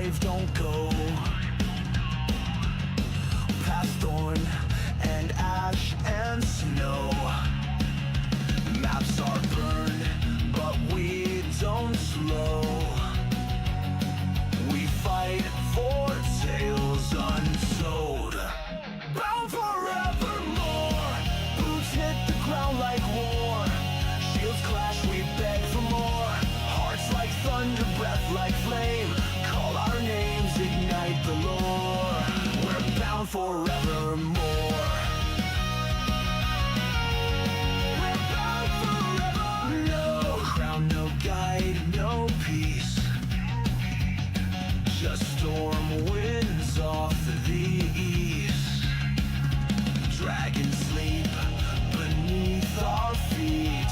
brave don't go past thorn and ash and snow. Maps are burned, but we don't slow. We fight for tales untold. Bound forevermore. Boots hit the ground like war. Shields clash, we beg for more. Hearts like thunder, breath like flame. Call our names, ignite the lore. We're bound forevermore. We're bound forever. No crown, no guide, no peace. Just storm winds off the east. Dragons sleep beneath our feet.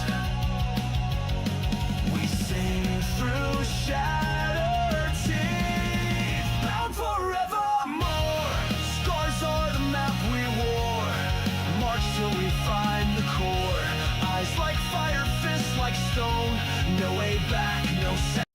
We sing through shattered teeth. Bound forevermore. Scars are the map we wore. March till we find the core. Eyes like fire, fists like stone. No way back, no sound.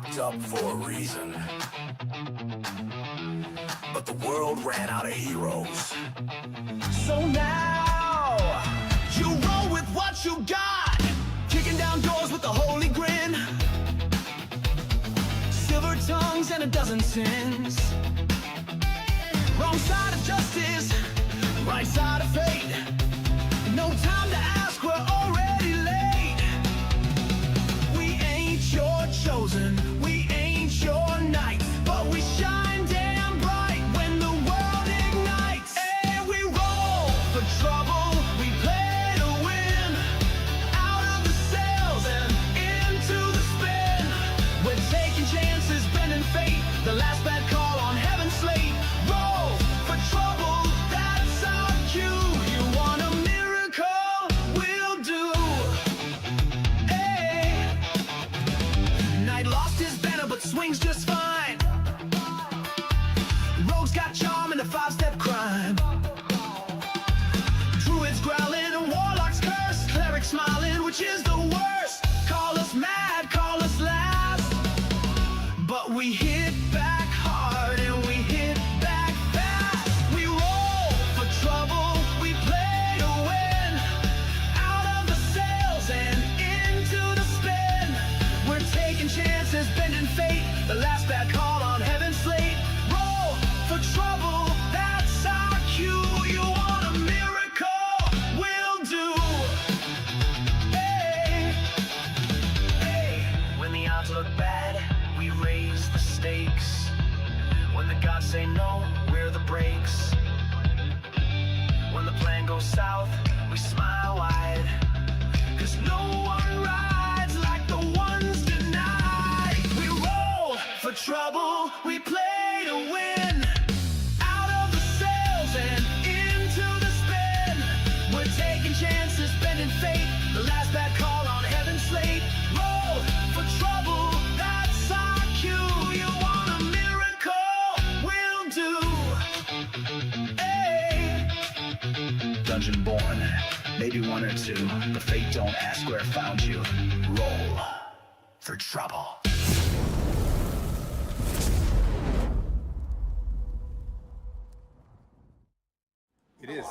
locked up for a reason. But the world ran out of heroes. So now, you roll with what you got. Kicking down doors with a holy grin. Silver tongues and a dozen sins. Wrong side of justice, right side of fate. No time to ask, we're already late. We ain't your chosen, we ain't your knight, but we shine damn bright when the world ignites. And we roll for trouble, we play to win. Out of the sails and into the spin. We're taking chances, bending fate. The last bad call on heaven's slate. Roll for trouble, that's our cue. You want a miracle? We'll do. Hey. Knight lost his banner, but swings just fine. Rogue's got charm and a five-step crime. Druids growling and warlocks curse. Clerics smiling, which is the worst. Call us mad, call us last. But we hit back hard and we hit back fast. We roll for trouble, we play to win. Out of the sails and into the spin. We're taking chances, bending fate. The last bad call on heaven's slate. Roll for trouble, that's our cue. You want a miracle? We'll do. Hey, hey. When the odds look bad, we raise the stakes. When the gods say no, we're the brakes. When the plan goes south, we smile wide. 'Cause no one rides like the ones denied. We roll for trouble, we play to win. Out of the sails and into the spin. We're taking chances, bending fate. The last bad call on heaven's slate. Roll for trouble, that's our cue. You want a miracle? We'll do. Hey. Dungeon born, maybe one or two, but fate don't ask where it found you. Roll for trouble. It is.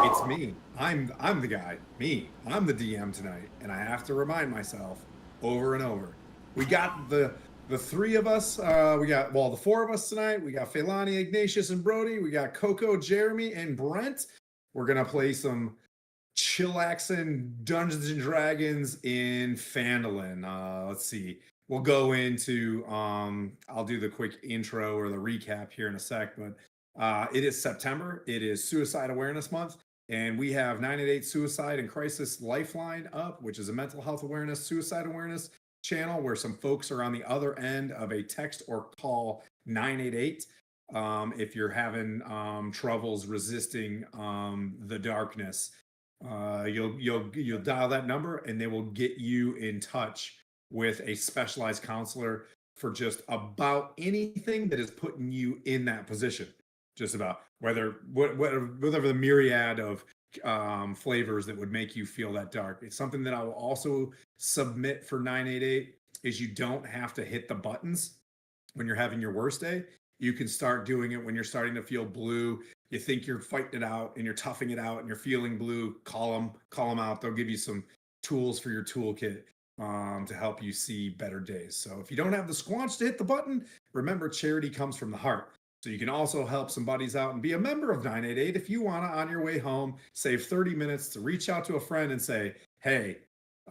It's me. I'm the guy. Me. I'm the DM tonight, and I have to remind myself over and over. We got the three of us. The four of us tonight. We got Feilani, Ignatius, and Brody. We got Coco, Jeremy, and Brent. We're gonna play some chillaxing Dungeons and Dragons in Phandalin. Let's see. We'll go into. I'll do the quick intro or the recap here in a sec, but. It is September. It is Suicide Awareness Month, and we have 988 Suicide and Crisis Lifeline up, which is a mental health awareness, suicide awareness channel where some folks are on the other end of a text or call 988. If you're having troubles resisting the darkness, you'll dial that number, and they will get you in touch with a specialized counselor for just about anything that is putting you in that position. Just about whatever the myriad of flavors that would make you feel that dark. It's something that I will also submit for 988 is you don't have to hit the buttons when you're having your worst day. You can start doing it when you're starting to feel blue. You think you're fighting it out and you're toughing it out and you're feeling blue. Call them out. They'll give you some tools for your toolkit to help you see better days. So if you don't have the squanch to hit the button, remember charity comes from the heart. So you can also help some buddies out and be a member of 988 if you want to, on your way home, save 30 minutes to reach out to a friend and say, hey,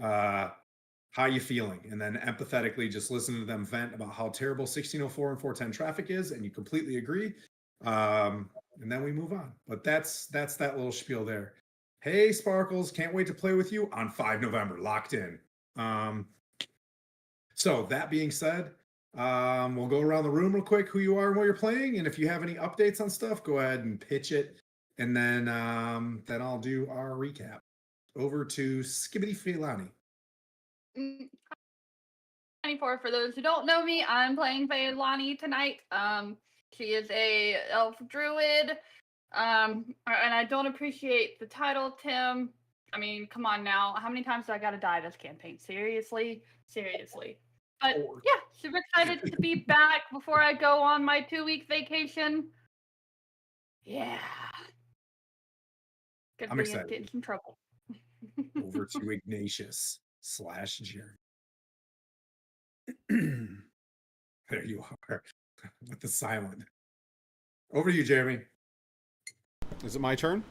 how you feeling? And then empathetically just listen to them vent about how terrible 1604 and 410 traffic is, and you completely agree. And then we move on. But that's that little spiel there. Hey, Sparkles, can't wait to play with you on 5 November, locked in. So that being said, we'll go around the room real quick, who you are and what you're playing, and if you have any updates on stuff, go ahead and pitch it, and then I'll do our recap. Over to Skibbity Feilani. 24. For those who don't know me, I'm playing Feilani tonight. She is a elf druid, and I don't appreciate the title, Tim. I mean, come on now. How many times do I gotta die this campaign? Seriously? But yeah, super excited to be back before I go on my 2-week vacation. Yeah. Could I'm be excited. in some trouble. Over to Ignatius / Jeremy. There you are with the silent. Over to you, Jeremy. Is it my turn?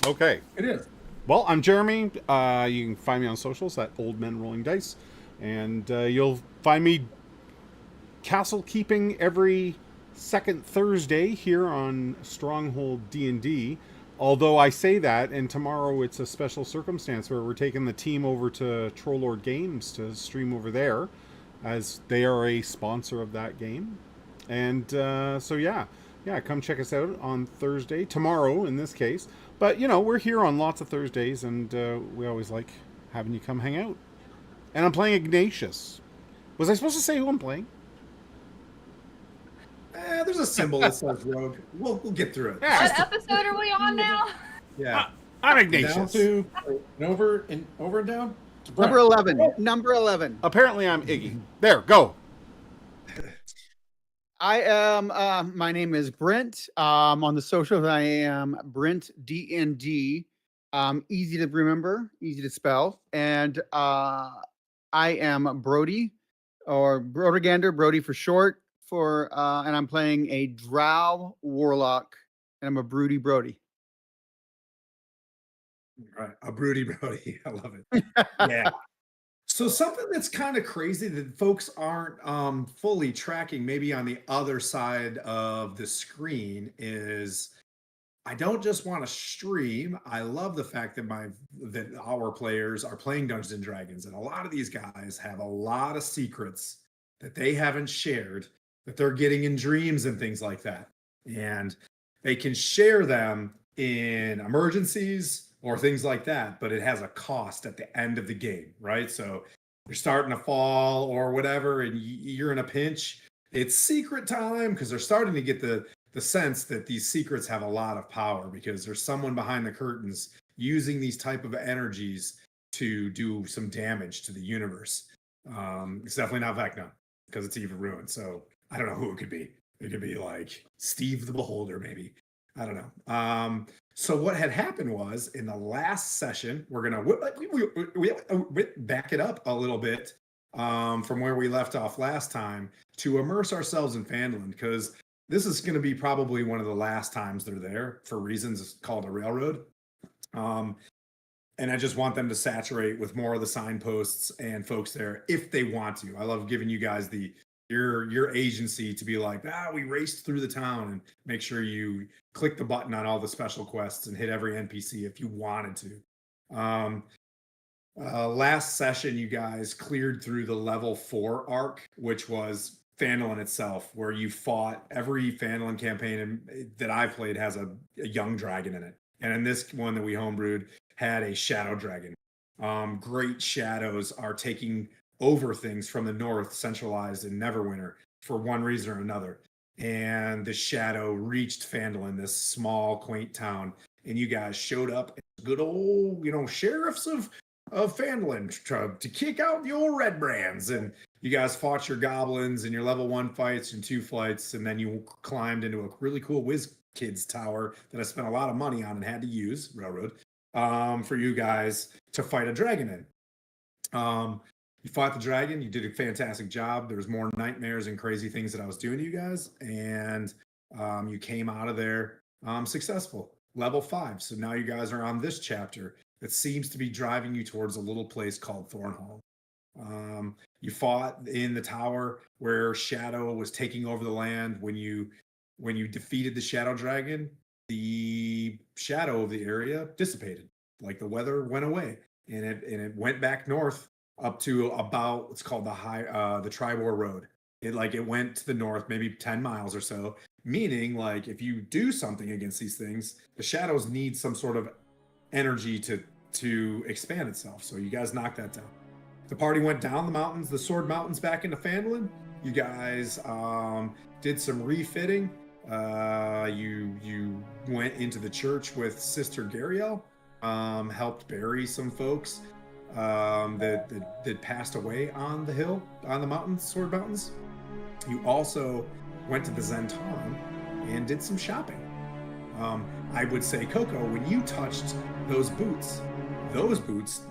Okay. It is. Well, I'm Jeremy. You can find me on socials at Old Men Rolling Dice, and you'll find me castle keeping every second Thursday here on Stronghold D&D. Although I say that, and tomorrow it's a special circumstance where we're taking the team over to Trollord Games to stream over there, as they are a sponsor of that game. And so yeah, come check us out on Thursday, tomorrow in this case. But we're here on lots of Thursdays, and we always like having you come hang out. And I'm playing Ignatius. Was I supposed to say who I'm playing? There's a symbol that says rogue. We'll get through it. Yeah. What episode are we on now? Yeah. I'm Down Ignatius. to and over and down. To Brent. Number 11. Number 11. Apparently I'm Iggy. There, go. I am. My name is Brent. On the socials, I am Brent DND. Easy to remember, easy to spell, and I am Brody, or Brodergander, Brody for short. And I'm playing a Drow Warlock, and I'm a Broody Brody. Right, a broody Brody. I love it. Yeah. So something that's kind of crazy that folks aren't fully tracking, maybe on the other side of the screen, is I don't just want to stream. I love the fact that our players are playing Dungeons and Dragons, and a lot of these guys have a lot of secrets that they haven't shared that they're getting in dreams and things like that, and they can share them in emergencies or things like that, but it has a cost at the end of the game, right? So you're starting to fall or whatever, and you're in a pinch. It's secret time, because they're starting to get the sense that these secrets have a lot of power, because there's someone behind the curtains using these type of energies to do some damage to the universe. It's definitely not Vecna, because it's even ruined. So I don't know who it could be. It could be like Steve the Beholder, maybe. I don't know. So what had happened was, in the last session, we're gonna back it up a little bit from where we left off last time to immerse ourselves in Phandalin, because this is going to be probably one of the last times they're there for reasons called a railroad. And I just want them to saturate with more of the signposts and folks there if they want to. I love giving you guys your agency to be like, we raced through the town, and make sure you click the button on all the special quests and hit every NPC if you wanted to. Last session, you guys cleared through the level 4 arc, which was Phandalin itself, where you fought. Every Phandalin campaign that I've played has a young dragon in it. And in this one that we homebrewed had a shadow dragon. Great shadows are taking over things from the north, centralized in Neverwinter, for one reason or another. And the shadow reached Phandalin, this small, quaint town, and you guys showed up as good old, sheriffs of Phandalin to kick out the old red brands. And you guys fought your goblins in your level 1 fights and 2 fights, and then you climbed into a really cool Whiz Kids tower that I spent a lot of money on and had to use, railroad, for you guys to fight a dragon in. You fought the dragon. You did a fantastic job. There was more nightmares and crazy things that I was doing to you guys, and you came out of there successful, level 5. So now you guys are on this chapter that seems to be driving you towards a little place called Thornhall. You fought in the tower where Shadow was taking over the land. When you defeated the Shadow Dragon, the shadow of the area dissipated. Like the weather went away, and it went back north up to about what's called the Tribor Road. It went to the north, maybe 10 miles or so, meaning like if you do something against these things, the shadows need some sort of energy to expand itself. So you guys knocked that down. The party went down the mountains, the Sword Mountains, back into Phandalin. You guys did some refitting. You went into the church with Sister Gariel, helped bury some folks. that passed away on the hill, on the mountains, Sword Mountains. You also went to the Zentarn and did some shopping. I would say, Coco, when you touched those boots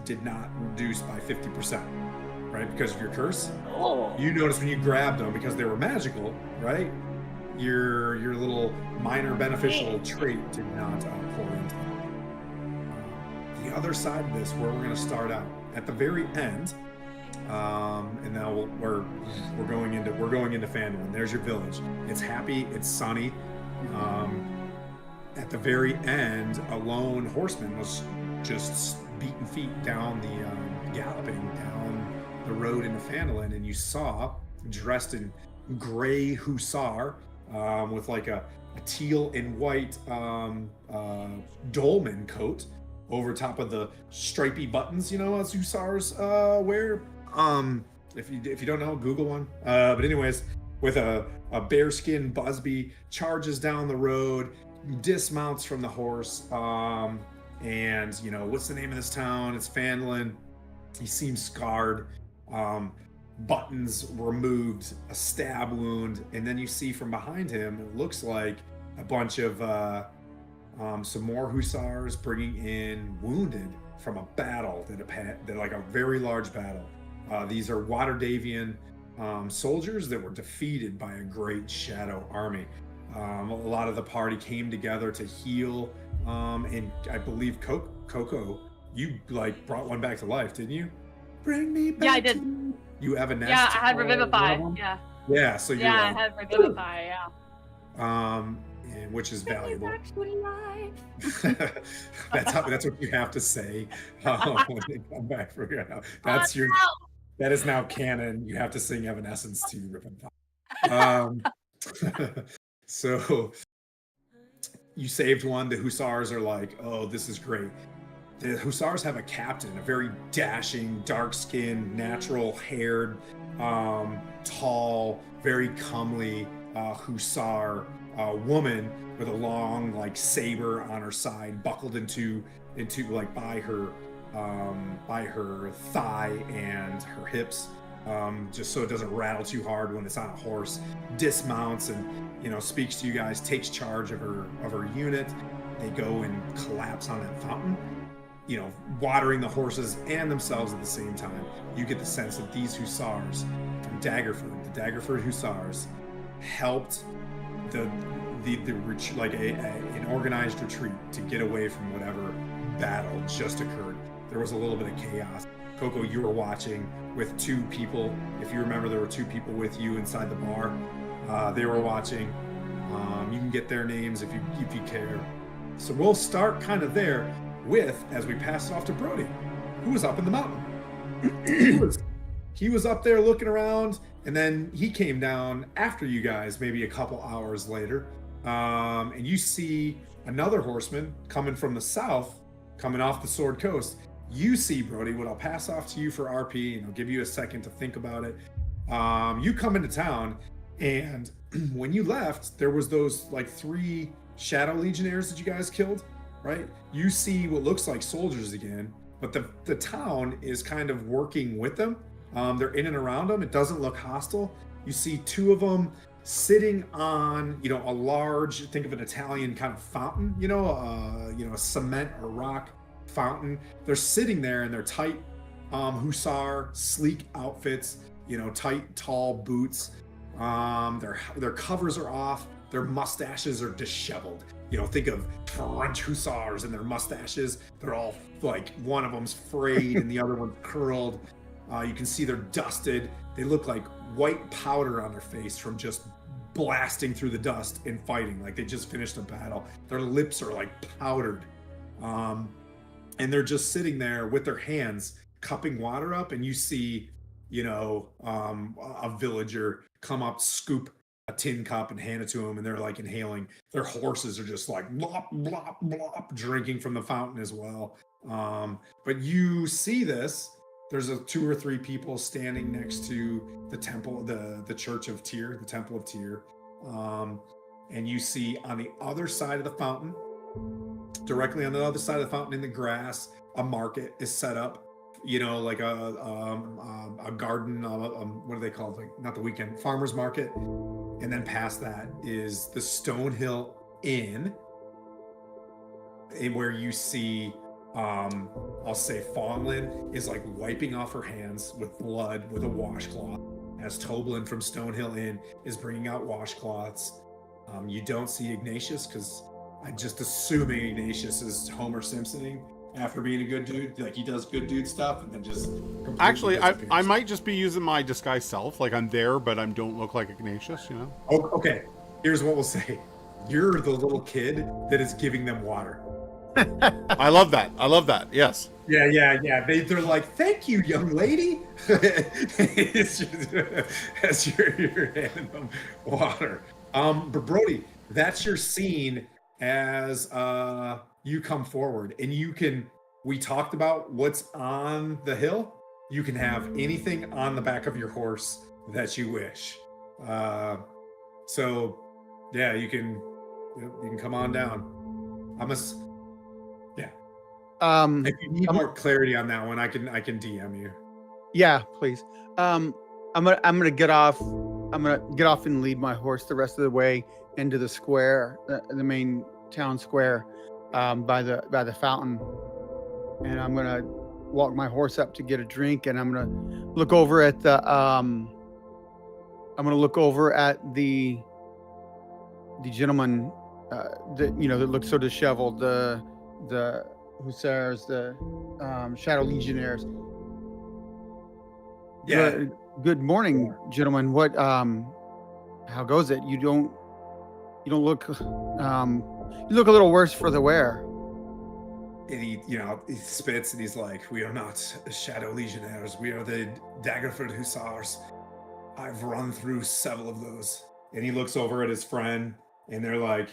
did not reduce by 50%, right? Because of your curse. Oh. You noticed when you grabbed them, because they were magical, right? Your little minor beneficial trait did not pour into them. The other side of this, where we're going to start out at the very end, and now we're going into Phandalin. There's your village. It's happy. It's sunny. At the very end, a lone horseman was just beating feet down galloping down the road into Phandalin, and you saw, dressed in gray hussar, with like a teal and white dolman coat over top of the stripy buttons, as hussars wear. If you don't know, Google one. But anyways, with a bearskin Busby, charges down the road, dismounts from the horse, and what's the name of this town? It's Phandalin. He seems scarred, buttons removed, a stab wound, and then you see from behind him, it looks like a bunch of some more hussars bringing in wounded from a battle that like a very large battle. These are Waterdavian soldiers that were defeated by a great shadow army. A lot of the party came together to heal, and I believe Coco, you like brought one back to life, didn't you? Bring me back. Yeah, I did. You evanesced. Yeah, I had Revivify. one of them? Yeah. Yeah, so you're Yeah, I like, had Revivify. Yeah. and which is Bring me valuable. back to life. That's what you have to say when they come back for you. That's Oh, your. no. That is now canon. You have to sing Evanescence to Revivify. So you saved one. The hussars are like, oh, this is great. The hussars have a captain, a very dashing, dark-skinned, natural-haired, tall, very comely hussar woman with a long like saber on her side, buckled into like by her thigh and her hips, just so it doesn't rattle too hard when it's on a horse. Dismounts and speaks to you guys, takes charge of her unit. They go and collapse on that fountain, watering the horses and themselves at the same time. You get the sense that these hussars from Daggerford, the Daggerford hussars, helped the like an organized retreat to get away from whatever battle just occurred. There was a little bit of chaos. Coco, you were watching with two people. If you remember, there were two people with you inside the bar. They were watching. You can get their names if you care. So we'll start kind of there with, as we pass it off to Brody, who was up in the mountain. He was up there looking around, and then he came down after you guys, maybe a couple hours later. And you see another horseman coming from the south, coming off the Sword Coast. You see, Brody, what I'll pass off to you for RP, and I'll give you a second to think about it. You come into town, and when you left, there was those like 3 Shadow Legionnaires that you guys killed, right? You see what looks like soldiers again, but the town is kind of working with them. They're in and around them. It doesn't look hostile. You see 2 of them sitting on, a large, think of an Italian kind of fountain, a cement or rock fountain. They're sitting there in their tight hussar, sleek outfits, tight, tall boots. Their covers are off. Their mustaches are disheveled. Think of French hussars and their mustaches. They're all like, one of them's frayed and the other one's curled. You can see they're dusted. They look like white powder on their face from just blasting through the dust and fighting. Like they just finished a battle. Their lips are like powdered. And they're just sitting there with their hands cupping water up. And you see, a villager come up, scoop a tin cup and hand it to them, and they're like inhaling. Their horses are just like blop, blop, blop, drinking from the fountain as well. But you see this. There's 2 or 3 people standing next to the temple, the Church of Tyr, the Temple of Tyr. And you see on the other side of the fountain, directly on the other side of the fountain in the grass, a market is set up you know, like a garden, what do they call it? Like, not the weekend, farmer's market. And then past that is the Stonehill Inn, where you see, I'll say Fawnlin is like wiping off her hands with blood with a washcloth, as Toblin from Stonehill Inn is bringing out washcloths. You don't see Ignatius, because I'm just assuming Ignatius is Homer Simpsoning after being a good dude. Like, he does good dude stuff and then just completely Actually, I disappears. might just be using my disguise self. Like, I'm there, but I don't look like Ignatius, you know? Oh, okay, here's what we'll say. You're the little kid that is giving them water. I love that. I love that. Yes. Yeah. They're like, thank you, young lady. It's just, as you're handing them water. But Brody, that's your scene as you come forward, and we talked about what's on the hill. You can have anything on the back of your horse that you wish. So yeah, you can come on down. If you need more clarity on that one, I can DM you. Yeah, please. I'm gonna get off. I'm gonna get off and lead my horse the rest of the way into the square, the main town square, by the fountain, and I'm gonna walk my horse up to get a drink, and I'm gonna look over at the gentleman that looks so disheveled, the hussars, the shadow legionnaires. Yeah. Good morning, gentlemen. What how goes it? You don't look you look a little worse for the wear. And he spits and he's like, we are not shadow legionnaires. We are the Daggerford hussars. I've run through several of those. And he looks over at his friend, and they're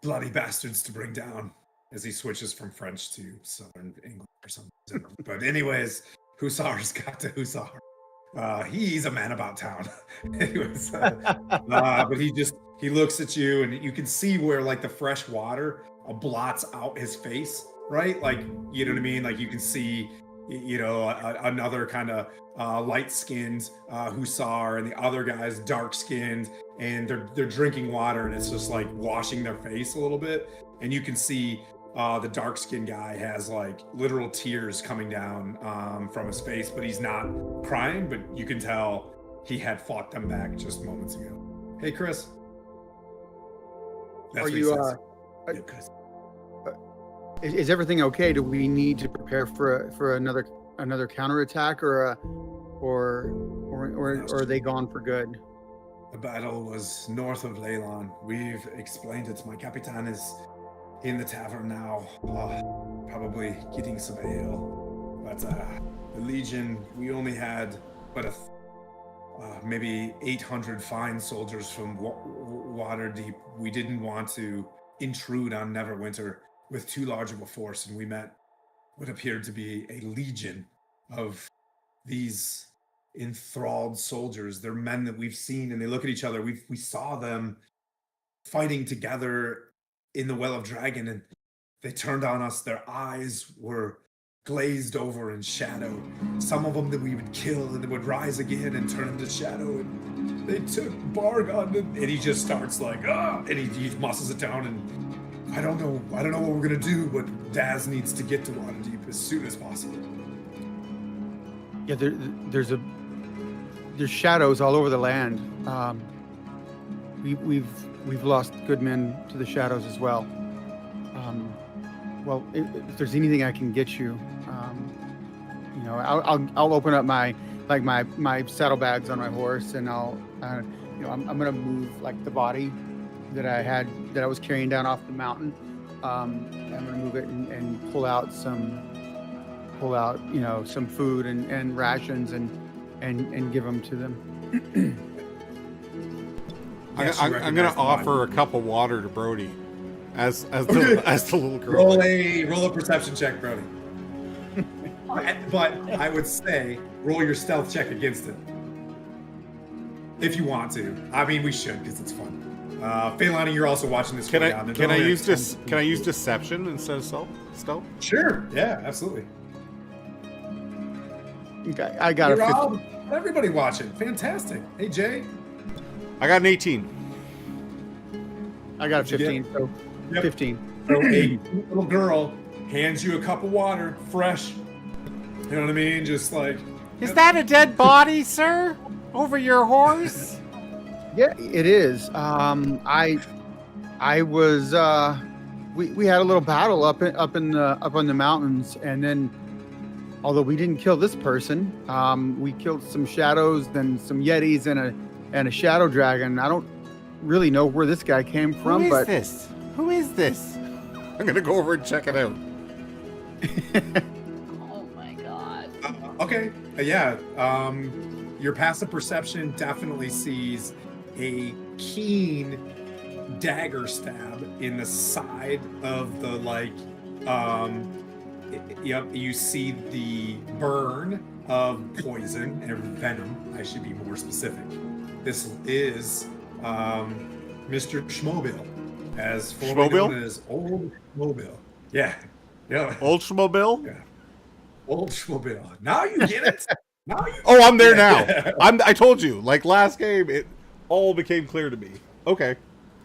bloody bastards to bring down, as he switches from French to Southern English or something. But anyways, hussars got to hussar. He's a man about town. Anyways, but he looks at you, and you can see where like the fresh water blots out his face, right? Like, you know what I mean? Like, you can see, another kind of light-skinned hussar, and the other guy's dark-skinned, and they're drinking water, and it's just like washing their face a little bit, and you can see the dark-skinned guy has like literal tears coming down from his face, but he's not crying, but you can tell he had fought them back just moments ago. Hey, Chris. That's Are what he you says. Yeah, Chris. is everything okay? Do we need to prepare for another counterattack, or are they gone for good? The battle was north of Leylon. We've explained it. My Capitan is in the tavern now, probably getting some ale. But the Legion, we only had maybe 800 fine soldiers from Waterdeep. We didn't want to intrude on Neverwinter with too large of a force, and we met what appeared to be a legion of these enthralled soldiers. They're men that we've seen, and they look at each other. We saw them fighting together in the Well of Dragon, and they turned on us. Their eyes were glazed over and shadowed. Some of them that we would kill, and they would rise again and turn into shadow. And they took Bargon, and he just starts like, and he muscles it down. And I don't know what we're gonna do, but Daz needs to get to Waterdeep as soon as possible. Yeah, there's shadows all over the land. We've lost good men to the shadows as well. Well, if there's anything I can get you, I'll open up my saddlebags on my horse, and I'm gonna move like the body that I was carrying down off the mountain. I'm gonna move it and pull out some food and rations and give them to them. I'm going to offer a cup of water to Brody as the little girl. Roll a perception check, Brody. But I would say roll your stealth check against it if you want to. I mean, we should, because it's fun. Phelan, you're also watching this. Can I use deception instead of stealth? Sure. Yeah, absolutely. Okay, I got Hey, a 15. Rob, everybody watching. Fantastic. Hey, Jay. I got an 18. I got a What'd you 15. So Yep. 15. So a cute little girl hands you a cup of water, fresh. You know what I mean? Just like, Is that a dead body, sir? Over your horse? Yeah, it is. I was we had a little battle up in the mountains, and then although we didn't kill this person, we killed some shadows, then some yetis and a shadow dragon. I don't really know where this guy came from, Who is but this? Who is this? I'm gonna go over and check it out. Oh my god. okay. Yeah. Your passive perception definitely sees a keen dagger stab in the side of the yep, you see the burn of poison or venom. I should be more specific. This is Mr. Schmobile, as formerly Schmobile? known as Old Schmobile. Yeah. Yeah. Oldsmobile? Yeah. Old Schmobile. Now you get it. Now you Oh, I'm there now. Yeah. I told you, like last game, it all became clear to me. Okay.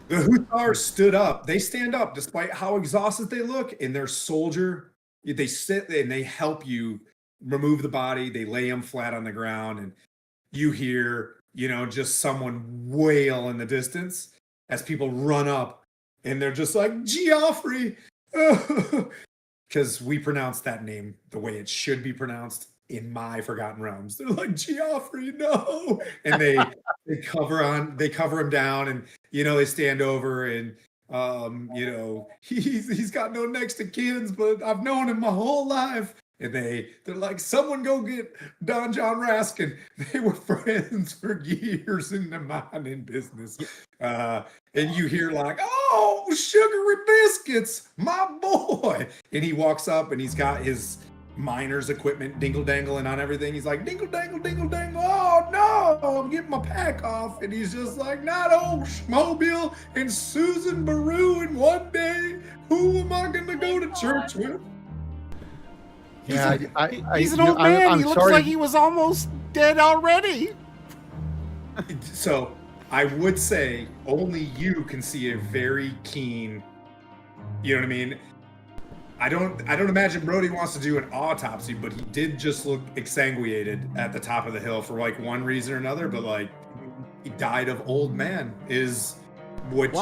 The Hussars stood up. They stand up despite how exhausted they look, and their soldier, they sit and they help you remove the body. They lay him flat on the ground, and you hear, just someone wail in the distance as people run up, and they're just like, Geoffrey! Because we pronounce that name the way it should be pronounced in my Forgotten Realms. They're like, Geoffrey, no! And they cover him down, and they stand over, and he's got no next to kins, but I've known him my whole life. And they're like, someone go get Don John Raskin. They were friends for years in the mining business. And you hear like, oh, sugary biscuits, my boy. And he walks up and he's got his miner's equipment dingle-dangling on everything. He's like, dingle-dangle, dingle-dangle. Oh, no, I'm getting my pack off. And he's just like, not old Schmobile and Susan Baru in one day. Who am I going to go to church with? yeah, He's an old man. He looks sorry. like he was almost dead already. So I would say only you can see a very keen, you know what I mean? I don't imagine Brody wants to do an autopsy, but he did just look exsanguinated at the top of the hill for like one reason or another, but like he died of old man is what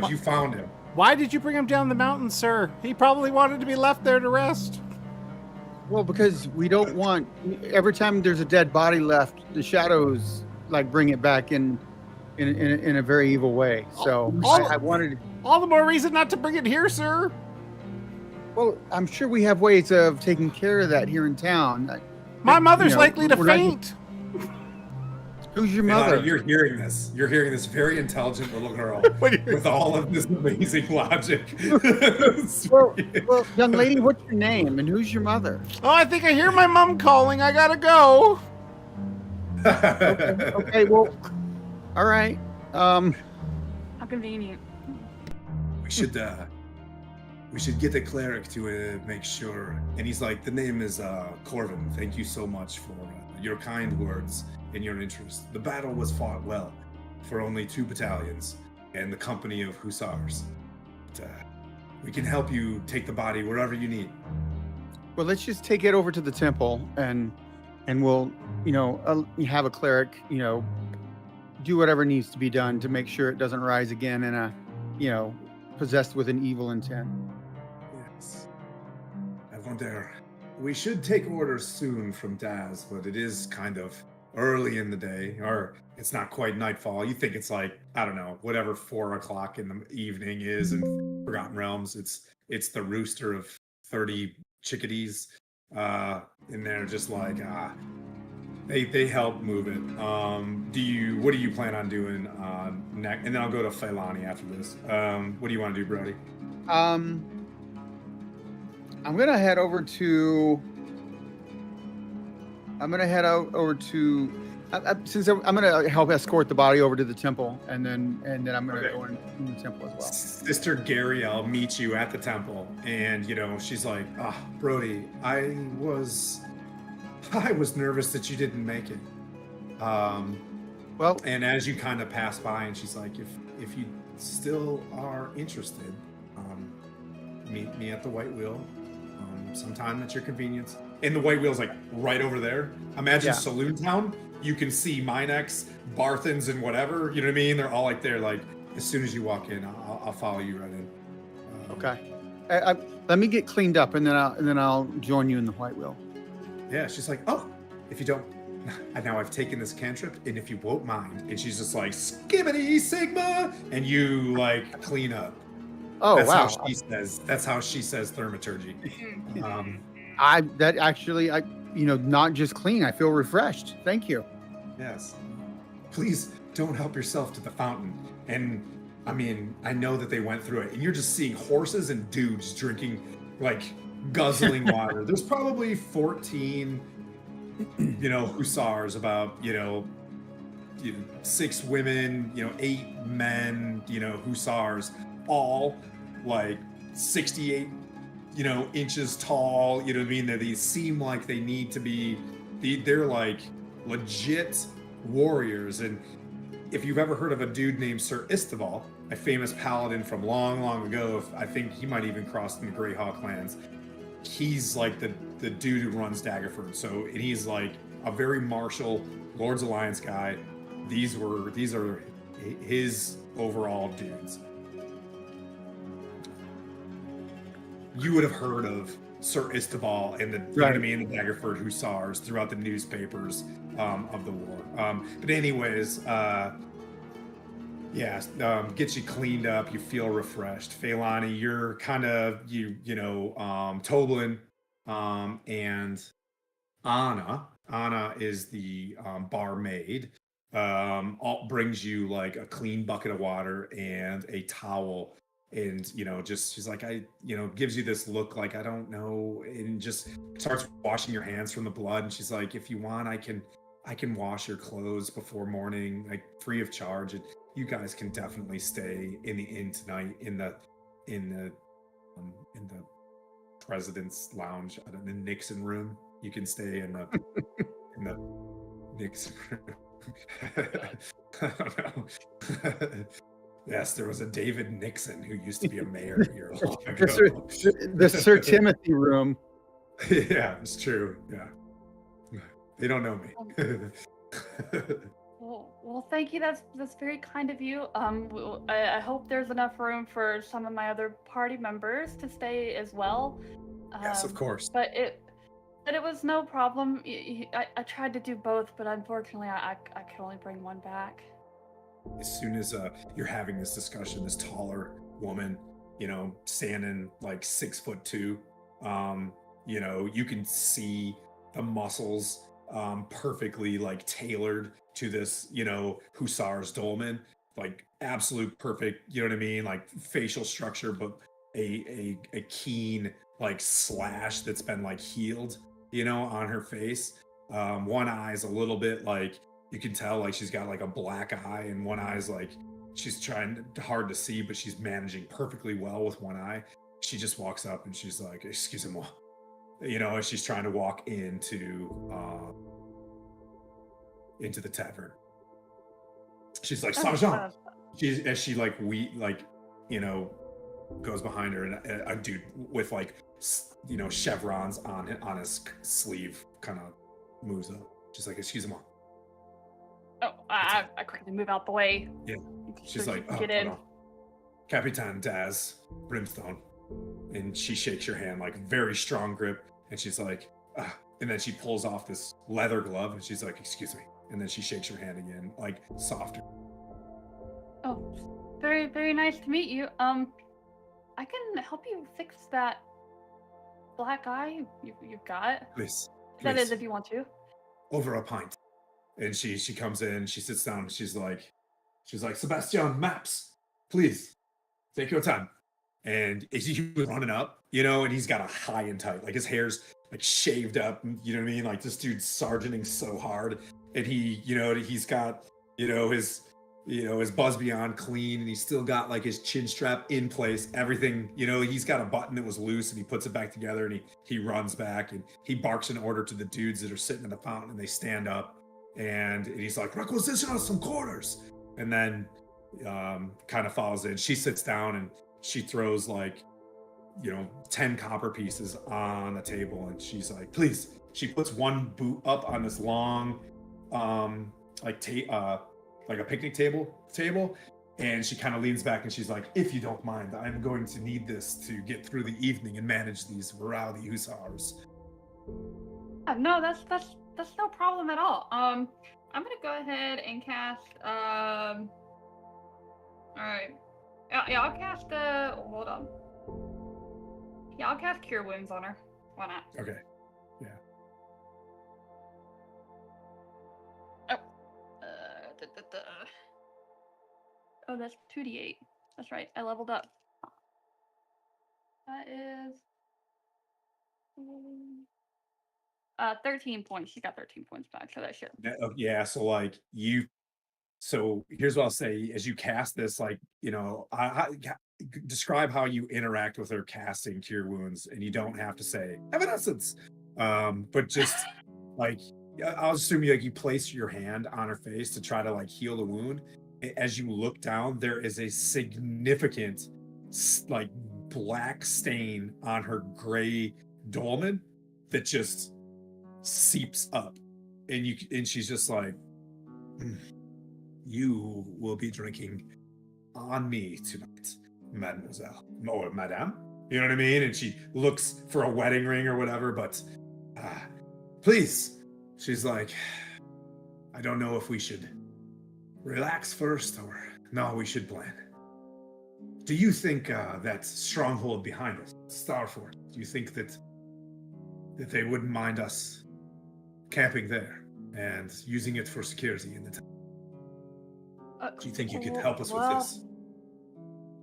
you found him. Why did you bring him down the mountain, sir? He probably wanted to be left there to rest. Well, because we don't want every time there's a dead body left, the shadows like bring it back in a very evil way. So I wanted. All the more reason not to bring it here, sir. Well, I'm sure we have ways of taking care of that here in town. My mother's likely to we're not- faint. Who's your Mother, mother? you're hearing this. You're hearing this very intelligent little girl What with all of this amazing logic. Well, young lady, what's your name and who's your mother? Oh, I think I hear my mom calling. I gotta go. Okay, well, all right. How convenient. we should get the cleric to make sure. And he's like, the name is Corvin. Thank you so much for your kind words and your interest. The battle was fought well for only 2 battalions and the company of hussars. But, we can help you take the body wherever you need. Well, let's just take it over to the temple and we'll, have a cleric, do whatever needs to be done to make sure it doesn't rise again in a, possessed with an evil intent. Yes. I wonder. We should take orders soon from Daz, but it is kind of early in the day, or it's not quite nightfall. You think it's like, I don't know, whatever 4 o'clock in the evening is in Forgotten Realms. It's the rooster of 30 chickadees. And they're just like, they help move it. What do you plan on doing next? And then I'll go to Failani after this. What do you want to do, Brody? I'm gonna head over to. Since I'm gonna help escort the body over to the temple, and then I'm gonna go in the temple as well. Sister Gariel meets you at the temple, and she's like, Brody, I was I was nervous that you didn't make it. Well, And as you kind of pass by, and she's like, if you still are interested, meet me at the White Wheel sometime at your convenience. And the White Wheel's like right over there. Imagine Yeah. Saloon Town. You can see Minex, Barthens, and whatever. You know what I mean? They're all like there. Like as soon as you walk in, I'll follow you right in. okay. Let me get cleaned up, and then I'll join you in the White Wheel. Yeah, she's like, oh, if you don't, now I've taken this cantrip, and if you won't mind, and she's just like, skibbity Sigma, and you like clean up. Oh That's wow! how she says. That's how she says thaumaturgy. I not just clean. I feel refreshed. Thank you. Yes. Please don't help yourself to the fountain. And I mean, I know that they went through it, and you're just seeing horses and dudes drinking, like guzzling water. There's probably 14, hussars, about 6 women, 8 men, hussars, all like 68, inches tall. You know what I mean? They seem like they need to be. They're like legit warriors. And if you've ever heard of a dude named Sir Isteval, a famous paladin from long, long ago, I think he might even cross in the Greyhawk lands. He's like the dude who runs Daggerford. And he's like a very martial Lord's Alliance guy. These are his overall dudes. You would have heard of Sir Isteval and the Daggerford Hussars throughout the newspapers of the war. But anyways, get you cleaned up. You feel refreshed. Feilani, you're kind of Toblin, and Anna is the barmaid. Brings you like a clean bucket of water and a towel. And she's like, gives you this look like, I don't know, and just starts washing your hands from the blood. And she's like, if you want, I can wash your clothes before morning, like free of charge. And you guys can definitely stay in the inn tonight in the president's lounge, in the Nixon room. You can stay in the Nixon room. I don't know. Yes, there was a David Nixon who used to be a mayor here a long ago. The Sir Timothy room. Yeah, it's true. Yeah. They don't know me. Well, thank you. That's very kind of you. I hope there's enough room for some of my other party members to stay as well. Yes, of course. But it was no problem. I tried to do both, but unfortunately, I could only bring one back. As soon as you're having this discussion, this taller woman, standing like 6'2", you can see the muscles perfectly like tailored to this, hussar's dolman, like absolute perfect, you know what I mean? Like facial structure, but a keen like slash that's been like healed, on her face. One eye's a little bit like, you can tell like she's got like a black eye, and one eye's like she's trying hard to see, but she's managing perfectly well with one eye. She just walks up and she's like, excuse-moi, as she's trying to walk into the tavern. She's like, Sergeant. Goes behind her, and a dude with like chevrons on his sleeve kind of moves up. She's like, excuse-moi. Oh, I quickly move out the way. Yeah. She's like, get in. Capitan Daz Brimstone. And she shakes your hand, like very strong grip. And she's like, and then she pulls off this leather glove, and she's like, excuse me. And then she shakes your hand again, like softer. Oh, very, very nice to meet you. I can help you fix that black eye you've got. Please. That is, if you want to. Over a pint. And she comes in, she sits down, and she's like, Sebastian, maps, please, take your time. And he was running up, and he's got a high and tight, like his hair's like shaved up, you know what I mean? Like this dude's sergeanting so hard. And he's got, his his Buzz Beyond clean, and he's still got like his chin strap in place. Everything, he's got a button that was loose, and he puts it back together, and he runs back, and he barks an order to the dudes that are sitting at the fountain, and they stand up, and he's like, "Requisition us some quarters," and then kind of follows in. She sits down and she throws like 10 copper pieces on the table, and she's like, "Please." She puts one boot up on this long, like a picnic table, and she kind of leans back and she's like, "If you don't mind, I'm going to need this to get through the evening and manage these rowdy hussars." No, that's no problem at all. I'm gonna go ahead and cast. All right. Yeah, I'll cast. Hold on. Yeah, I'll cast Cure Wounds on her. Why not? Okay. Yeah. Oh, that's 2d8. That's right. I leveled up. That is 13 points. She got 13 points back, so that should. Yeah. So here's what I'll say: as you cast this, describe how you interact with her casting Cure Wounds, and you don't have to say "Evanescence," but just like I'll assume you place your hand on her face to try to heal the wound. As you look down, there is a significant black stain on her gray dolman that just seeps up, and she's just like, "You will be drinking on me tonight, mademoiselle, or madame." You know what I mean? And she looks for a wedding ring or whatever, but please. She's like, "I don't know if we should relax first, or no, we should plan. Do you think that stronghold behind us, Starfort, do you think that they wouldn't mind us camping there and using it for security in the town? Do you think you could help us with this?"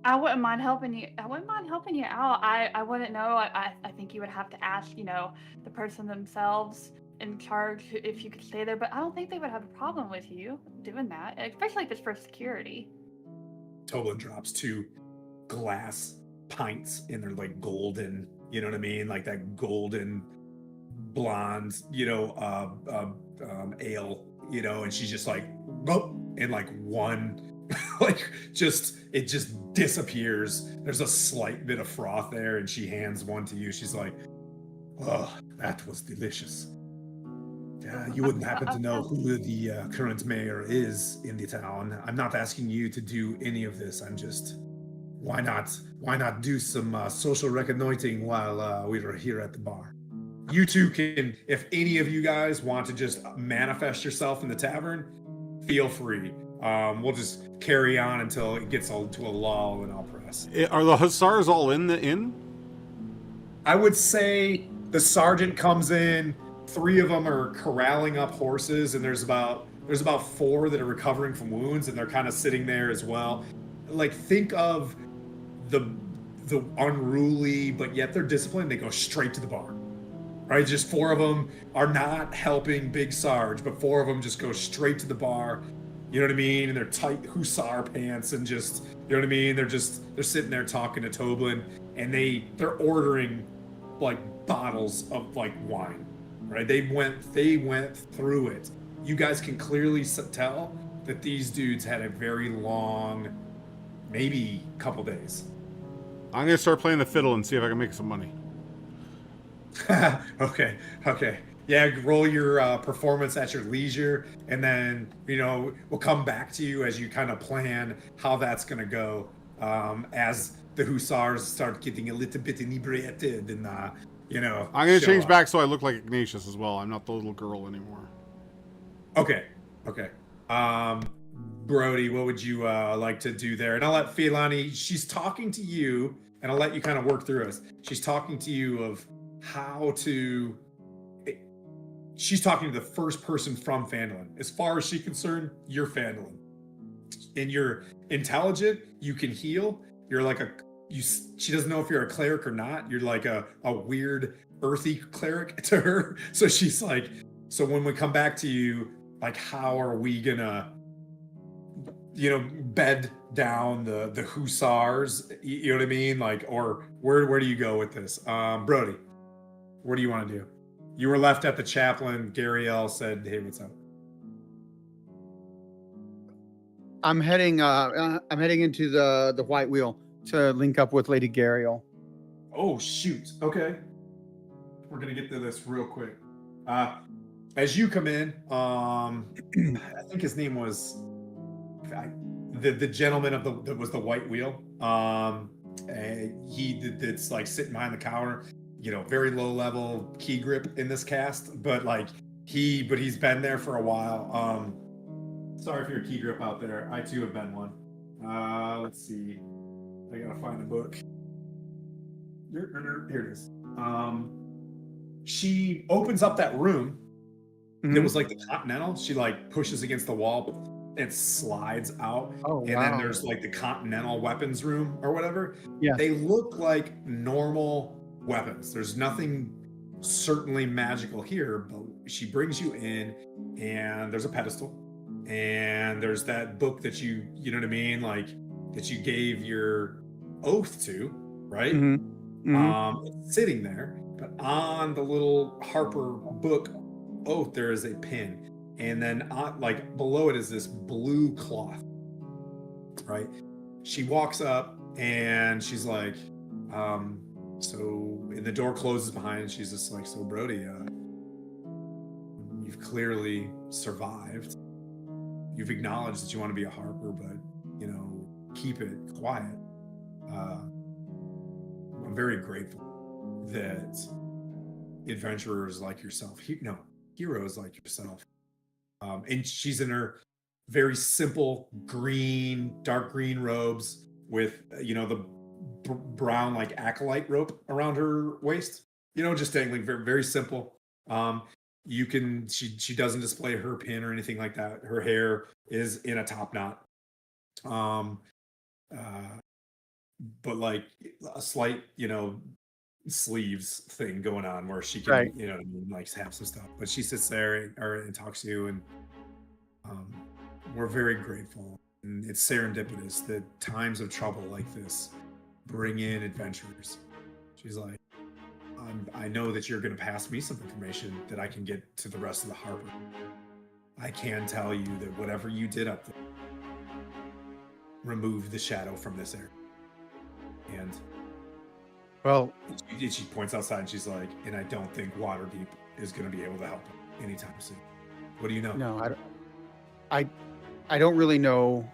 I wouldn't mind helping you. I wouldn't mind helping you out. I wouldn't know. I think you would have to ask, the person themselves in charge if you could stay there. But I don't think they would have a problem with you doing that, especially if it's for security. Toblin drops 2 glass pints in their golden, you know what I mean? Like that golden blonde, ale, and she's just like, "Go," and one, it just disappears. There's a slight bit of froth there, and she hands one to you. She's like, "Oh, that was delicious. You wouldn't happen to know who the current mayor is in the town? I'm not asking you to do any of this. I'm just, why not do some social reconnoitering while we are here at the bar? You two can, if any of you guys want to just manifest yourself in the tavern, feel free. We'll just carry on until it gets to a lull, and I'll press." Are the hussars all in the inn? I would say the sergeant comes in. 3 of them are corralling up horses, and there's about 4 that are recovering from wounds, and they're kind of sitting there as well. Think of the unruly, but yet they're disciplined. They go straight to the bar, right? Just 4 of them are not helping Big Sarge, but 4 of them just go straight to the bar. You know what I mean? And they're tight hussar pants, and just, you know what I mean? They're sitting there talking to Toblin, and they're ordering bottles of wine. Right, they went through it. You guys can clearly tell that these dudes had a very long, maybe couple days. I'm gonna start playing the fiddle and see if I can make some money. Okay. Yeah, roll your performance at your leisure, and then we'll come back to you as you kind of plan how that's gonna go. As the hussars start getting a little bit inebriated, and I'm gonna change back so I look like Ignatius as well. I'm not the little girl anymore. Okay. Brody, what would you like to do there? And I'll let Feilani, she's talking to you, and I'll let you kind of work through us. She's talking to you of how to... She's talking to the first person from Phandalin. As far as she's concerned, you're Phandalin. And you're intelligent, you can heal, you're she doesn't know if you're a cleric or not. You're like a weird earthy cleric to her. So she's like, so when we come back to you, how are we gonna bed down the hussars. You know what I mean? Like, or where do you go with this? Brody, what do you want to do? You were left at the chaplain. Gariel said, "Hey, what's up?" I'm heading into the White Wheel to link up with Lady Gariel. Oh shoot. Okay. We're gonna get to this real quick. As you come in, I think his name was the gentleman of that was the White Wheel. That's like sitting behind the counter. Very low level key grip in this cast, but he's been there for a while. Sorry if you're a key grip out there. I too have been one. Let's see. I gotta find the book. Here it is. She opens up that room. It was like the Continental. She like pushes against the wall and slides out. Oh, and wow. then there's like the Continental weapons room or whatever. Yeah. They look like normal weapons. There's nothing certainly magical here, but she brings you in and there's a pedestal and there's that book that you know what I mean? Like that you gave your oath to, right? It's sitting there, but on the little Harper book oath, there is a pin. And then like below it is this blue cloth, right? She walks up and she's like, and the door closes behind and she's just like, so Brody, you've clearly survived. You've acknowledged that you want to be a Harper, but keep it quiet. I'm very grateful that adventurers like yourself, heroes like yourself, and she's in her very simple dark green robes with the brown like acolyte rope around her waist, just dangling, very, very simple. She doesn't display her pin or anything like that. Her hair is in a top knot, but like a slight sleeves thing going on where she can Right. like have some stuff, but she sits there and talks to you, and we're very grateful, and it's serendipitous that times of trouble like this bring in adventurers. She's like, I know that you're going to pass me some information that I can get to the rest of the Harper. I can tell you that whatever you did up there removed the shadow from this area. And Well, she points outside and she's like, and I don't think Waterdeep is going to be able to help him anytime soon. What do you know? no, I don't really know.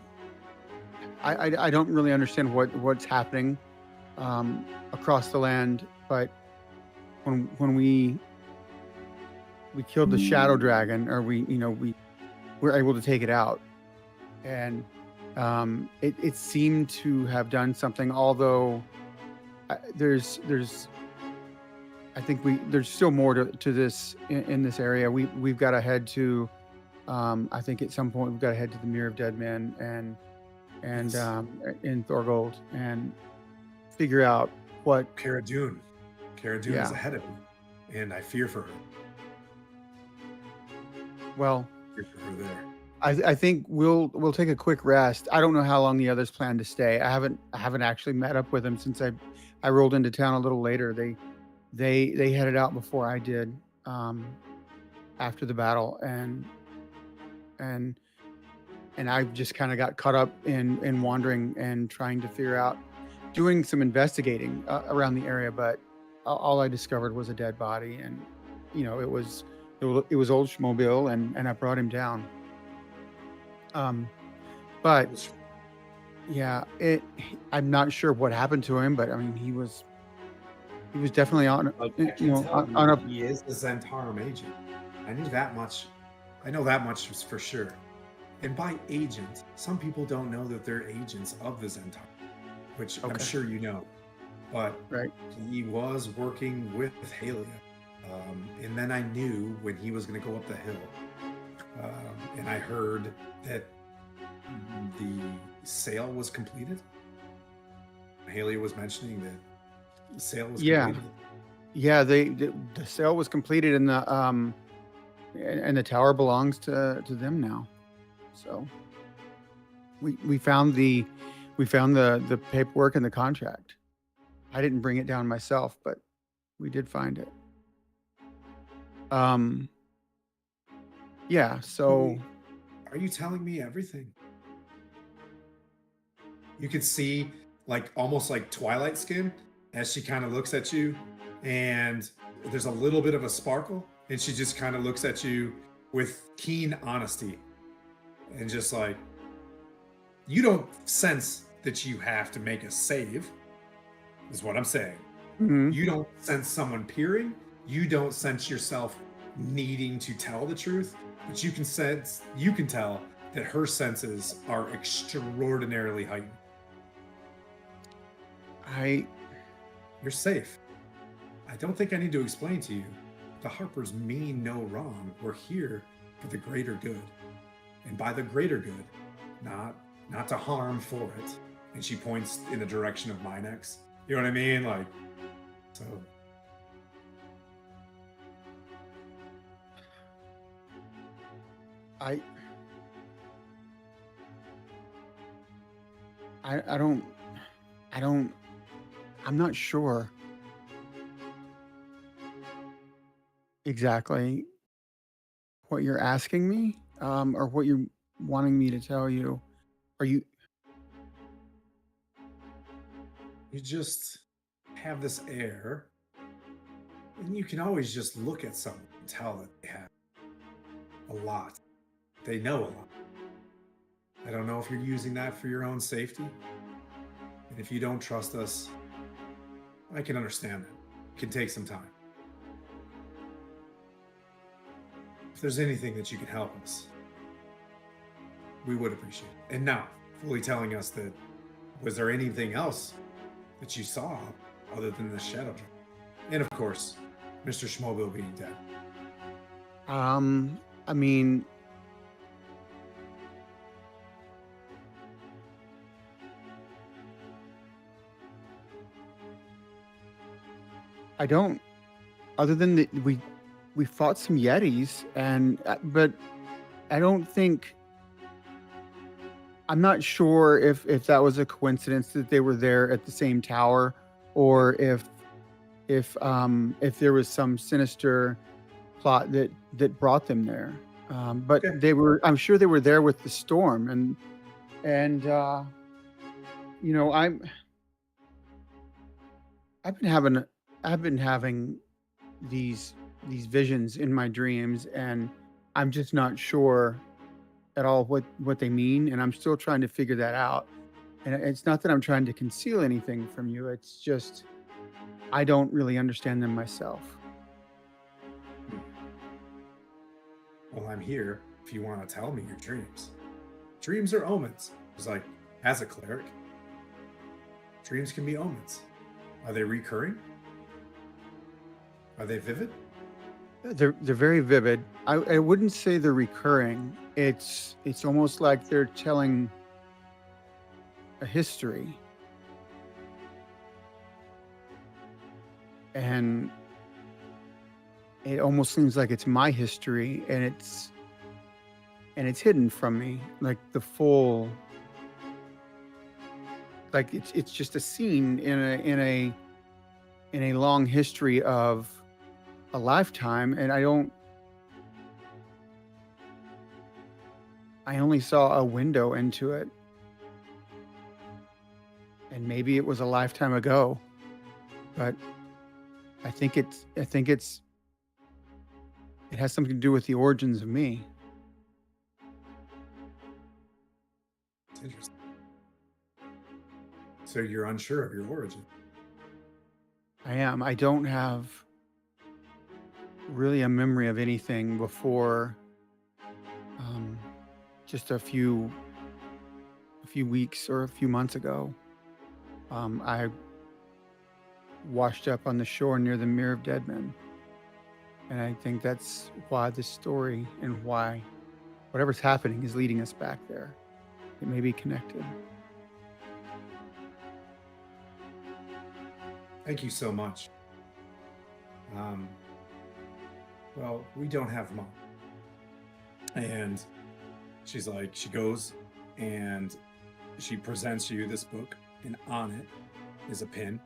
I don't really understand what's happening across the land, but when we killed the shadow dragon, or we were able to take it out, and it seemed to have done something, although there's I think there's still more to this in this area. We've got to head to I think at some point we've got to head to the Mirror of Dead Men and Yes. in Thorgold and figure out what. Cara Dune is Yeah. ahead of me, and I fear for her. Well, Fear for her there. I think we'll take a quick rest. I don't know how long the others plan to stay. I haven't actually met up with them since I rolled into town a little later. They headed out before I did, after the battle, and I just kind of got caught up in wandering and trying to figure out, doing some investigating around the area, but all I discovered was a dead body, and it was old Schmobile, and I brought him down. But yeah, I'm not sure what happened to him, but I mean, he was definitely on, Like, I can tell you on a. he is the Zentarum agent. I knew that much. I know that much for sure. And by agent, some people don't know that they're agents of the Zentarum, which I'm Okay. sure you know. But Right. he was working with Halia. And then I knew when he was going to go up the hill. And I heard that the sale was completed. Halia was mentioning that the sale was Yeah. completed. Yeah, the sale was completed, and the tower belongs to them now. So We found the paperwork and the contract. I didn't bring it down myself, but we did find it. Yeah, so Are you telling me everything? You could see like almost like Twilight skin as she kind of looks at you, and there's a little bit of a sparkle, and she just kind of looks at you with keen honesty, and just like, you don't sense that you have to make a save, is what I'm saying. mhm. You don't sense someone peering. You don't sense yourself needing to tell the truth, but you can tell that her senses are extraordinarily heightened. I You're safe. I don't think I need to explain to you. The Harpers mean no wrong. We're here for the greater good. And by the greater good, not to harm for it. And she points in the direction of Minex. You know what I mean? Like, so I I don't I don't I'm not sure exactly what you're asking me, or what you're wanting me to tell you. Are you you just have this air, and you can always just look at someone and tell that they have a lot. They know a lot. I don't know if you're using that for your own safety. And if you don't trust us, I can understand that. It can take some time. If there's anything that you can help us, we would appreciate it. And now, fully telling us that, was there anything else that you saw other than the shadow? And of course, Mr. Schmobile being dead. I mean, I don't other than we fought some yetis and but I don't think I'm not sure if that was a coincidence that they were there at the same tower, or if there was some sinister plot that brought them there. But Okay. they were I'm sure they were there with the storm, and you know, I've been having I've been having these visions in my dreams, and I'm just not sure at all what they mean, and I'm still trying to figure that out. And it's not that I'm trying to conceal anything from you. It's just I don't really understand them myself. Well, I'm here if you want to tell me your dreams. Dreams are omens. It's like, as a cleric, dreams can be omens. Are they recurring? Are they vivid? They're very vivid. I wouldn't say they're recurring. It's almost like they're telling a history. And it almost seems like it's my history, and it's hidden from me, like the full, like it's just a scene in a long history of a lifetime, and I only saw a window into it, and maybe it was a lifetime ago, but I think it has something to do with the origins of me. It's interesting. So you're unsure of your origin. I am. I don't have really a memory of anything before just a few weeks or a few months ago. I washed up on the shore near the Mirror of Dead Men, and I think that's why this story and why whatever's happening is leading us back there. It may be connected. Thank you so much. Well, we don't have mom. And she's like, she goes and she presents you this book, and on it is a pin,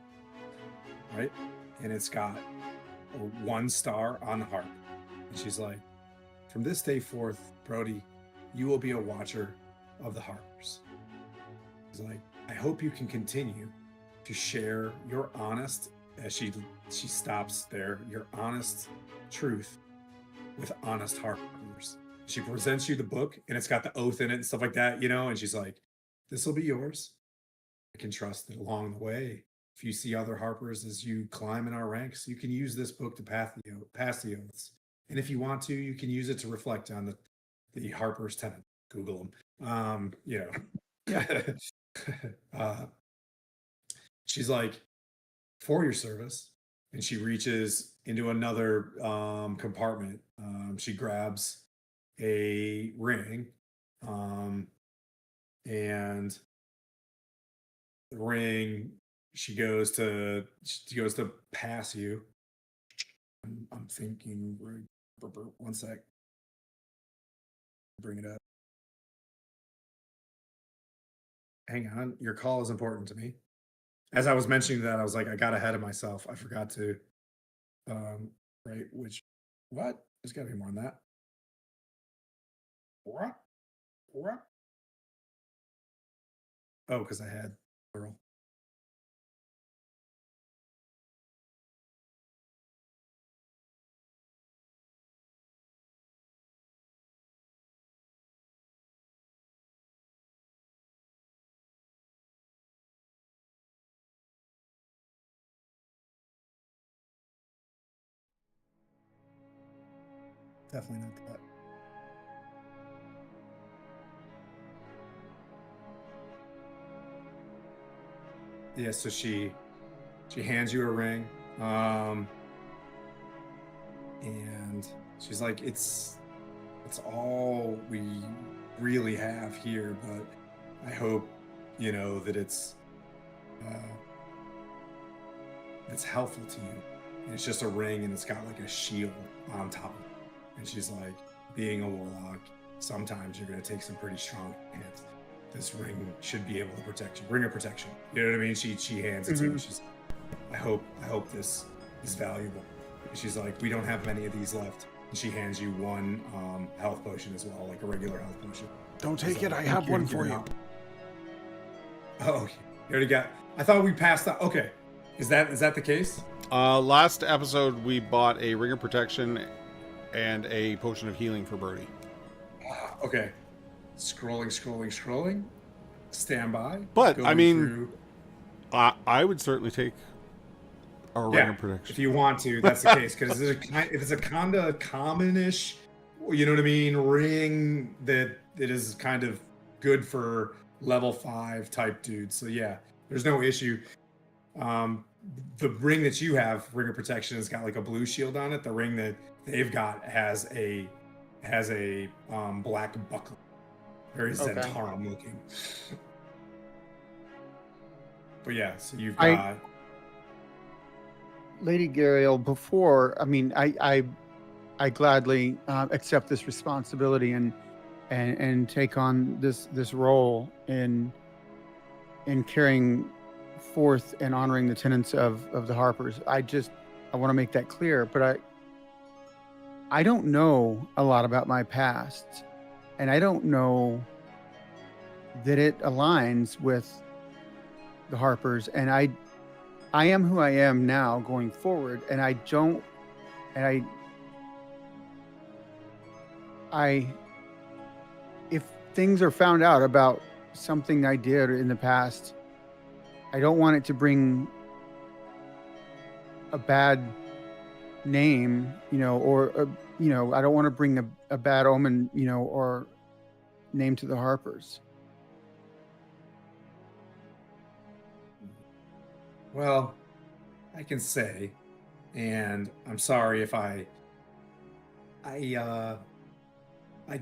right? And it's got a 1 star on the harp. And she's like, from this day forth, Brody, you will be a watcher of the harpers. She's like, I hope you can continue to share your honest, as she stops there, your honest truth with honest harpers. She presents you the book, and it's got the oath in it and stuff like that, you know, and she's like, this will be yours. I can trust that along the way, if you see other harpers as you climb in our ranks, you can use this book to pass the oaths. And if you want to, you can use it to reflect on the harper's tenet. Google them. You know. She's like, for your service. And she reaches into another compartment. She grabs a ring, and the ring, she goes to pass you. I'm thinking, one sec, bring it up. Hang on, your call is important to me. As I was mentioning that, I was like, I got ahead of myself. I forgot to right, what? There's gotta be more than that. What? Oh, because I had plural. Definitely not that. Yeah, so she hands you a ring, and she's like, it's all we really have here, but I hope you know that it's helpful to you. And it's just a ring, and it's got like a shield on top of it. And she's like, being a warlock, sometimes you're going to take some pretty strong hits. This ring should be able to protect you. Ring of protection. You know what I mean? She hands it to you. She's like, I hope this is valuable. And she's like, we don't have many of these left. And she hands you 1 health potion as well, like a regular health potion. Don't take it. I have one for you. Oh, you already got. I thought we passed that. Okay, is that the case? Last episode we bought a ring of protection and a potion of healing for Brody. Okay. Scrolling. Stand by. But Going I mean, through. I would certainly take a ring of protection if you want to. That's the case, because if it's a kind of commonish, you know what I mean, ring that it is kind of good for level 5 type dudes. So yeah, there's no issue. The ring that you have, ring of protection, has got like a blue shield on it. The ring that they've got has a black buckle, very Zentarum looking. But yeah, so you've got Lady Gariel. Before, I mean, I gladly accept this responsibility and take on this role in carrying forth and honoring the tenets of the Harpers. I want to make that clear, but I don't know a lot about my past, and I don't know that it aligns with the Harpers, and I am who I am now going forward, and if things are found out about something I did in the past, I don't want it to bring a bad name, or I don't want to bring a bad omen, or name to the Harpers. Well, I can say, and I'm sorry if I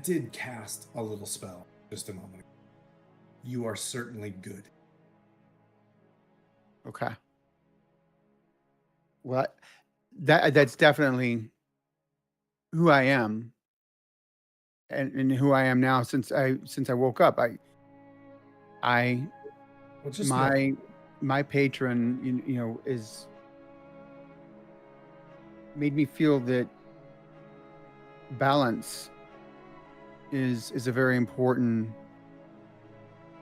did cast a little spell just a moment ago. You are certainly good. Okay. Well, that's definitely who I am, and who I am now since I woke up. I Well, just my patron, is made me feel that balance is a very important.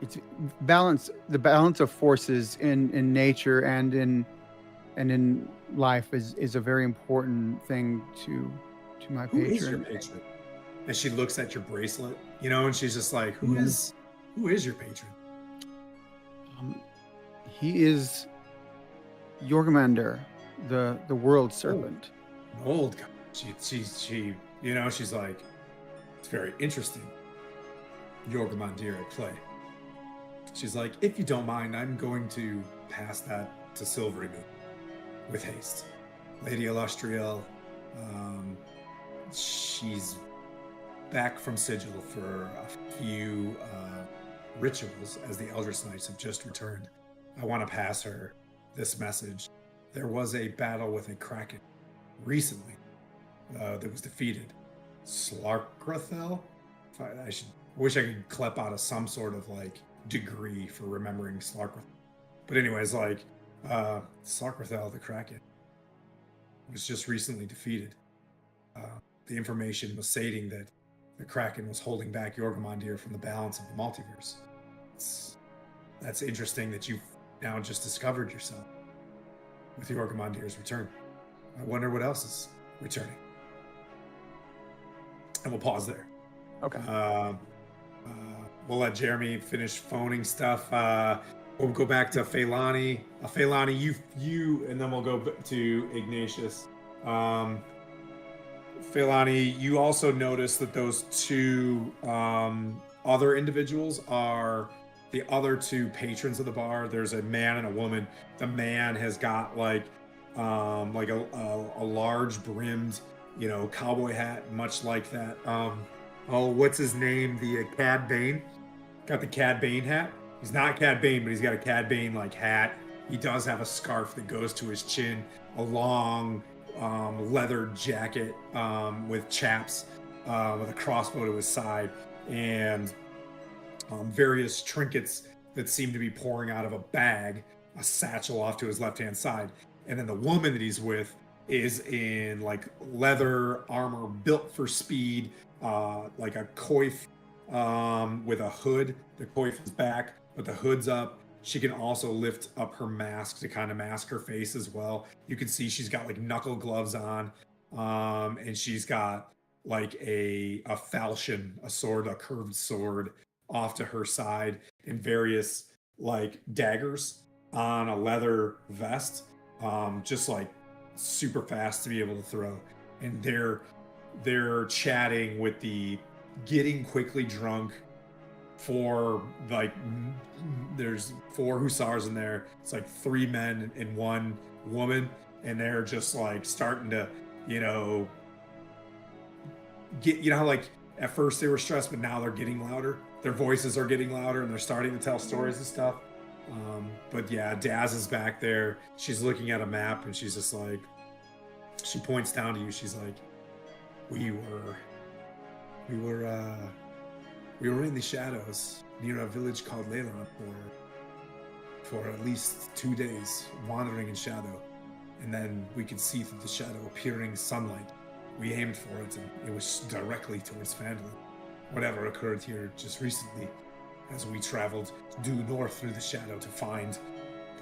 It's balance. The balance of forces in nature and in life is a very important thing to my who is your patron. patron? And she looks at your bracelet, and she's just like, Mhm. who is your patron? Um, he is Jorgamander, the world Oh, serpent. an old guy. She's like, it's very interesting. Jorgamandir at play. She's like, if you don't mind, I'm going to pass that to Silvery Moon with haste. Lady Illustriel, she's back from Sigil for a few rituals as the Eldritch Knights have just returned. I want to pass her this message. There was a battle with a Kraken recently that was defeated. Slarkrathel? I wish I could clip out of some sort of like degree for remembering Slarkrathel. But anyways, like Slarkrathel the Kraken was just recently defeated. The information was stating that the Kraken was holding back Jorgamandir from the balance of the multiverse. That's interesting that you've now just discovered yourself with Jorgamandir's return. I wonder what else is returning. And we'll pause there. Okay. We'll let Jeremy finish phoning stuff. We'll go back to Phailani. Phailani, you, and then we'll go to Ignatius. Phailani, you also notice that those two other individuals are the other two patrons of the bar. There's a man and a woman. The man has got like a large brimmed, cowboy hat, much like that. What's his name? The Cad Bane. Got the Cad Bane hat. He's not Cad Bane, but he's got a Cad Bane like hat. He does have a scarf that goes to his chin, a long leather jacket with chaps, with a crossbow to his side, and various trinkets that seem to be pouring out of a bag, a satchel off to his left-hand side. And then the woman that he's with is in like leather armor built for speed, like a coif with a hood. The coif is back, but the hood's up. She can also lift up her mask to kind of mask her face as well. You can see she's got like knuckle gloves on, and she's got like a falchion, a sword, a curved sword off to her side, and various like daggers on a leather vest, just like super fast to be able to throw. And they're chatting with the getting quickly drunk there's 4 hussars in there. It's like 3 men and 1 woman, and they're just like starting to, get, how like at first they were stressed, but now they're getting louder. Their voices are getting louder, and they're starting to tell stories and stuff. But yeah, Daz is back there. She's looking at a map, and she's just like, she points down to you. She's like, we were in the shadows near a village called Leyland for at least 2 days, wandering in shadow. And then we could see through the shadow appearing sunlight. We aimed for it, and it was directly towards Phandalin. Whatever occurred here just recently, as we traveled due north through the shadow to find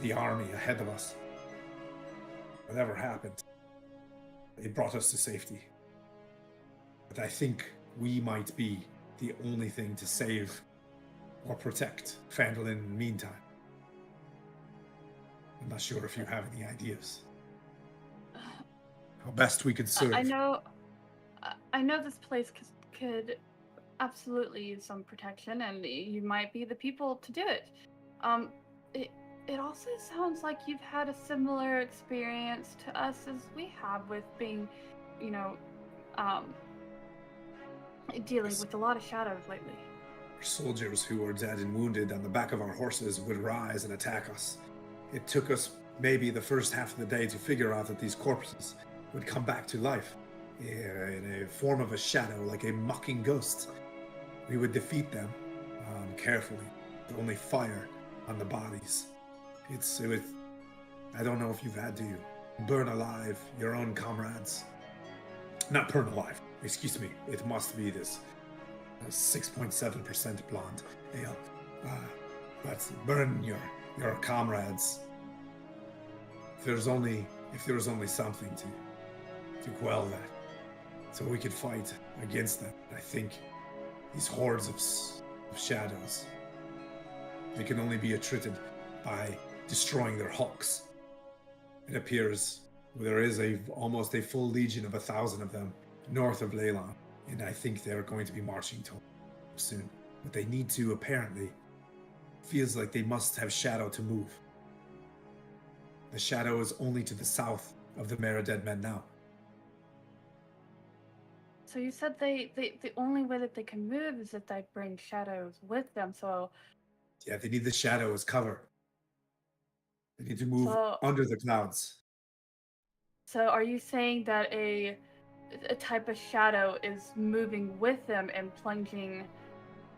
the army ahead of us. Whatever happened, it brought us to safety. But I think we might be the only thing to save or protect Phandalin in the meantime. I'm not sure if you have any ideas. How best we could serve. I know this place could absolutely use some protection, and you might be the people to do it. It also sounds like you've had a similar experience to us as we have with being, dealing with a lot of shadows lately. Our soldiers who were dead and wounded on the back of our horses would rise and attack us. It took us maybe the first half of the day to figure out that these corpses would come back to life in a form of a shadow, like a mocking ghost. We would defeat them carefully, only fire on the bodies. I don't know if you've had to burn alive your own comrades. Not burn alive, excuse me. It must be this 6.7% blonde ale. But burn your comrades. If there was only something to quell that, so we could fight against them. I think these hordes of shadows, they can only be attrited by destroying their hulks. It appears there is almost a full legion of 1,000 of them north of Leyland, and I think they're going to be marching to soon. But they need to, apparently, feels like they must have shadow to move. The shadow is only to the south of the Mare of Dead Men now. So you said the only way that they can move is if they bring shadows with them. So Yeah, they need the shadow as cover. They need to move under the clouds. So are you saying that a type of shadow is moving with them and plunging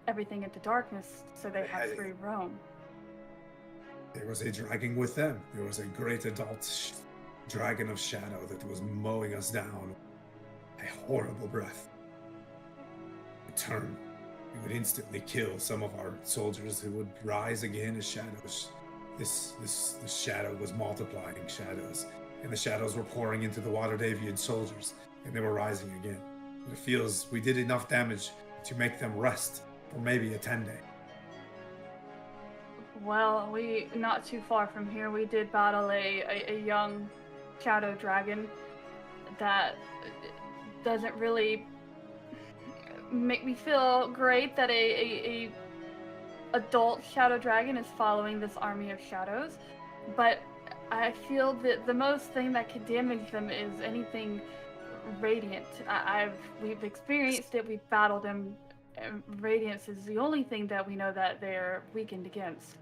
everything into darkness so they have free roam? There was a dragon with them. There was a great adult dragon of shadow that was mowing us down. A horrible breath. It turned. It would instantly kill some of our soldiers who would rise again as shadows. This shadow was multiplying shadows, and the shadows were pouring into the Waterdavian soldiers, and they were rising again. It feels we did enough damage to make them rest for maybe a 10-day. Well, we not too far from here, we did battle a young shadow dragon that doesn't really make me feel great that a adult shadow dragon is following this army of shadows, but I feel that the most thing that could damage them is anything radiant. We've experienced it, we've battled them. Radiance is the only thing that we know that they're weakened against.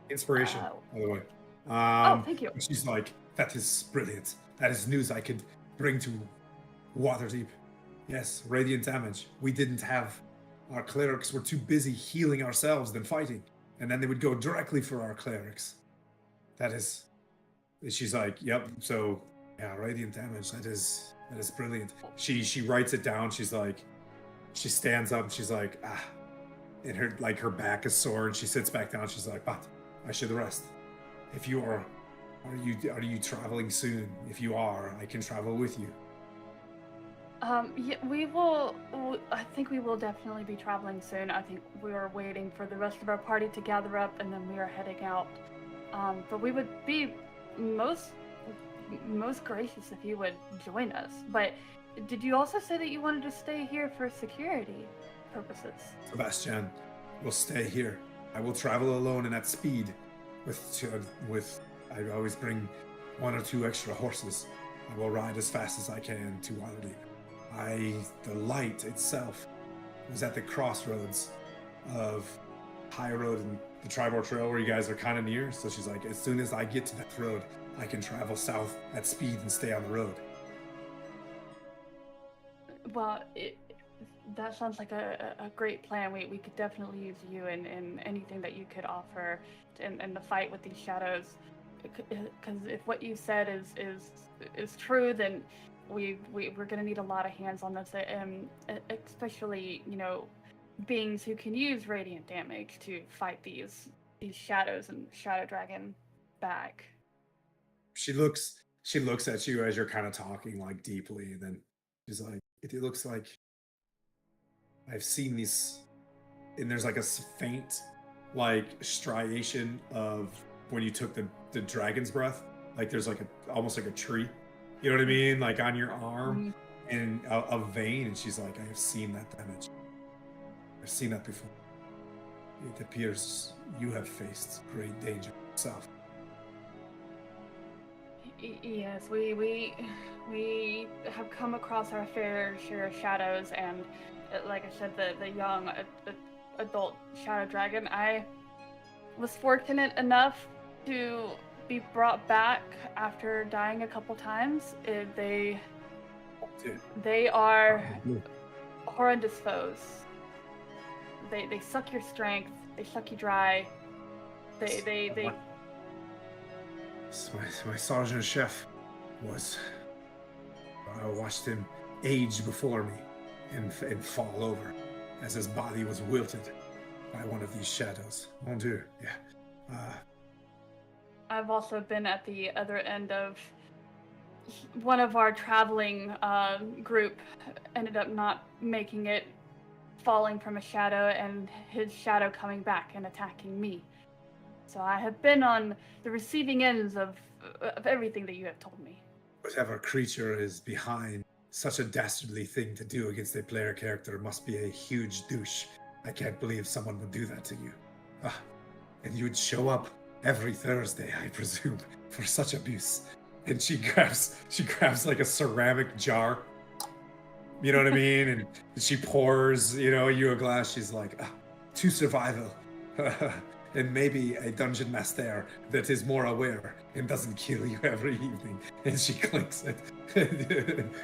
Inspiration, by the way. Oh, thank you. She's like, that is brilliant. That is news I could bring to Waterdeep. Yes, radiant damage. We didn't have... Our clerics were too busy healing ourselves than fighting. And then they would go directly for our clerics. That is... She's like, yep, so... Yeah, radiant damage. That is brilliant. She writes it down. She's like... She stands up and she's like, and her back is sore and she sits back down. She's like, but I should rest. If you are you traveling soon? If you are, I can travel with you. Yeah, we will. I think we will definitely be traveling soon. I think we are waiting for the rest of our party to gather up, and then we are heading out. But we would be most gracious if you would join us. But did you also say that you wanted to stay here for security purposes? Sebastian will stay here. I will travel alone and at speed. With I always bring 1 or 2 extra horses. I will ride as fast as I can to Waterdeep. The light itself was at the crossroads of High Road and the Tribor Trail where you guys are kind of near. So she's like, as soon as I get to that road, I can travel south at speed and stay on the road. Well, that sounds like a great plan. We could definitely use you in anything that you could offer in the fight with these shadows. Because if what you said is true, then we're going to need a lot of hands on this, especially, beings who can use radiant damage to fight these shadows and shadow dragon back. She looks at you as you're kind of talking like deeply, and then she's like, it looks like I've seen these, and there's like a faint like striation of when you took the dragon's breath, like there's like almost like a tree, you know what I mean, like on your arm, and a vein. And she's like, I have seen that damage. I've seen that before. It appears you have faced great danger yourself. Yes, we have come across our fair share of shadows, and like I said, the young adult shadow dragon. I was fortunate enough to be brought back after dying a couple times. They are horrendous foes. They suck your strength. suck you dry. They My sergeant chef was. I watched him age before me and fall over as his body was wilted by one of these shadows. Mon Dieu, yeah. I've also been at the other end of one of our traveling group ended up not making it, falling from a shadow, and his shadow coming back and attacking me. So I have been on the receiving ends of everything that you have told me. Whatever creature is behind such a dastardly thing to do against a player character must be a huge douche. I can't believe someone would do that to you. And you would show up every Thursday, I presume, for such abuse. And she grabs like a ceramic jar. You know what I mean? And she pours, you a glass. She's like, to survival. And maybe a dungeon master that is more aware and doesn't kill you every evening. And she clinks it.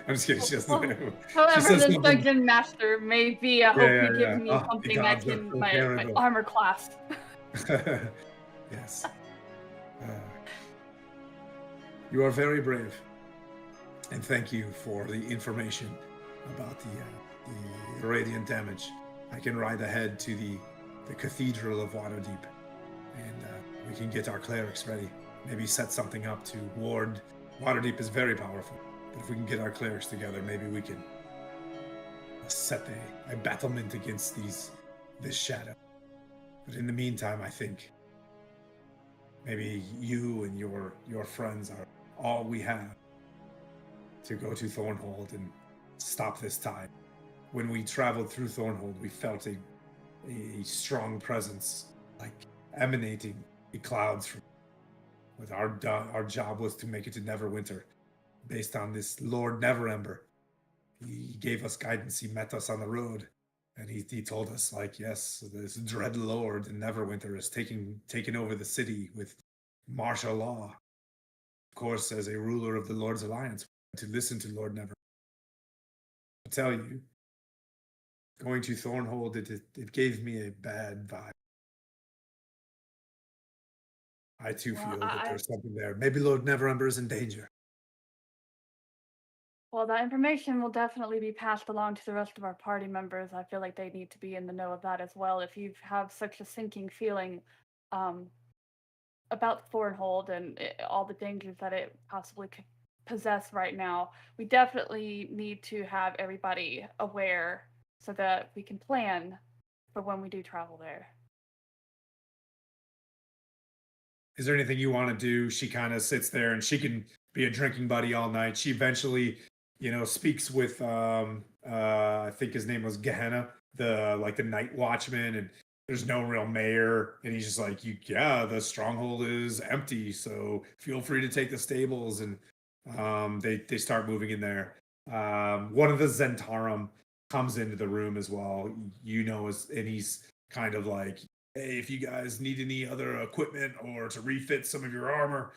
I'm just kidding. She doesn't know. However, this dungeon master may be, I hope he gives me Oh, something that can my armor class. Yes. You are very brave. And thank you for the information about the radiant damage. I can ride ahead to the Cathedral of Waterdeep, and we can get our clerics ready. Maybe set something up to ward. Waterdeep is very powerful, but if we can get our clerics together, maybe we can set a battlement against this shadow. But in the meantime, I think maybe you and your friends are all we have to go to Thornhold and stop this tide. When we traveled through Thornhold, we felt a strong presence, like emanating the clouds from. With our job was to make it to Neverwinter, based on this Lord Neverember. He gave us guidance. He met us on the road, and he told us, like, yes, this dread Lord in Neverwinter is taking over the city with martial law. Of course, as a ruler of the Lord's Alliance, to listen to Lord Neverember. I tell you, going to Thornhold, it gave me a bad vibe. I too feel that there's something there. Maybe Lord Neverember is in danger. Well, that information will definitely be passed along to the rest of our party members. I feel like they need to be in the know of that as well. If you have such a sinking feeling about Thornhold and all the dangers that it possibly could possess right now, we definitely need to have everybody aware so that we can plan for when we do travel there. Is there anything you want to do? She kind of sits there and she can be a drinking buddy all night. She eventually, speaks with I think his name was Gehenna, the night watchman, and there's no real mayor, and he's just like, the stronghold is empty, so feel free to take the stables, and they start moving in there. One of the Zentarum comes into the room as well, and he's kind of like, hey, if you guys need any other equipment or to refit some of your armor,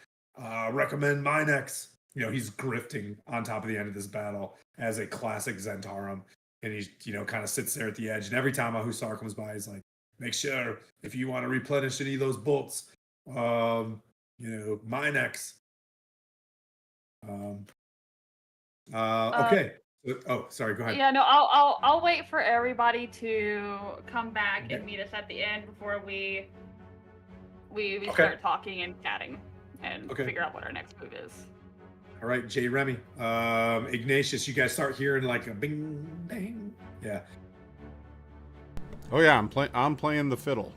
recommend Minex. He's grifting on top of the end of this battle as a classic Zentarum. And he's, kind of sits there at the edge. And every time a Hussar comes by, he's like, make sure if you want to replenish any of those bolts, Minex. Okay. Oh, sorry. Go ahead. Yeah, no, I'll wait for everybody to come back and meet us at the end before we start talking and chatting and figure out what our next move is. All right, J. Remy, Ignatius, you guys start hearing like a bing, bang. Yeah. Oh yeah, I'm playing the fiddle.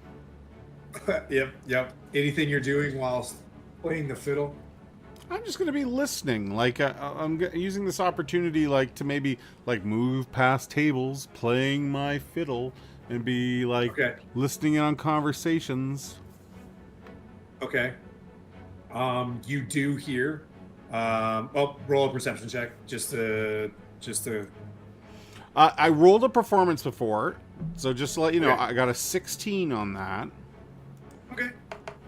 Yep. Anything you're doing whilst playing the fiddle? I'm just going to be listening. Like, I'm using this opportunity, like, to maybe, like, move past tables, playing my fiddle, and be, like, listening in on conversations. Okay. You do hear, roll a perception check, just to... I rolled a performance before, so just to let you know, I got a 16 on that. Okay.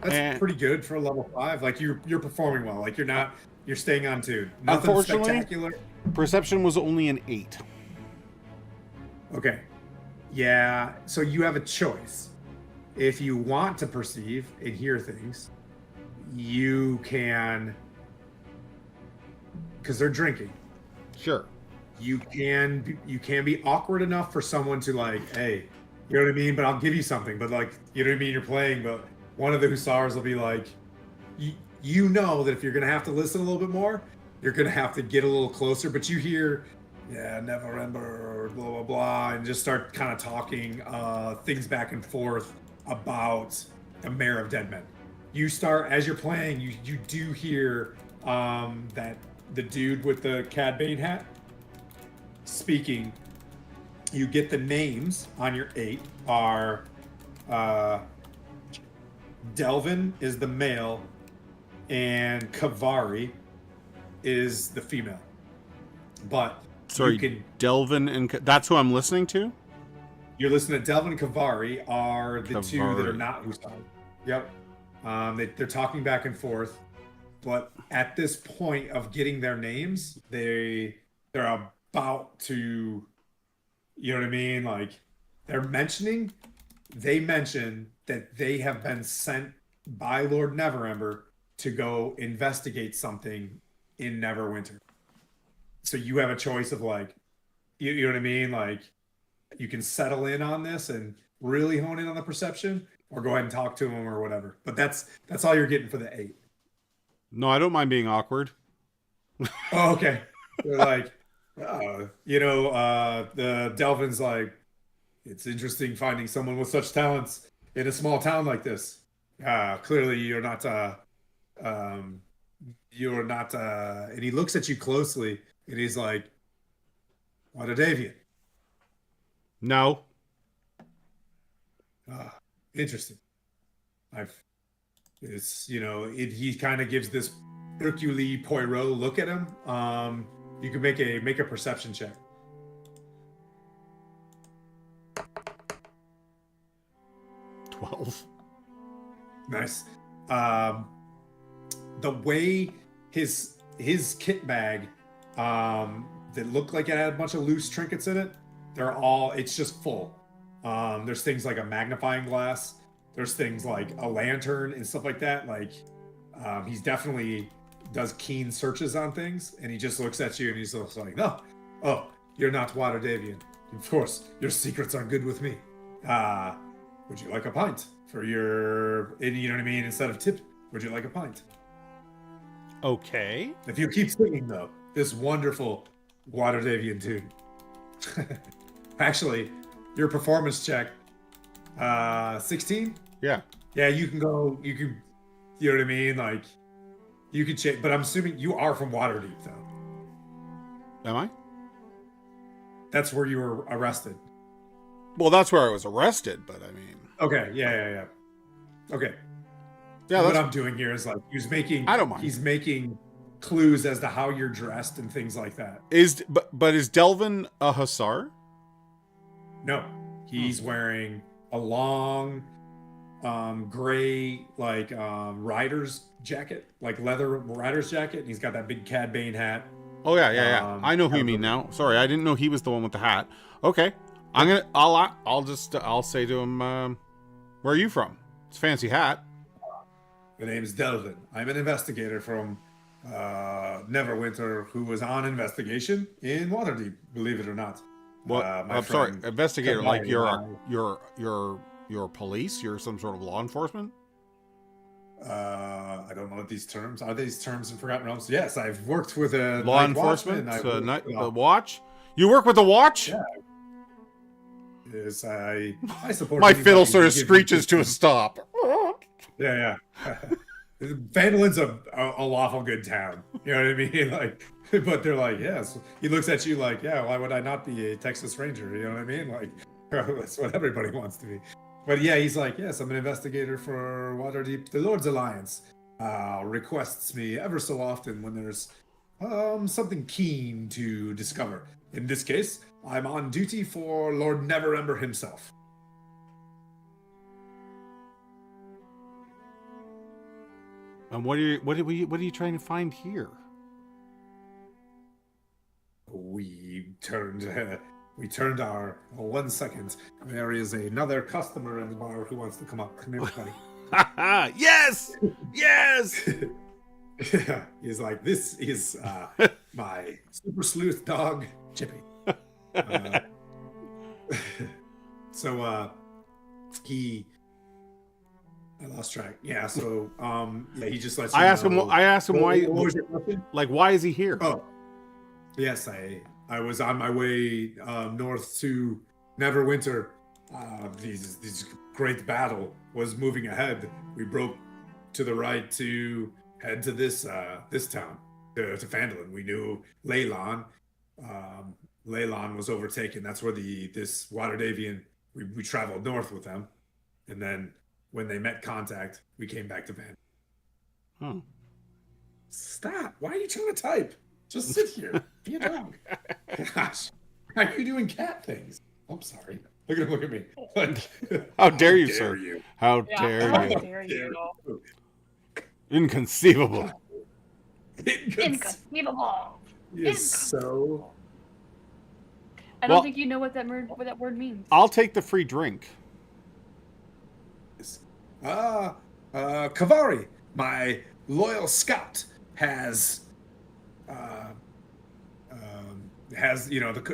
That's pretty good for a level 5. Like you're performing well. Like you're staying on tune. Nothing spectacular. Perception was only an 8. Okay. Yeah. So you have a choice. if you want to perceive and hear things, you can, because they're drinking. Sure. You can be awkward enough for someone to like, hey, you know what I mean? But I'll give you something. But like, you know what I mean? You're playing, but one of the hussars will be like, you know that if you're gonna have to listen a little bit more, you're gonna have to get a little closer. But you hear, yeah, never remember, blah blah blah, and just start kind of talking things back and forth about the Mayor of Dead Men. You start as you're playing, you do hear that the dude with the Cad Bane hat speaking. You get the names on your 8 are Delvin is the male and Kavari is the female. But Sorry, you can, Delvin and that's who I'm listening to? you're listening to Delvin and Kavari are the two that are Kavari. not Hussar. Yep. They're talking back and forth. But at this point of getting their names, they're about to, you know what I mean? Like they mention that they have been sent by Lord Neverember to go investigate something in Neverwinter. So you have a choice of like, you know what I mean? Like you can settle in on this and really hone in on the perception, or go ahead and talk to them or whatever. But that's all you're getting for the 8. No, I don't mind being awkward. Oh, okay. They're like, the Delvin's like, it's interesting finding someone with such talents in a small town like this. Clearly you're not, and he looks at you closely and he's like, what a Davian. No. Interesting. He kind of gives this Hercule Poirot look at him. You can make a perception check. 12. Nice. The way his kit bag that looked like it had a bunch of loose trinkets in it, it's just full. There's things like a magnifying glass. There's things like a lantern and stuff like that. Like he's definitely does keen searches on things, and he just looks at you and he's just like, no, oh, you're not Water Davian. Of course, your secrets are good with me. Would you like a pint for your, you know what I mean? Instead of tip, would you like a pint? Okay. If you keep singing, though, this wonderful Water Davian tune. Actually, your performance check, 16? Yeah. Yeah, you can, you know what I mean? Like, you can check, but I'm assuming you are from Waterdeep, though. Am I? That's where you were arrested. Well, that's where I was arrested, but I mean. Okay, yeah. Okay. Yeah, What I'm doing here is like, I don't mind. He's making clues as to how you're dressed and things like that. But is Delvin a hussar? No, he's wearing a long, gray, like rider's jacket, like leather rider's jacket, and he's got that big Cad Bane hat. Oh yeah. I know who you mean now. Sorry, I didn't know he was the one with the hat. Okay, I'll say to him, where are you from? It's a fancy hat. The name is Delvin. I'm an investigator from Neverwinter who was on investigation in Waterdeep, believe it or not. What? My I'm sorry, friend investigator. Like Kabali, you're police. You're some sort of law enforcement. I don't know what these terms are. These terms in Forgotten Realms? Yes, I've worked with a Law night enforcement. watchman. The watch. You work with the watch. Yeah. Yes, I support. My anybody fiddle sort who of gives me screeches to a business. stop. Yeah. Vandalin's a lawful good town. You know what I mean? Like, but they're like, yes. He looks at you like, yeah, why would I not be a Texas Ranger? You know what I mean? Like, that's what everybody wants to be. But yeah, he's like, yes, I'm an investigator for Waterdeep. The Lord's Alliance requests me ever so often when there's something keen to discover. In this case, I'm on duty for Lord Neverember himself. And what are you trying to find here? We turned We turned our 1 second. There is another customer in the bar who wants to come up. Come here, buddy. Yes! Yes! Yeah, he's like, this is my super sleuth dog, Chippy. Uh, so he, I lost track. Yeah, so yeah, he just lets you I asked him. know- I asked him why. What was your question? Like, why is he here? Oh, yes, I was on my way north to Neverwinter. This great battle was moving ahead. We broke to the right to head to this town, to Phandalin. We knew Leylon. Leylon was overtaken. That's where this Waterdavian. We traveled north with them, and then when they met contact, we came back to Phandalin. Oh. Stop! Why are you trying to type? Just sit here. Be a dog. Gosh, why are you doing cat things? I'm sorry. Look at me. Like, How dare you, sir? you? How Yeah, dare how you? dare you? Inconceivable. Inconceivable. Is so. I don't Well- think you know what that word means. I'll take the free drink. Kavari, my loyal scout, has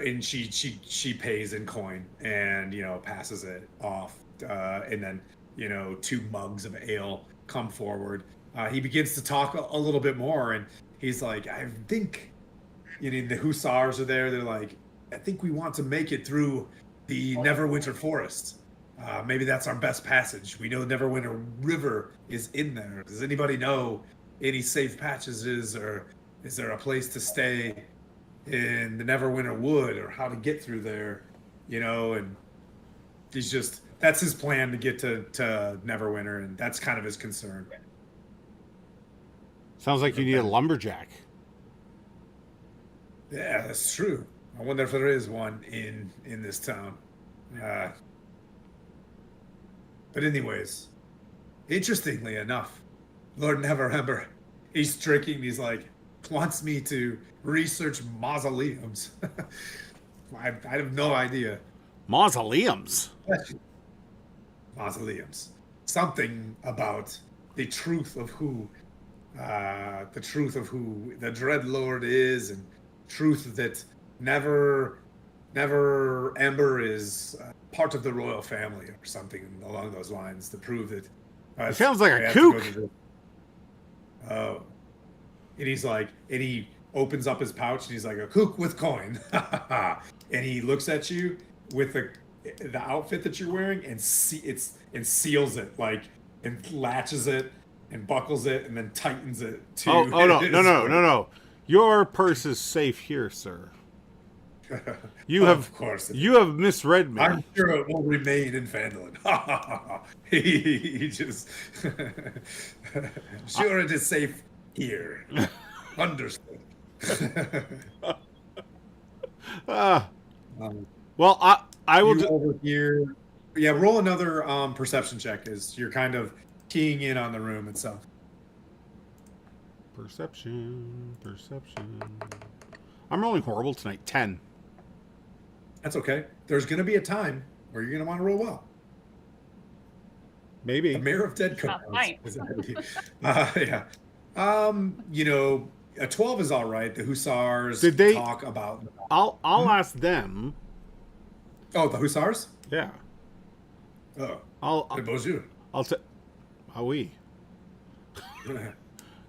and she pays in coin and passes it off, and then 2 mugs of ale come forward. He begins to talk a little bit more, and he's like, I think the hussars are there. They're like, I think we want to make it through the Neverwinter Forest. Maybe that's our best passage. We know Neverwinter River is in there. Does anybody know any safe passages, or is there a place to stay in the Neverwinter Wood, or how to get through there? And that's his plan to get to Neverwinter, and that's kind of his concern. Sounds like you need a lumberjack. Yeah, that's true. I wonder if there is one in this town. But anyways, interestingly enough, Lord Neverember, he's drinking. He's like, wants me to research mausoleums. I have no idea. Mausoleums. Mausoleums. Something about the truth of who the Dread Lord is, and truth that Never Ember is part of the royal family, or something along those lines, to prove that. It sounds like I a have to go kook. to the- Oh, and he's like, and he opens up his pouch, and he's like, a kook with coin, and he looks at you with the outfit that you're wearing, and seals it, like, and latches it and buckles it and then tightens it to. Oh no, his no. Your purse is safe here, sir. You have, of course. you have misread me. I'm sure it will remain in Phandalin. He just. Sure, it is safe here. Understood. Well, I will. You over here. Yeah, roll another perception check, as you're kind of keying in on the room itself. Perception. I'm rolling horrible tonight. 10. That's okay. There's going to be a time where you're going to want to roll well. Maybe. The Mayor of Dead Not comes. nice. Yeah. A 12 is all right. The Hussars Did they- talk about. I'll ask them. Oh, the Hussars? Yeah. Oh. I'll Bonjour. say. Ah oui.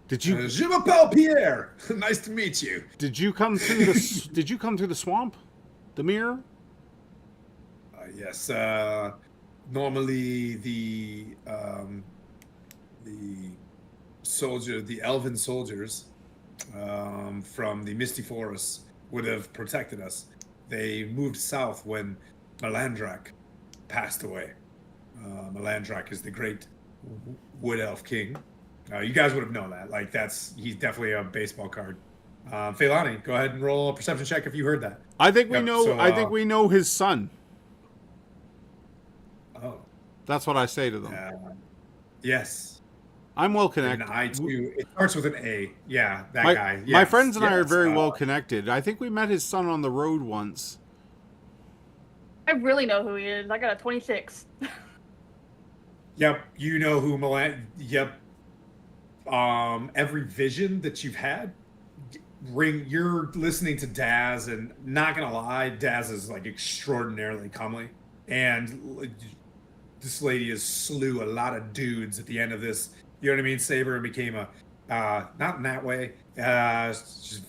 Did you Je m'appelle Pierre. Nice to meet you. did you come through the did you come through the swamp? The mirror? Yes. Normally, the elven soldiers from the Misty Forests would have protected us. They moved south when Melandrak passed away. Melandrak is the great wood elf king. You guys would have known that. Like, he's definitely a baseball card. Feilani, go ahead and roll a perception check if you heard that. I think we Yep, know. so, I think we know his son. Oh. That's what I say to them. Yes. I'm well And connected. I too. It starts with an A. Yeah, that My, guy. my Yes, friends and I are yes, very well connected. I think we met his son on the road once. I really know who he is. I got a 26. Yep, you know who Milan. Yep. Every vision that you've had, you're listening to Daz, and not gonna lie, Daz is like extraordinarily comely, and this lady has slew a lot of dudes at the end of this. You know what I mean? Saber and became a not in that way. She's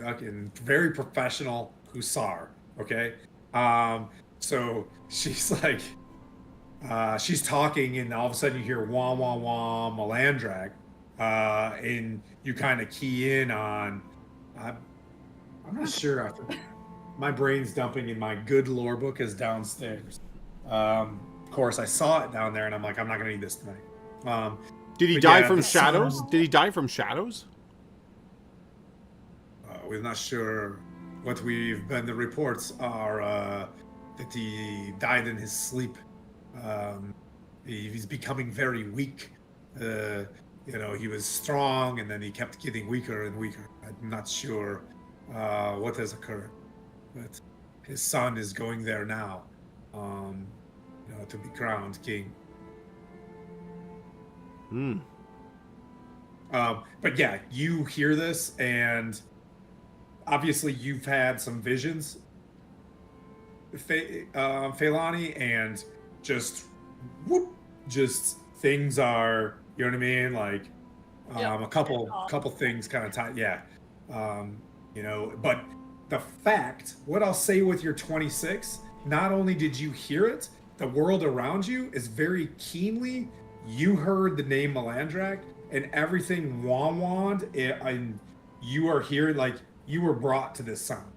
fucking very professional hussar. Okay, so she's like, she's talking, and all of a sudden you hear wah wah wah Melandrak, and you kind of key in on. I'm, I'm not sure. My brain's dumping, and my good lore book is downstairs. Of course, I saw it down there, and I'm like, I'm not gonna need this tonight. Did he But die yeah, from the shadows? sun- Did he die from shadows? We're not sure. What we've been, the reports are that he died in his sleep. He's becoming very weak. You know, he was strong, and then he kept getting weaker and weaker. I'm not sure what has occurred, but his son is going there now, you know, to be crowned king. Hmm. But yeah, you hear this, and obviously you've had some visions, Feilani, and just whoop, just things are, you know what I mean? Like Yep. a couple things kind of tied, yeah. You know, but the fact, what I'll say with your 26, not only did you hear it, the world around you is very keenly. You heard the name Melandrak, and everything wand, and you are hearing, like, you were brought to this sound.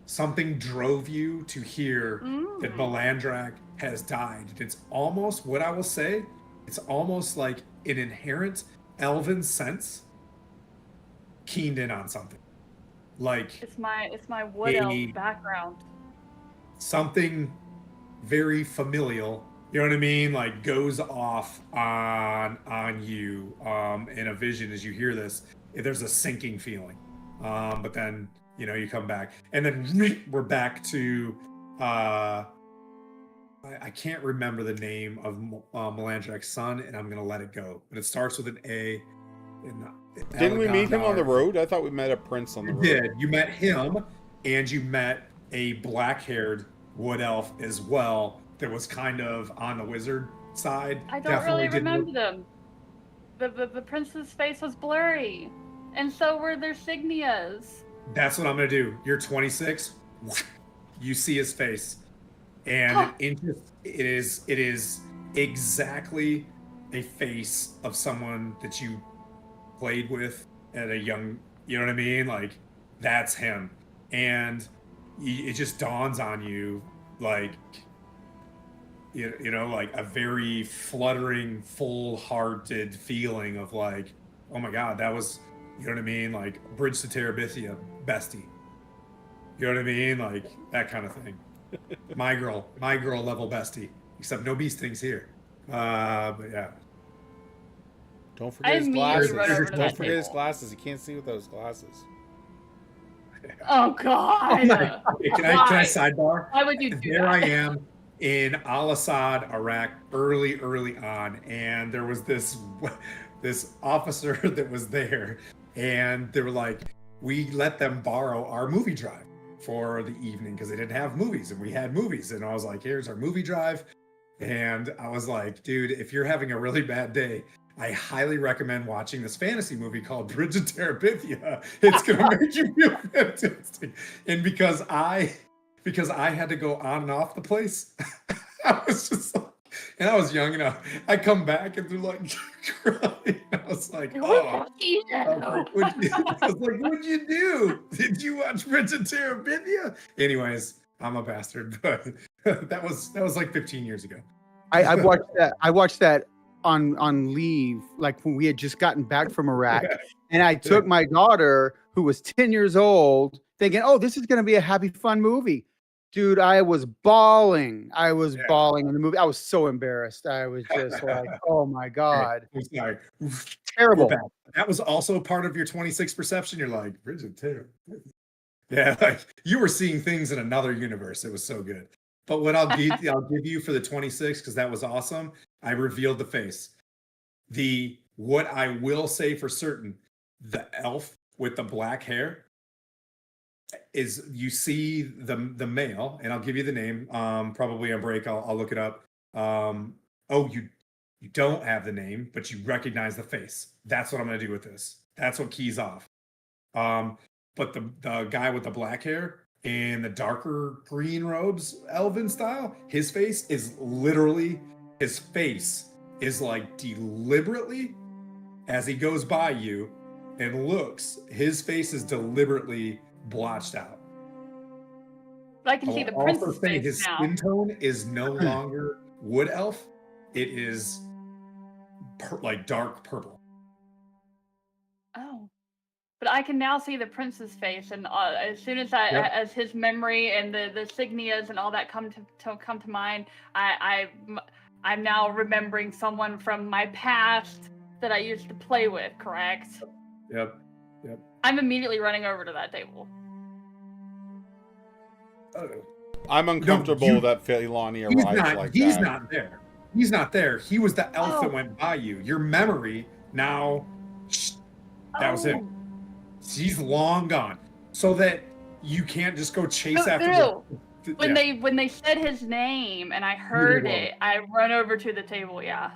Something drove you to hear that Melandrak has died. It's almost, what I will say, it's almost like an inherent elven sense keened in on something. Like It's my wood elf a background. something very familial, you know what I mean, like goes off on you in a vision as you hear this. There's a sinking feeling, but then, you know, you come back, and then we're back to I can't remember the name of Melandrak's son, and I'm gonna let it go, but it starts with an A. And Didn't we meet him on the Elgondar. road? I thought we met a prince on the You road. did. You met him, and you met a black-haired wood elf as well that was kind of on the wizard side. I don't really remember them. The prince's face was blurry, and so were their signias. That's what I'm gonna do. You're 26. You see his face, and it is exactly a face of someone that you played with at a young, you know what I mean? Like, that's him. And it just dawns on you, like, you know, like a very fluttering, full-hearted feeling of like, oh my God, that was, you know what I mean? Like, Bridge to Terabithia, bestie. You know what I mean? Like, that kind of thing. My girl level bestie. Except no beast things here. But yeah. Don't forget his immediately glasses. run over to Don't that forget his table. glasses. He can't see with those glasses. Oh God! Okay, can I Why? sidebar? Why would you do There that? I am in Al Assad, Iraq, early on, and there was this officer that was there, and they were like, we let them borrow our movie drive for the evening because they didn't have movies, and we had movies, and I was like, here's our movie drive, and I was like, dude, if you're having a really bad day, I highly recommend watching this fantasy movie called Bridge of Terabithia. It's gonna make you feel fantastic. And because I had to go on and off the place, I was just like, and I was young, and I come back and they're like crying. I was like, oh. I was like, what'd you do? Did you watch Bridge of Terabithia? Anyways, I'm a bastard, but that was like 15 years ago. I watched that on leave, like when we had just gotten back from Iraq, and I took my daughter, who was 10 years old, thinking, "Oh, this is going to be a happy, fun movie." Dude, I was bawling. I was Yeah. bawling in the movie. I was so embarrassed. I was just like, "Oh my God, I'm sorry. terrible!" We're back. That was also part of your 26 perception. You're like, Bridget Taylor. Yeah, like you were seeing things in another universe. It was so good. But what I'll give you for the 26 because that was awesome. I revealed the face. What I will say for certain, the elf with the black hair is you see the male, and I'll give you the name. Probably on break, I'll look it up. Oh, you don't have the name, but you recognize the face. That's what I'm gonna do with this. That's what keys off. But the guy with the black hair and the darker green robes, elven style, his face is like deliberately as he goes by you and looks, his face is deliberately blotched out. But I can see the I'll also prince's say face his now. skin tone is no longer wood elf. It is like dark purple. Oh. But I can now see the prince's face, and as soon as as his memory and the signias and all that come to mind, I'm now remembering someone from my past that I used to play with. Correct? Yep. I'm immediately running over to that table. I'm uncomfortable that Feilani arrives like that. He's not there. He's not there. He was the elf that went by you. Your memory now. That was him. He's long gone. So that you can't just go chase after. When they said his name and I heard it, I run over to the table. Yeah.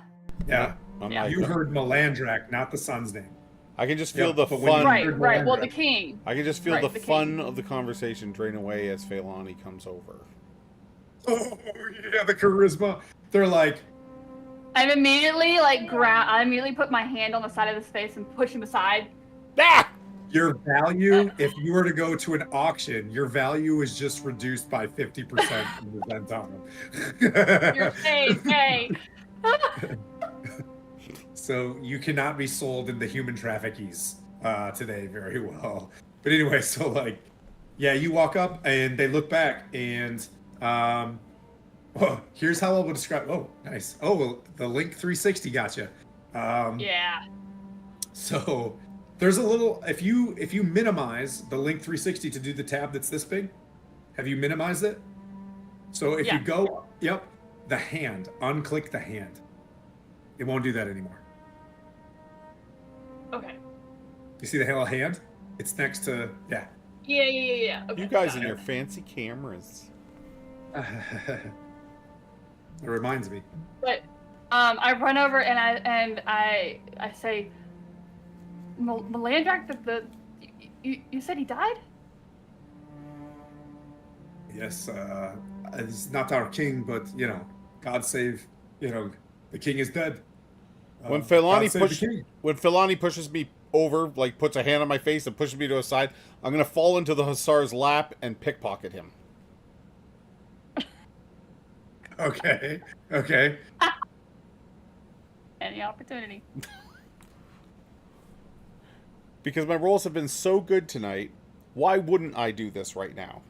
You heard Melandrak, not the son's name. I can just feel the fun. Right. Well, the king. I can just feel the fun of the conversation drain away as Feilani comes over. Oh yeah, the charisma. They're like. I'm immediately I immediately put my hand on the side of his face and push him aside. Ah! Your value, if you were to go to an auction, your value is just reduced by 50% from the Zenton. You're hey. So you cannot be sold in the human traffickies today very well. But anyway, so you walk up and they look back and here's how I would describe. Oh, nice. Oh, well, the Link 360 gotcha. Yeah. So there's a little. If you minimize the Link 360 to do the tab that's this big, have you minimized it? So if you go, the hand, unclick the hand. It won't do that anymore. Okay. You see the little hand? It's next to Yeah. Okay, you guys and your fancy cameras. It reminds me. But I run over and I say, Melandrak, you said he died? Yes, he's not our king, but God save, the king is dead. When Feilani pushes me over, puts a hand on my face and pushes me to a side, I'm gonna fall into the Hussar's lap and pickpocket him. Okay. Any opportunity. Because my rolls have been so good tonight, why wouldn't I do this right now?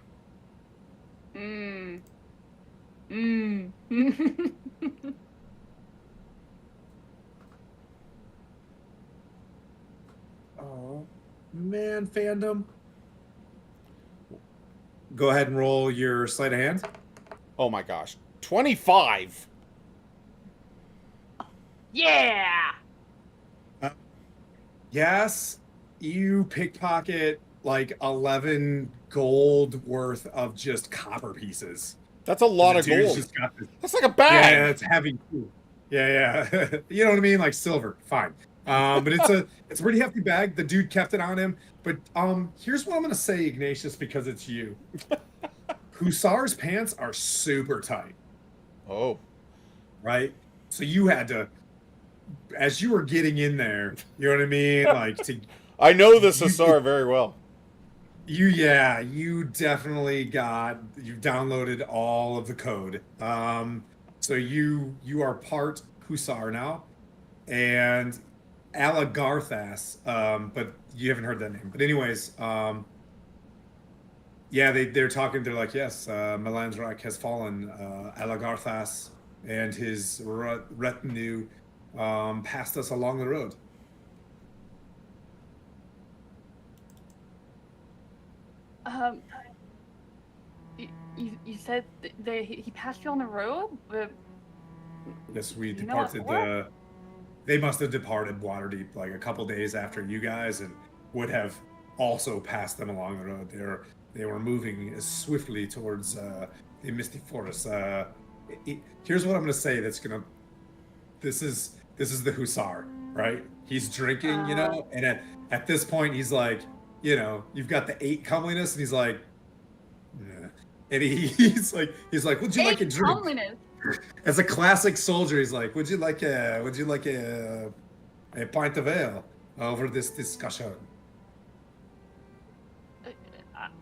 Oh, man, fandom. Go ahead and roll your sleight of hand. Oh my gosh. 25! Yeah! Yes, you pickpocket 11 gold worth of just copper pieces. That's a lot of gold. That's like a bag. Yeah, it's heavy too. Yeah. You know what I mean? Like silver. Fine. But it's a pretty hefty bag. The dude kept it on him. But here's what I'm gonna say, Ignatius, because it's you. Hussar's pants are super tight. Oh. Right? So you had to, as you were getting in there, you know what I mean? I know this Hussar very well. You definitely you've downloaded all of the code. So you are part Hussar now. And Alagarthas, but you haven't heard that name. But anyways, they're talking. They're like, yes, Melandrak has fallen. Alagarthas and his retinue passed us along the road. Do you, You said he passed you on the road? Yes, we You know what departed. for? They must have departed Waterdeep like a couple days after you guys, and would have also passed them along the road. They were moving as swiftly towards the Misty Forest. Here's what I'm going to say. This is the Hussar, right? He's drinking, and at this point he's like, you've got the 8 comeliness, and he's like, yeah. And he's like, would you like a Eight drink? comeliness. As a classic soldier, he's like, would you like a pint of ale over this discussion?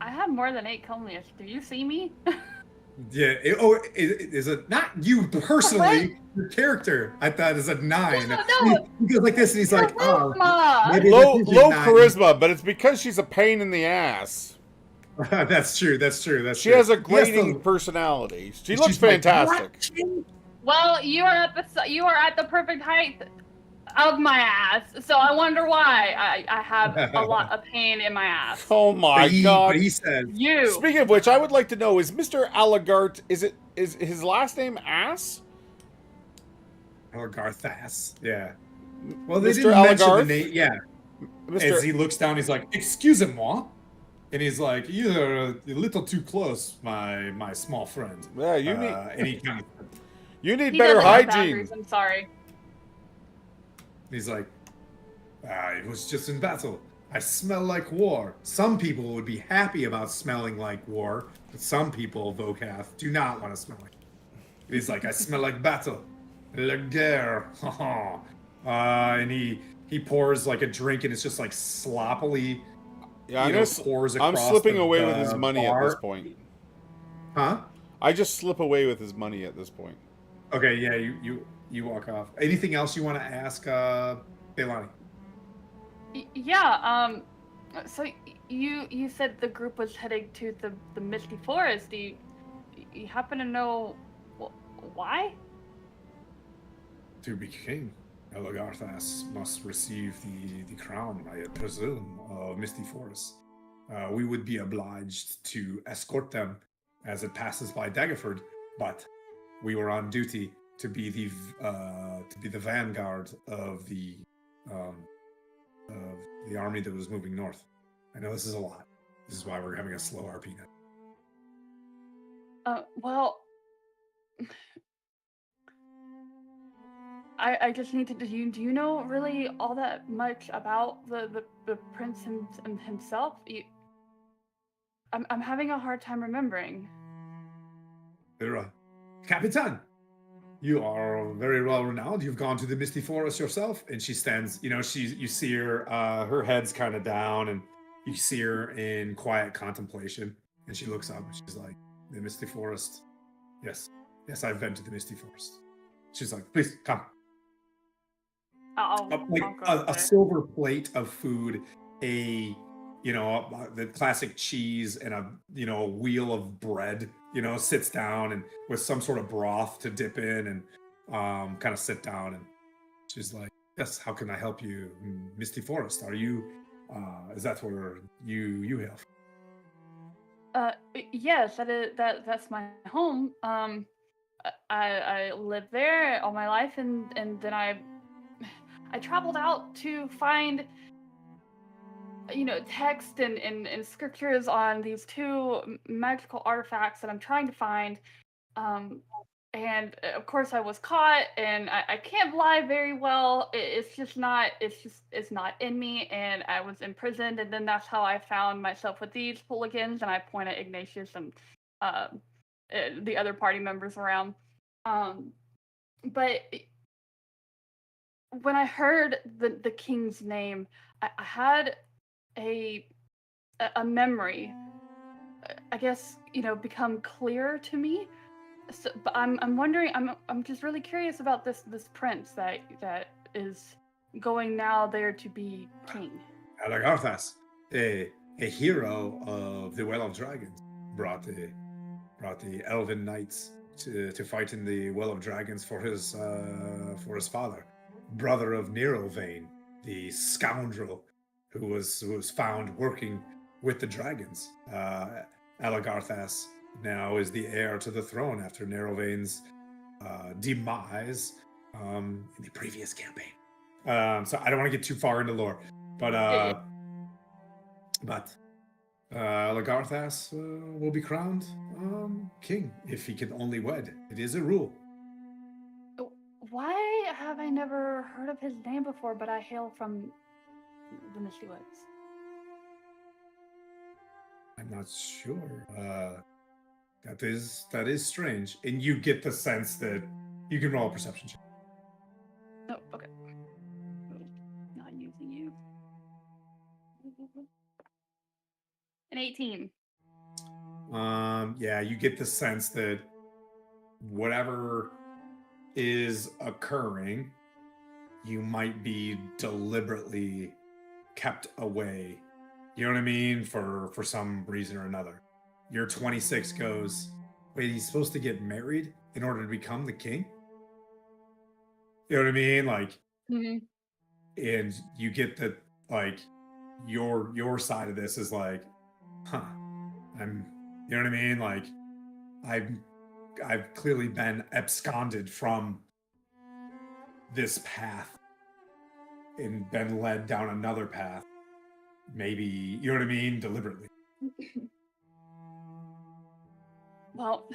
I have more than 8 comeliness. Do you see me? Yeah. Is it not you personally? Your character, I thought, is a 9. No. He goes like this, and he's like, oh, Charisma. maybe Low this is a 9. charisma, but it's because she's a pain in the ass. That's true. She has a grating personality. She looks she's like, fantastic. Well, you are at the perfect height of my ass, so I wonder why I have a lot of pain in my ass. Oh my god! But he says, You. Speaking of which, I would like to know: is Mr. Allegart? Is his last name Ass? Garthas. Yeah. Well, they Mr. didn't mention the Allegart? name. Yeah. Mr. As he looks down, he's like, "Excusez-moi," and he's like, "You're a little too close, my small friend." Yeah, you need And he kind of, you need He better doesn't have hygiene. boundaries, I'm sorry. he's like, "I was just in battle. I smell like war. Some people would be happy about smelling like war, but some people, Vokath, do not want to smell like." He's like, "I smell like battle, la guerre." And he pours like a drink, and it's just like sloppily. Yeah, Pours I'm across slipping the- away the with his money bar. at this point. Huh? I just slip away with his money at this point. Okay, yeah, you walk off. Anything else you want to ask, Leilani? Yeah. So you said the group was heading to the Misty Forest. Do you happen to know why? To be king, Elagarthas must receive the crown, I presume, of Misty Forest. We would be obliged to escort them as it passes by Daggerford, but we were on duty to be the vanguard of the army that was moving north. I know this is a lot. This is why we're having a slow RP now. Well, I just need to. Do you know really all that much about the prince himself? I'm having a hard time remembering. Capitan, you are very well renowned. You've gone to the Misty Forest yourself. And she stands, you see her, her head's kind of down, and you see her in quiet contemplation. And she looks up and she's like, the Misty Forest. Yes, I've been to the Misty Forest. She's like, please come. I'll Like go a there. silver plate of food, the classic cheese, and a wheel of bread, sits down, and with some sort of broth to dip in, and kind of sit down. And she's like, yes, how can I help you, Misty Forest? Are you is that where you hail from? Yes, that's my home. I lived there all my life, and then I traveled out to find text and scriptures on these 2 magical artifacts that I'm trying to find. And of course I was caught, and I can't lie very well. It's not in me, and I was imprisoned, and then that's how I found myself with these hooligans. And I point at Ignatius and the other party members around. But when I heard the king's name, I had a memory, I guess, become clear to me. So, but I'm wondering, I'm just really curious about this prince that is going now there to be king. Alagarthas, a hero of the Well of Dragons, brought the elven knights to fight in the Well of Dragons for his father, brother of Nerovane, the scoundrel who was found working with the dragons. Alagarthas now is the heir to the throne after Narrowvane's demise in the previous campaign. So I don't want to get too far into lore, but Lagarthas will be crowned king if he can only wed. It is a rule. Why have I never heard of his name before, but I hail from the Misty Woods? I'm not sure. That is strange, and you get the sense that you can roll a perception check. Oh, okay. Not using you. An 18. Yeah, you get the sense that whatever is occurring, you might be deliberately kept away. You know what I mean? For some reason or another. Your 26 goes, wait, he's supposed to get married in order to become the king? You know what I mean? Like, and you get that, like, your side of this is like, you know what I mean? Like, I've clearly been absconded from this path and been led down another path. Maybe, you know what I mean? Deliberately. Well,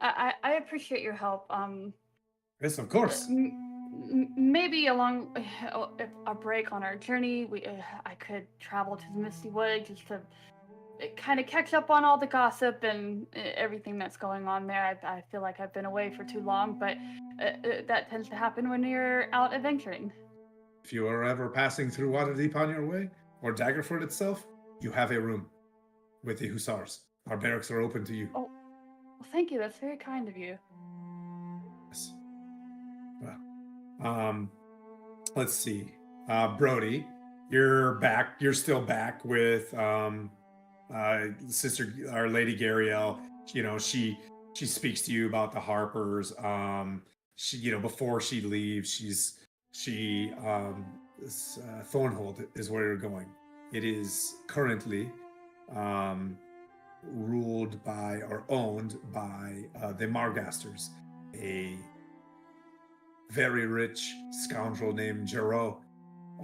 I appreciate your help. Yes, of course. Maybe along a break on our journey, I could travel to the Misty Wood just to kind of catch up on all the gossip and everything that's going on there. I feel like I've been away for too long, but that tends to happen when you're out adventuring. If you are ever passing through Waterdeep on your way, or Daggerford itself, you have a room with the Hussars. Our barracks are open to you. Oh, well, thank you. That's very kind of you. Yes. Well, let's see. Brody, you're back. You're still back with Sister, our Lady Gariel. You know, she speaks to you about the Harpers. She, before she leaves, Thornhold is where you're going. It is currently ruled by or owned by the Margasters, a very rich scoundrel named Jero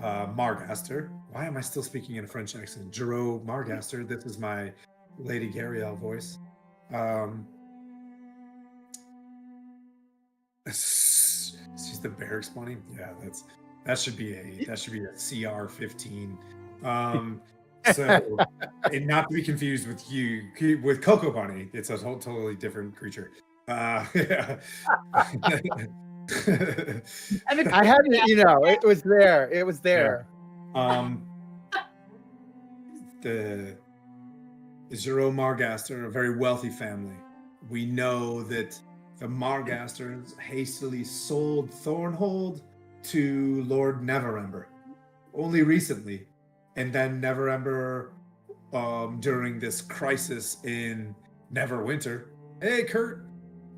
Margaster. Why am I still speaking in a French accent? Jero Margaster. This is my Lady Gariel voice. She's the barracks bunny. Yeah, that should be a CR 15. So, and not to be confused with Coco Bunny. It's a totally different creature. Yeah. I had it, it was there. It was there. The Zero Margaster, a very wealthy family. We know that the Margasters hastily sold Thornhold to Lord Neverember only recently, and then Neverember during this crisis in Neverwinter. Hey, Kurt.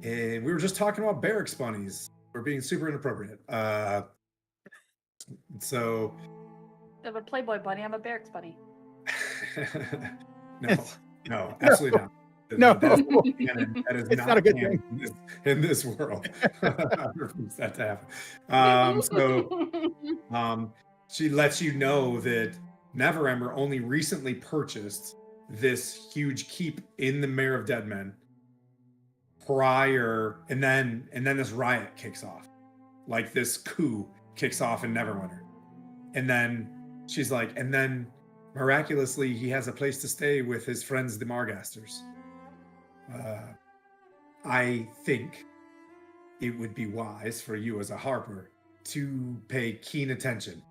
We were just talking about barracks bunnies. We're being super inappropriate. So. I'm a Playboy bunny. I'm a barracks bunny. No, absolutely not. No, that is it's not a good thing in this world. I refuse that to happen. So, she lets you know that Neverember only recently purchased this huge keep in the Mare of Dead Men prior, and then this riot kicks off, like this coup kicks off in Neverwinter, and then she's like, and then miraculously he has a place to stay with his friends the Margasters. I think it would be wise for you as a Harper to pay keen attention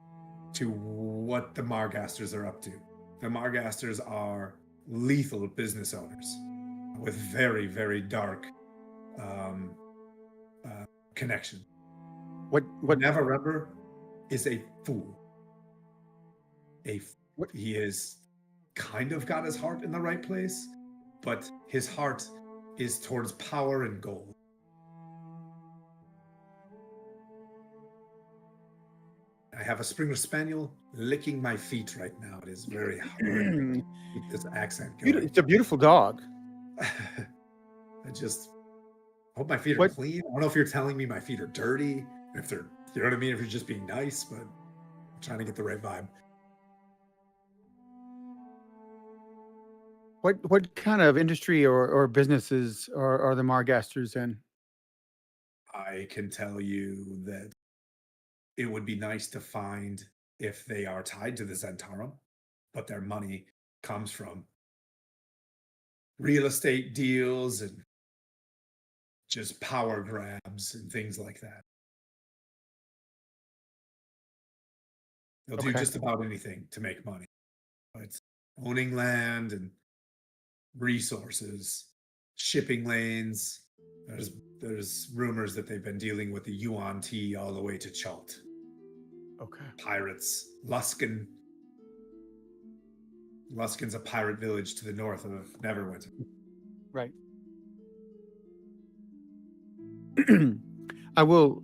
to what the Margasters are up to. The Margasters are lethal business owners with very, very dark connection. What Neverember is a fool. He is kind of got his heart in the right place, but his heart is towards power and gold. I have a Springer Spaniel licking my feet right now. It is very hard to keep this accent going. It's a beautiful dog. I just hope my feet are What- clean. I don't know if you're telling me my feet are dirty, if they're, you know what I mean, if you're just being nice, but I'm trying to get the right vibe. What kind of industry or businesses are the Margasters in? I can tell you that it would be nice to find if they are tied to the Zentarum, but their money comes from real estate deals and just power grabs and things like that. They'll do Okay. just about anything to make money. But owning land and resources, shipping lanes. There's rumors that they've been dealing with the Yuan Ti all the way to Chult. Okay. Pirates, Luskan. Luskan's a pirate village to the north of Neverwinter. Right. I will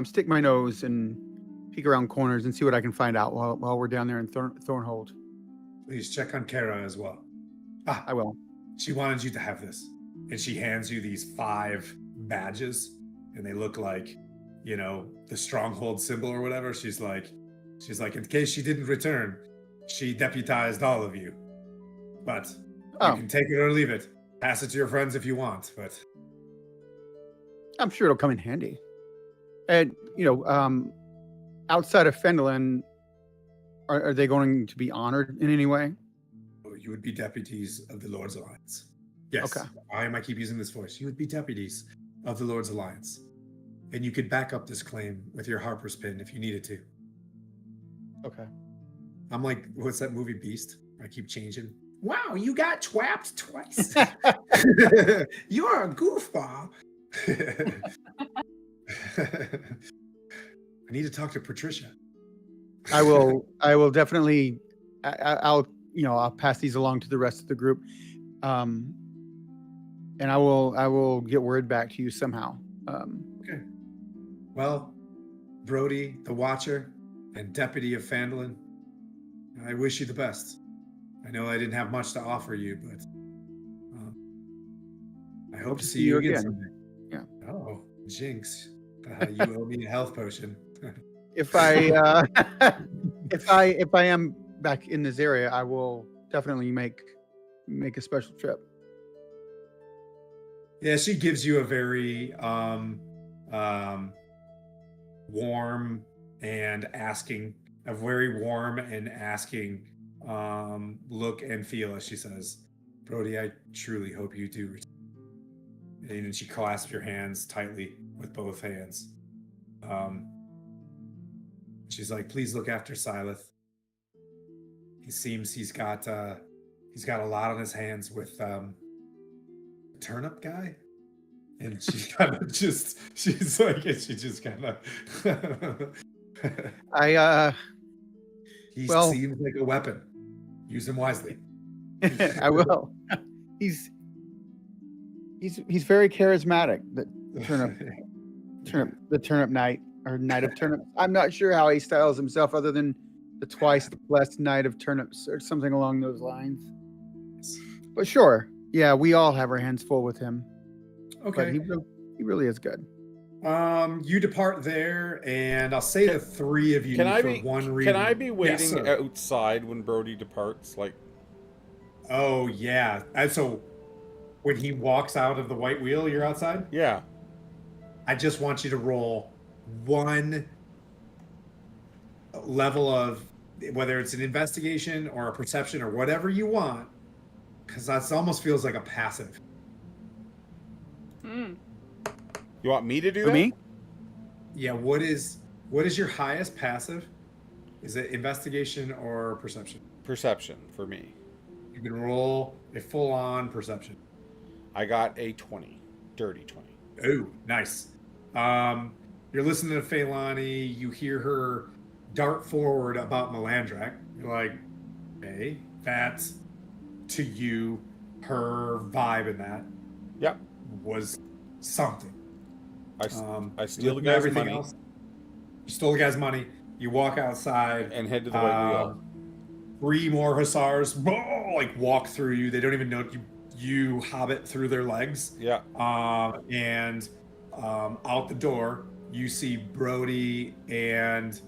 stick my nose and peek around corners and see what I can find out while we're down there in Thornhold. Please check on Kara as well. Ah, I will. she wanted you to have this. And she hands you these 5 badges, and they look like, you know, the Stronghold symbol or whatever. She's like, in case she didn't return, she deputized all of you. But Oh. you can take it or leave it. Pass it to your friends if you want, but I'm sure it'll come in handy. And outside of Fendelin, are they going to be honored in any way? you would be deputies of the Lord's Alliance. Yes. Okay. Why am I keep using this voice? You would be deputies of the Lord's Alliance. And you could back up this claim with your Harper's pin if you needed to. Okay. I'm like, what's that movie Beast? I keep changing. Wow, you got twapped twice. You're a goofball. I need to talk to Patricia. I will definitely. I'll pass these along to the rest of the group, and I will get word back to you somehow. Okay. Well, Brody, the Watcher, and Deputy of Fandolin, I wish you the best. I know I didn't have much to offer you, but I hope to see you again someday. Yeah. Oh, jinx! You owe me a health potion. If I if I am back in this area, I will definitely make a special trip. Yeah, she gives you a very warm and asking look and feel as she says, Brody, I truly hope you do return. And then she clasps your hands tightly with both hands. She's like, please look after Silith. He seems he's got a lot on his hands with turnip guy. And she just kind of he seems like a weapon. Use him wisely. I will. He's very charismatic. The turnip knight or knight of turnips. I'm not sure how he styles himself other than the twice blessed knight of turnips or something along those lines. But sure, yeah, we all have our hands full with him. Okay. But he really is good. You depart there, and I'll say the 3 of you one reason. Can I be waiting Yes, outside when Brody departs? Like, oh yeah. And so when he walks out of the white wheel, you're outside? yeah. I just want you to roll 1 level of whether it's an investigation or a perception or whatever you want, because that almost feels like a passive. Hmm. You want me to do For that? me? Yeah, what is your highest passive? Is it investigation or perception? Perception for me. You can roll a full-on perception. I got a 20. Dirty 20. Oh, nice. You're listening to Phaelani, you hear her dart forward about Melandrak. You're like, hey, that's to you, her vibe in that Yep. was something. I steal the looking at guy's money You stole the guy's money. You walk outside and head to the white wheel. 3 more hussars like walk through you. They don't even know you hobbit through their legs. Yeah. And out the door, you see Brody and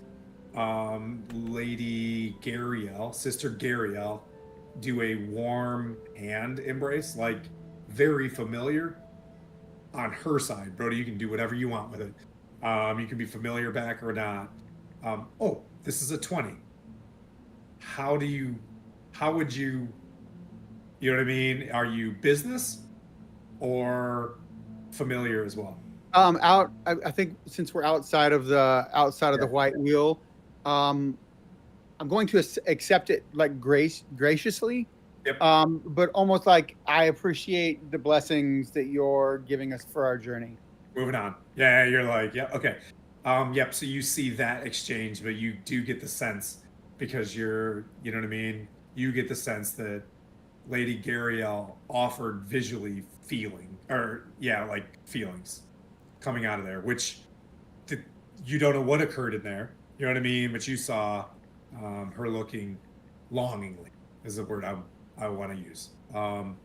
Lady Gariel, Sister Gariel, do a warm hand embrace, like very familiar on her side. Brody, you can do whatever you want with it. You can be familiar back or not. Oh, this is a 20. How would you, you know what I mean? Are you business or familiar as well? I think since we're outside of the white wheel, I'm going to accept it like graciously. Yep. But almost like I appreciate the blessings that you're giving us for our journey. Moving on. Yeah, you're like, yeah, okay. Yep, so you see that exchange, but you do get the sense, because you know what I mean? You get the sense that Lady Gariel offered visually feelings coming out of there, which you don't know what occurred in there. You know what I mean? But you saw her looking longingly, is the word I want to use. What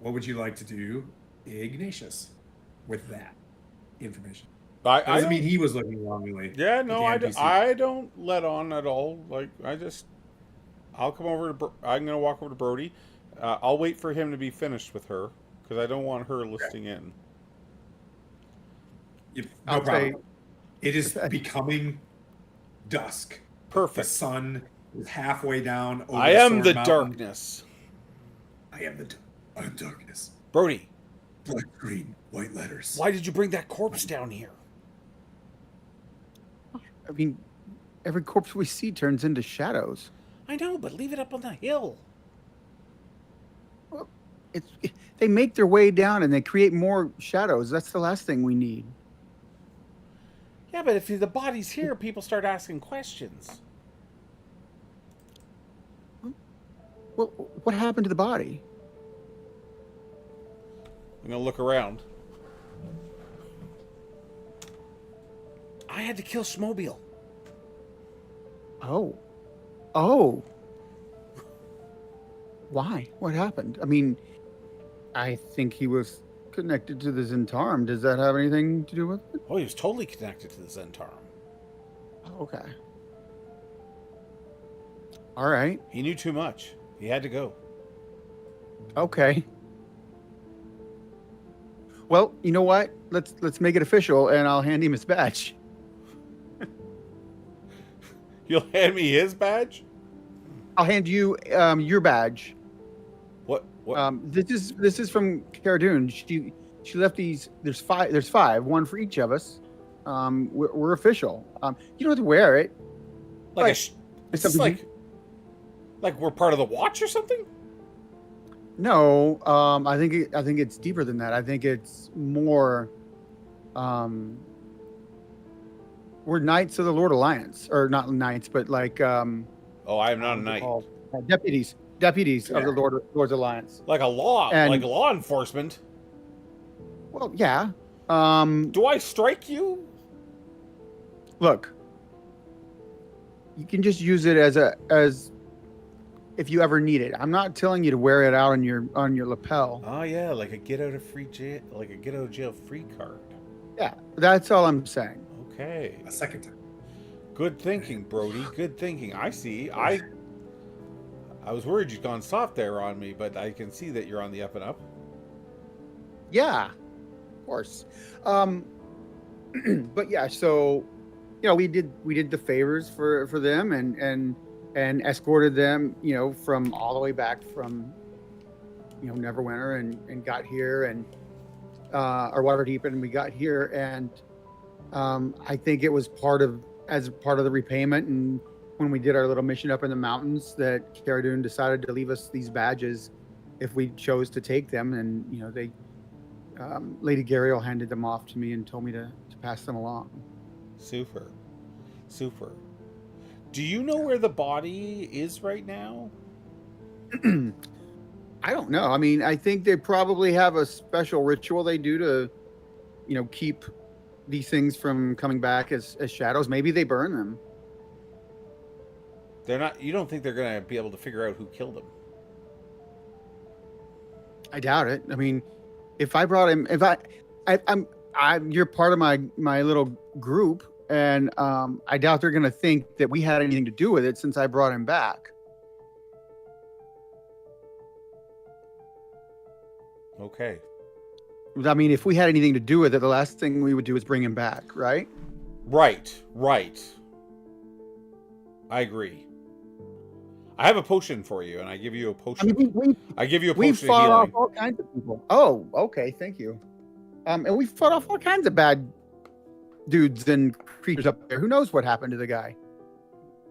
would you like to do, Ignatius, with that information? Doesn't mean he was looking longingly. Yeah, no, I don't let on at all. Like, I'll come over to, I'm going to walk over to Brody. I'll wait for him to be finished with her, because I don't want her listening in. No problem. It is becoming dusk. Perfect. The sun is halfway down. Over I am the Mountain. darkness. I am darkness. Brody. Black, green, white letters. Why did you bring that corpse down here? I mean, every corpse we see turns into shadows. I know, but leave it up on the hill. Well, they make their way down and they create more shadows. That's the last thing we need. Yeah, but if the body's here, people start asking questions. Well, what happened to the body? I'm going to look around. I had to kill Schmobile. Oh. Why? What happened? I mean, I think he was connected to the Zentarum. Does that have anything to do with it? Oh, he was totally connected to the Zentarum. Okay. All right. He knew too much. He had to go. Okay. Well, you know what? Let's make it official, and I'll hand him his badge. You'll hand me his badge? I'll hand you your badge. What? This is from Cara Dune. She left these. There's five. One for each of us. We're official. You don't have to wear it. It's like we're part of the watch or something? No, I think it's deeper than that. I think it's more. We're Knights of the Lord Alliance, or not knights, but like. Oh, I am not a knight. Deputies of the Lord's Alliance. Like law enforcement. Well, yeah. Do I strike you? Look, you can just use it as if you ever need it. I'm not telling you to wear it out on your lapel. Oh yeah, like a get out of jail free card. Yeah, that's all I'm saying. Okay. A second time. Good thinking, Brody. Good thinking. I see. I was worried you'd gone soft there on me, but I can see that you're on the up and up. Yeah, of course. But yeah, so we did the favors for them and escorted them, from all the way back from Neverwinter and got here and or Waterdeep, and we got here, and I think it was as part of the repayment, and when we did our little mission up in the mountains, that Cara Dune decided to leave us these badges if we chose to take them, and they Lady Gariel handed them off to me and told me to pass them along. Super. Do you know where the body is right now? I don't know. I mean, I think they probably have a special ritual they do to keep these things from coming back as shadows. Maybe they burn them. They're not. You don't think they're gonna be able to figure out who killed him? I doubt it. I mean, if I brought him, I'm you're part of my little group, and I doubt they're gonna think that we had anything to do with it since I brought him back. Okay. I mean, if we had anything to do with it, the last thing we would do is bring him back, right? Right. I agree. I have a potion for you, and I give you a potion. I mean, I give you a we potion of fought off healing. all kinds of people. Oh, okay, thank you. And we fought off all kinds of bad dudes and creatures up there. Who knows what happened to the guy?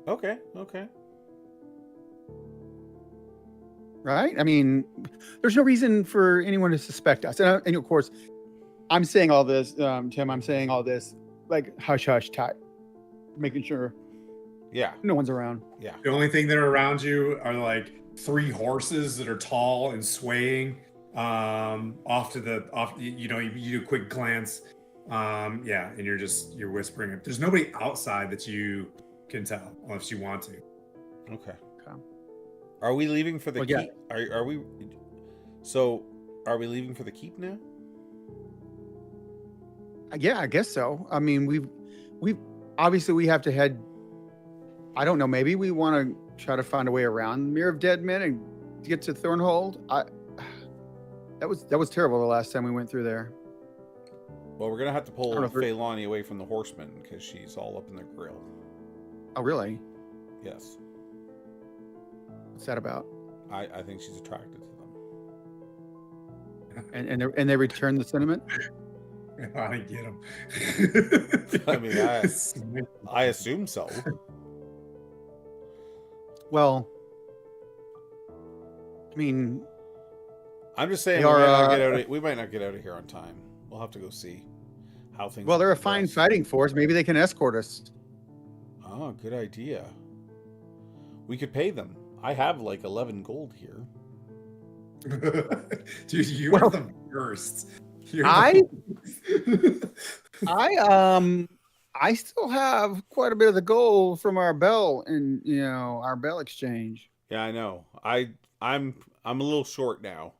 Okay. Right? I mean, there's no reason for anyone to suspect us. And of course, I'm saying all this, Tim. I'm saying all this like hush hush type, making sure Yeah. no one's around. Yeah. The only thing that are around you are like 3 horses that are tall and swaying off. You do a quick glance. Yeah, and you're whispering. There's nobody outside that you can tell unless you want to. Okay. Are we leaving for the Well, yeah. keep? Are we? So, are we leaving for the keep now? Yeah, I guess so. I mean, we've obviously we have to head. I don't know. Maybe we want to try to find a way around Mirror of Dead Men and get to Thornhold. That was terrible the last time we went through there. Well, we're gonna have to pull I don't know if we're- Feilani away from the horsemen because she's all up in their grill. Oh, really? Yes, What's that about? I think she's attracted to them. And they return the sentiment. I didn't get him. I mean, I assume so. Well, I mean, I'm just saying They are, we might not get out of here on time. We'll have to go see how things. well, they're a fine progress. fighting force. Maybe they can escort us. Oh, good idea. We could pay them. I have like 11 gold here. Dude, you Well, are the worst. You're I- the- I still have quite a bit of the gold from our bell and our bell exchange. Yeah, I know. I'm a little short now.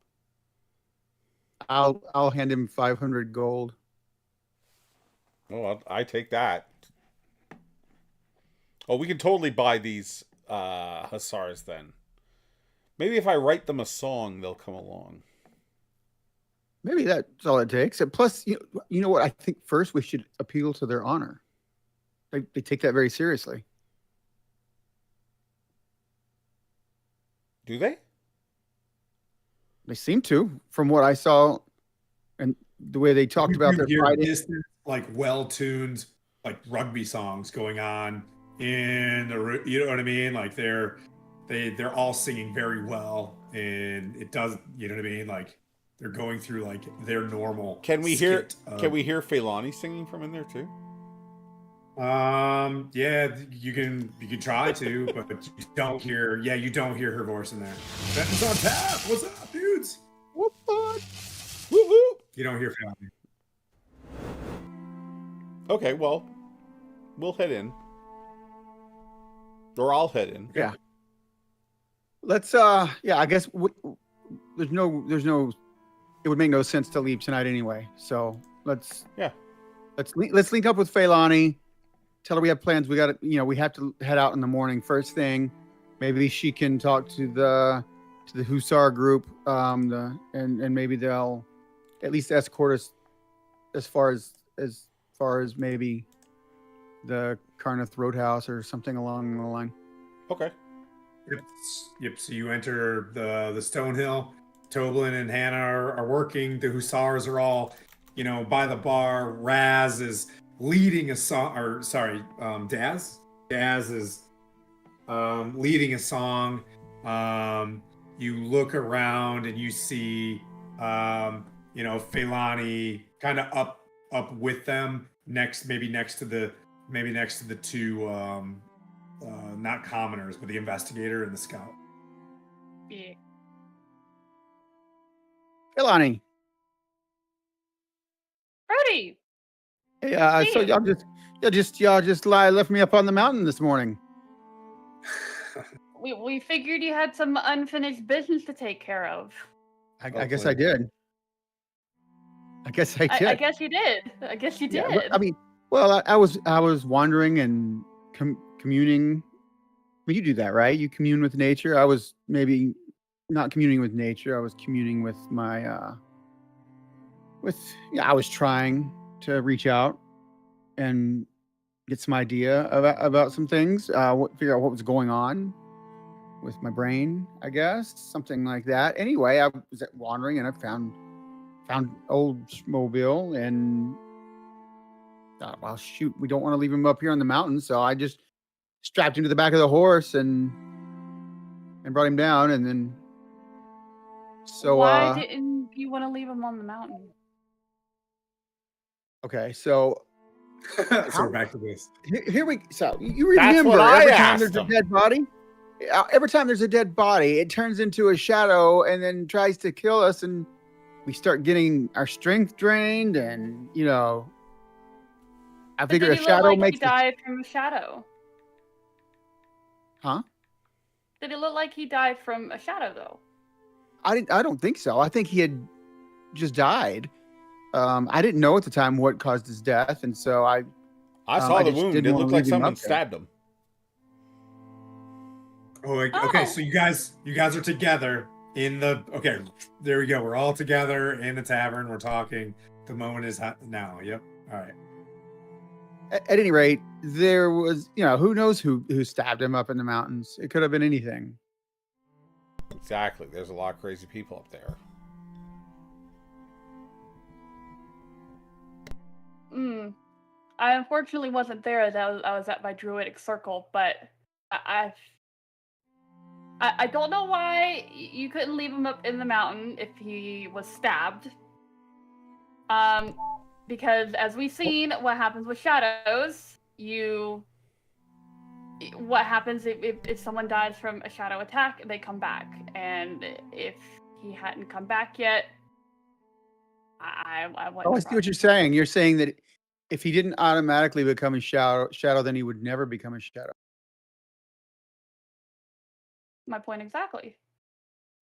I'll hand him 500 gold. Oh, I take that. Oh, we can totally buy these hussars then. Maybe if I write them a song, they'll come along. Maybe that's all it takes. And plus, you know what? I think first we should appeal to their honor. They take that very seriously. Do they? They seem to, from what I saw, and the way they talked about You their hear fighting. distant, like well-tuned, like rugby songs going on in the. You know what I mean? Like they're all singing very well, and it does. You know what I mean? Like they're going through like their normal. Can we hear skit Can we hear Feilani singing from in there too? Yeah, you can try to, but you don't hear. Yeah, you don't hear her voice in there. Benton's on tap. What's up, dudes? What the? Woo woo. You don't hear Feilani. Okay, well, we'll head in. Or I'll head in. Yeah. Let's. Yeah, I guess there's no. It would make no sense to leave tonight anyway. So let's. Yeah. Let's link up with Feilani. Tell her we have plans. We got to. We have to head out in the morning first thing. Maybe she can talk to the Hussar group. And maybe they'll at least escort us as far as maybe the Carnath Roadhouse or something along the line. Okay. Yep. So you enter the Stonehill. Toblin and Hannah are working. The Hussars are all, by the bar. Raz is leading a song, Daz. Daz is leading a song. You look around and you see, Feilani kind of up with them next to the two, not commoners, but the investigator and the scout. Yeah. Feilani. Brody! Yeah. So Hey. y'all just left me up on the mountain this morning. we figured you had some unfinished business to take care of. I guess Hopefully. I did. I guess I did. I guess you did. I guess you Yeah, did. but, I mean, well, I was wandering and communing. I mean, you do that, right? You commune with nature. I was maybe not communing with nature. I was communing with my yeah. I was trying to reach out and get some idea about some things. Figure out what was going on with my brain. I guess something like that. Anyway, I was wandering and I found old mobile and thought, well, shoot, we don't want to leave him up here on the mountain, so I just strapped him to the back of the horse and brought him down, and then so Why didn't you want to leave him on the mountain? okay, so So we're back to this. here we so you That's remember what I every time asked there's a him. dead body, every time there's a dead body, it turns into a shadow and then tries to kill us, and we start getting our strength drained, and I But figure did a he look shadow like makes he died from a shadow? huh? Did it look like he died from a shadow though? I don't think so. I think he had just died. I didn't know at the time what caused his death, and so I saw I the just wound. didn't It wanna looked like leave him someone up there. stabbed him. Oh, okay. Oh. So you guys are together in the. Okay, there we go. We're all together in the tavern. We're talking. The moment is now. Yep. All right. At any rate, there was, who knows who stabbed him up in the mountains. It could have been anything. Exactly. There's a lot of crazy people up there. I unfortunately wasn't there as I was at my druidic circle, but I don't know why you couldn't leave him up in the mountain if he was stabbed. Because as we've seen, what happens with shadows, what happens if someone dies from a shadow attack, they come back. And if he hadn't come back yet, I wouldn't. Oh, I see what you're saying. You're saying that if he didn't automatically become a shadow, then he would never become a shadow. My point exactly.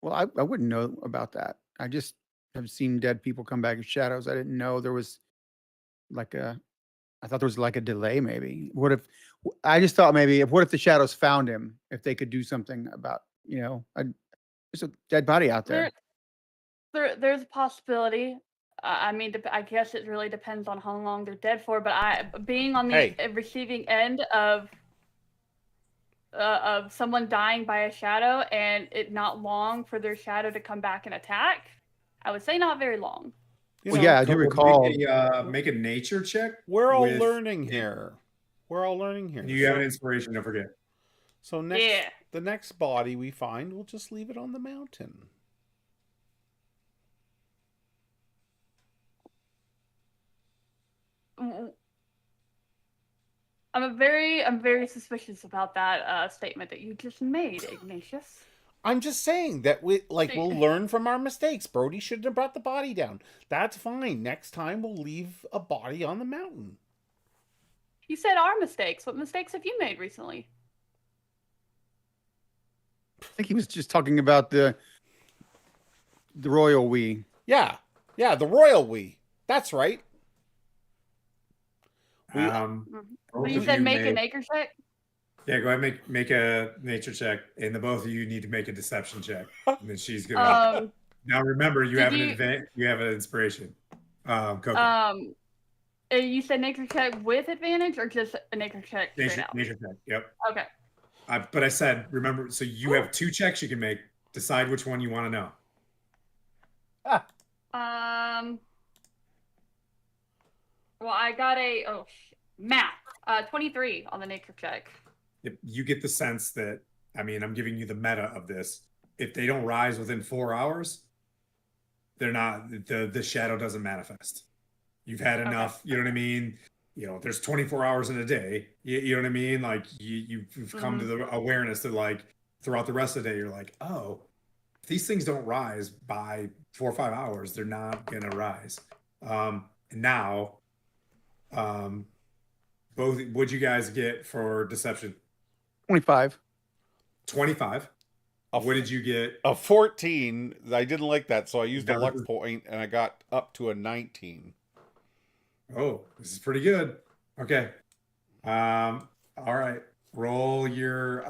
Well, I wouldn't know about that. I just have seen dead people come back as shadows. I didn't know there was I thought there was like a delay maybe. I just thought maybe what if the shadows found him, if they could do something about, there's a dead body out there. There's a possibility. I mean, I guess it really depends on how long they're dead for. But being on the receiving end of someone dying by a shadow and it not long for their shadow to come back and attack, I would say not very long. Well, yeah, I do recall. Make a nature check. We're all learning here. We're all learning here. You have an inspiration, don't forget. So the next body we find, we'll just leave it on the mountain. I'm very suspicious about that statement that you just made, Ignatius. I'm just saying that we'll learn from our mistakes. Brody shouldn't have brought the body down. That's fine. Next time we'll leave a body on the mountain. You said our mistakes. What mistakes have you made recently? I think he was just talking about the royal we. Yeah, the royal we. That's right. You said make a nature check? Yeah, go ahead and make a nature check, and the both of you need to make a deception check. And then she's gonna. Now remember, you have an inspiration. Coco. You said nature check with advantage, or just a nature check? Nature check. Yep. Okay. But I said, remember, so you have 2 checks you can make. Decide which one you want to know. Well, I got math. 23 on the nature check. You get the sense that, I mean, I'm giving you the meta of this. If they don't rise within 4 hours, they're not, the shadow doesn't manifest. You've had enough, you know what I mean? There's 24 hours in a day. You know what I mean? Like you've come to the awareness that like throughout the rest of the day, you're like, oh, if these things don't rise by 4 or 5 hours, they're not going to rise. And now, what'd you guys get for deception? 25. 25. What did you get? A 14. I didn't like that, so I used a That luck was- point, and I got up to a 19. Oh, this is pretty good. Okay. All right. Roll your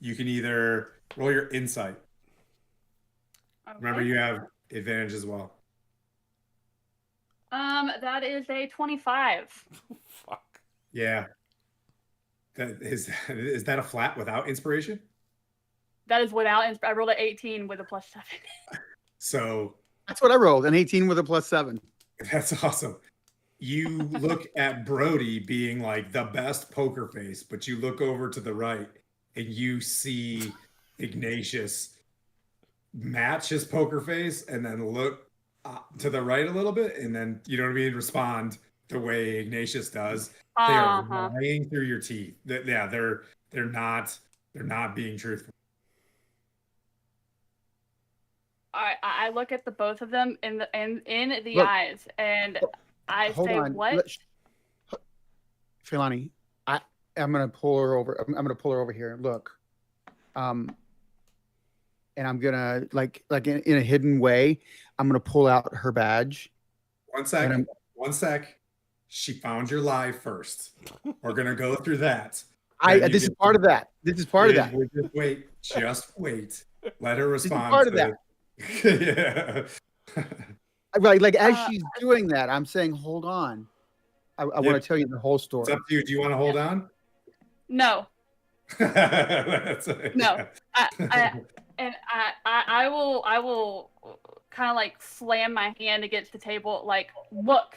you can either roll your insight. Remember, Okay. you have advantage as well. That is a 25. Fuck. Yeah. Is that a flat without inspiration? That is without. I rolled an 18 with a +7. So That's what I rolled, an 18 with a +7. that's awesome. You look at Brody being like the best poker face, but you look over to the right and you see Ignatius match his poker face and then look to the right a little bit, and then, you know what I mean, respond the way Ignatius does. They are lying through your teeth. Yeah, they're not being truthful. I look at the both of them in the Look. eyes, and I Hold say, on. "What?" Filani, I'm gonna pull her over. I'm gonna pull her over here. Look, and I'm gonna like in a hidden way, I'm gonna pull out her badge. One And sec. I'm- One sec. She found your lie first. We're gonna go through that. Then you This is get- part of that. This is part of that. Just wait. Just wait. Let her This is respond. part of to- that. Yeah. Right, like as Uh, she's doing that, I'm saying, hold on. I Yeah. want to tell you the whole story. It's up to you. Do you want to hold on? No, That's No. I will kind of like slam my hand against the table, like, look,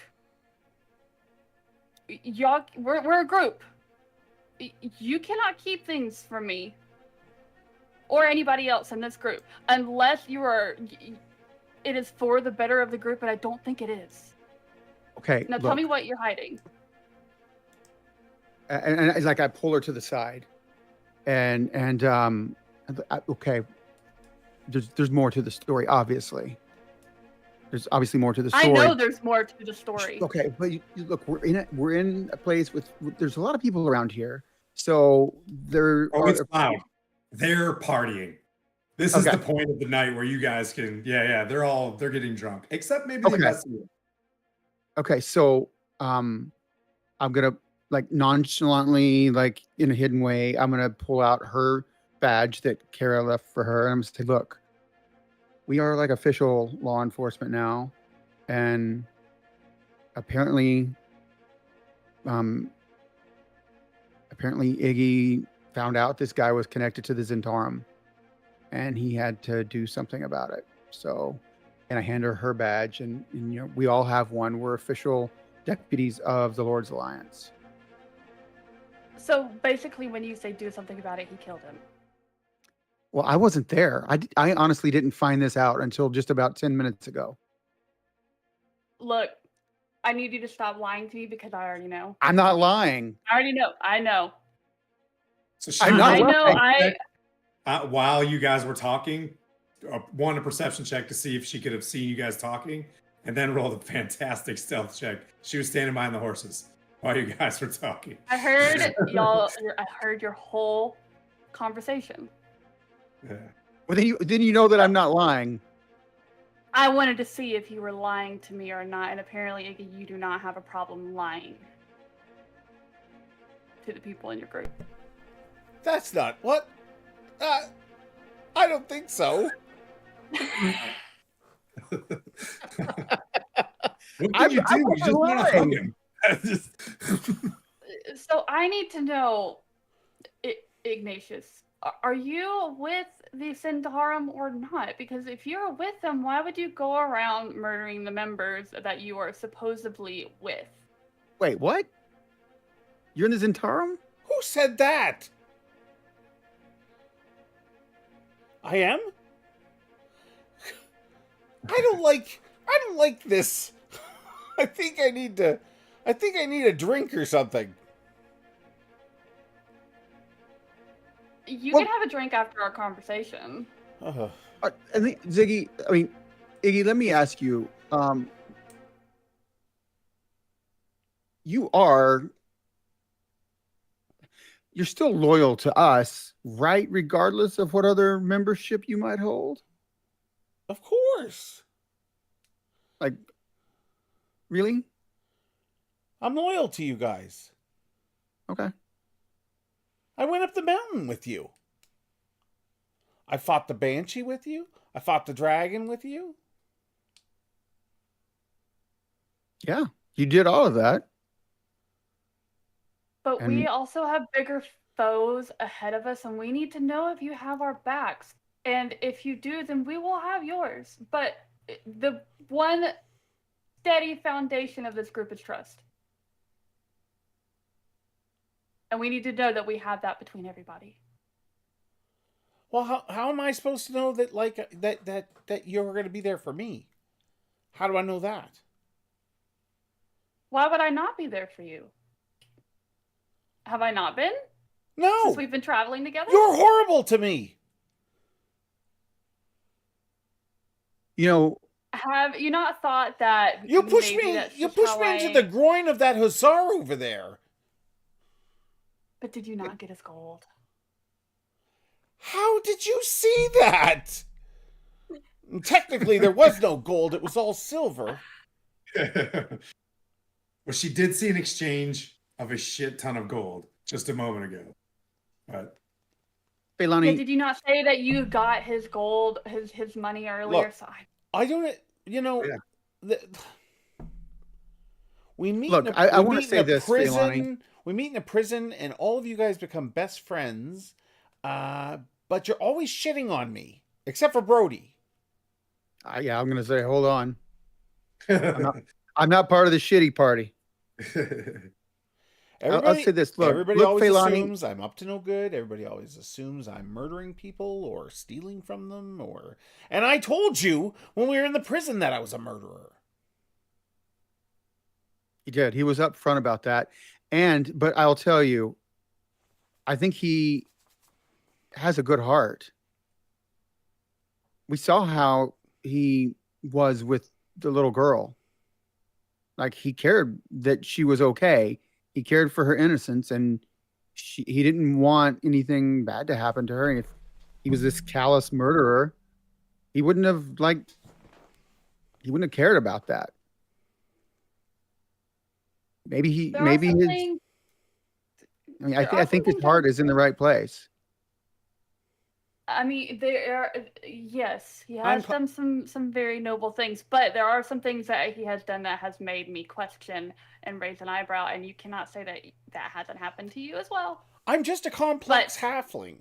y'all, we're a group. You cannot keep things from me or anybody else in this group unless it is for the better of the group, and I don't think it is. Okay. Now tell me what you're hiding. And it's like I pull her to the side, and okay, there's more to the story. Obviously, there's obviously more to the story. I know there's more to the story. Okay, but you look, we're in a place with there's a lot of people around here, so there. Oh, it's loud. They're partying. This is the point of the night where you guys can, yeah, they're getting drunk, except maybe the best of you. Okay, so I'm gonna like nonchalantly, like in a hidden way, I'm gonna pull out her badge that Kara left for her, and I'm gonna say, look, we are like official law enforcement now, and apparently Iggy found out this guy was connected to the Zentarum, and he had to do something about it. So, and I hand her badge, and you know, we all have one. We're official deputies of the Lord's Alliance. So basically, when you say do something about it, he killed him. Well, I wasn't there. I honestly didn't find this out until just about 10 minutes ago. Look, I need you to stop lying to me because I already know. I'm not lying. I already know. I know. So I'm not I know. lying. while you guys were talking, one a perception check to see if she could have seen you guys talking, and then rolled a fantastic stealth check. She was standing behind the horses while you guys were talking. I heard y'all. I heard your whole conversation. Yeah. Well, then you know that I'm not lying. I wanted to see if you were lying to me or not, and apparently, Iggy, you do not have a problem lying to the people in your group. That's not what. I don't think so. What did you do? You just want to hug him. So I need to know, Ignatius, are you with the Zentarum or not? Because if you're with them, why would you go around murdering the members that you are supposedly with? Wait, what? You're in the Zentarum? Who said that? I am? I don't like this. I think I need a drink or something. You Well- can have a drink after our conversation. Uh, I think Iggy, let me ask you. You are you're still loyal to us, right? Regardless of what other membership you might hold. Of course. Like, really? I'm loyal to you guys. Okay. I went up the mountain with you. I fought the banshee with you. I fought the dragon with you. Yeah, you did all of that. But we And also have bigger foes ahead of us, and we need to know if you have our backs. And if you do, then we will have yours. But the one steady foundation of this group is trust. And we need to know that we have that between everybody. Well, how am I supposed to know that that you're going to be there for me? How do I know that? Why would I not be there for you? Have I not been? No. Since we've been traveling together? You're horrible to me. you know, Have you not thought that You pushed maybe me. that's You just pushed how me into the groin of that hussar over there. But did you not get his gold? How did you see that? Technically, there was no gold. It was all silver. Well, she did see an exchange of a shit ton of gold just a moment ago. But Feilani, Yeah, did you not say that you got his gold, his money earlier? Look, So I don't. You know, Yeah. we meet. Look, in a, I we wanna meet say in a this, prison. Feilani. We meet in a prison, and all of you guys become best friends. But you're always shitting on me, except for Brody. Yeah, I'm gonna say, hold on. I'm not part of the shitty party. I'll say this. Everybody Look, always Feilani. assumes I'm up to no good. Everybody always assumes I'm murdering people or stealing from them, and I told you when we were in the prison that I was a murderer. He did. He was upfront about that. But I'll tell you, I think he has a good heart. We saw how he was with the little girl. Like, he cared that she was okay. He cared for her innocence, and he didn't want anything bad to happen to her. And if he was this callous murderer, he wouldn't have cared about that. Maybe his I mean, I think his heart is in the right place. I mean, yes, he has done some very noble things, but there are some things that he has done that has made me question and raise an eyebrow, and you cannot say that that hasn't happened to you as well. I'm just a complex halfling.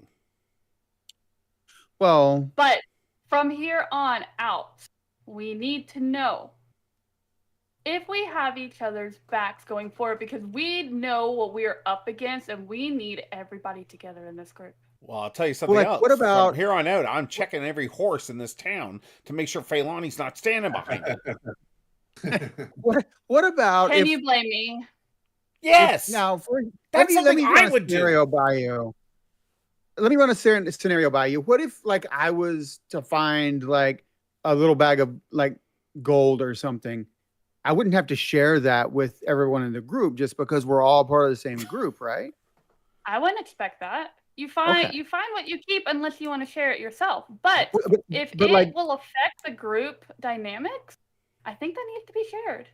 Well, but from here on out, we need to know if we have each other's backs going forward, because we know what we're up against, and we need everybody together in this group. Well, I'll tell you something else. What about from here on out? I'm checking every horse in this town to make sure Feilani's not standing behind it. What about? Can you blame me? Yes. Now, that's let me something run I a would scenario do. by you. Let me run a scenario by you. What if, like, I was to find like a little bag of like gold or something? I wouldn't have to share that with everyone in the group just because we're all part of the same group, right? I wouldn't expect that. You find what you keep unless you want to share it yourself. But if it will affect the group dynamics, I think that needs to be shared.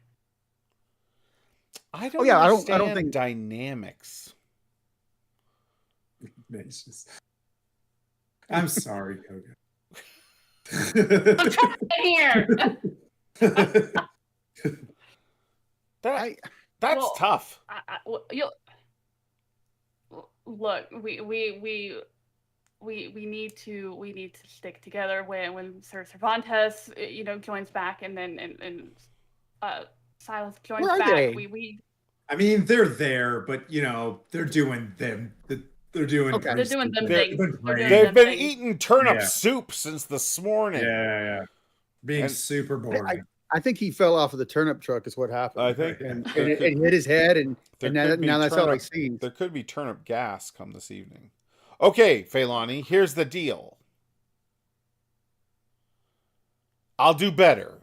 I don't understand I don't think dynamics. I'm sorry, Koga. I'm trying here. That's tough. Look, we need to stick together when Sir Cervantes joins back, and then Silas joins Where are back. they? I mean, they're there, but they're doing them. They're doing. They're doing them things. They've been eating turnip soup since this morning. Yeah. Being super boring. I think he fell off of the turnip truck is what happened. I think and it hit his head, and now that's all I see. There could be turnip gas come this evening. Okay, Feilani, here's the deal. I'll do better.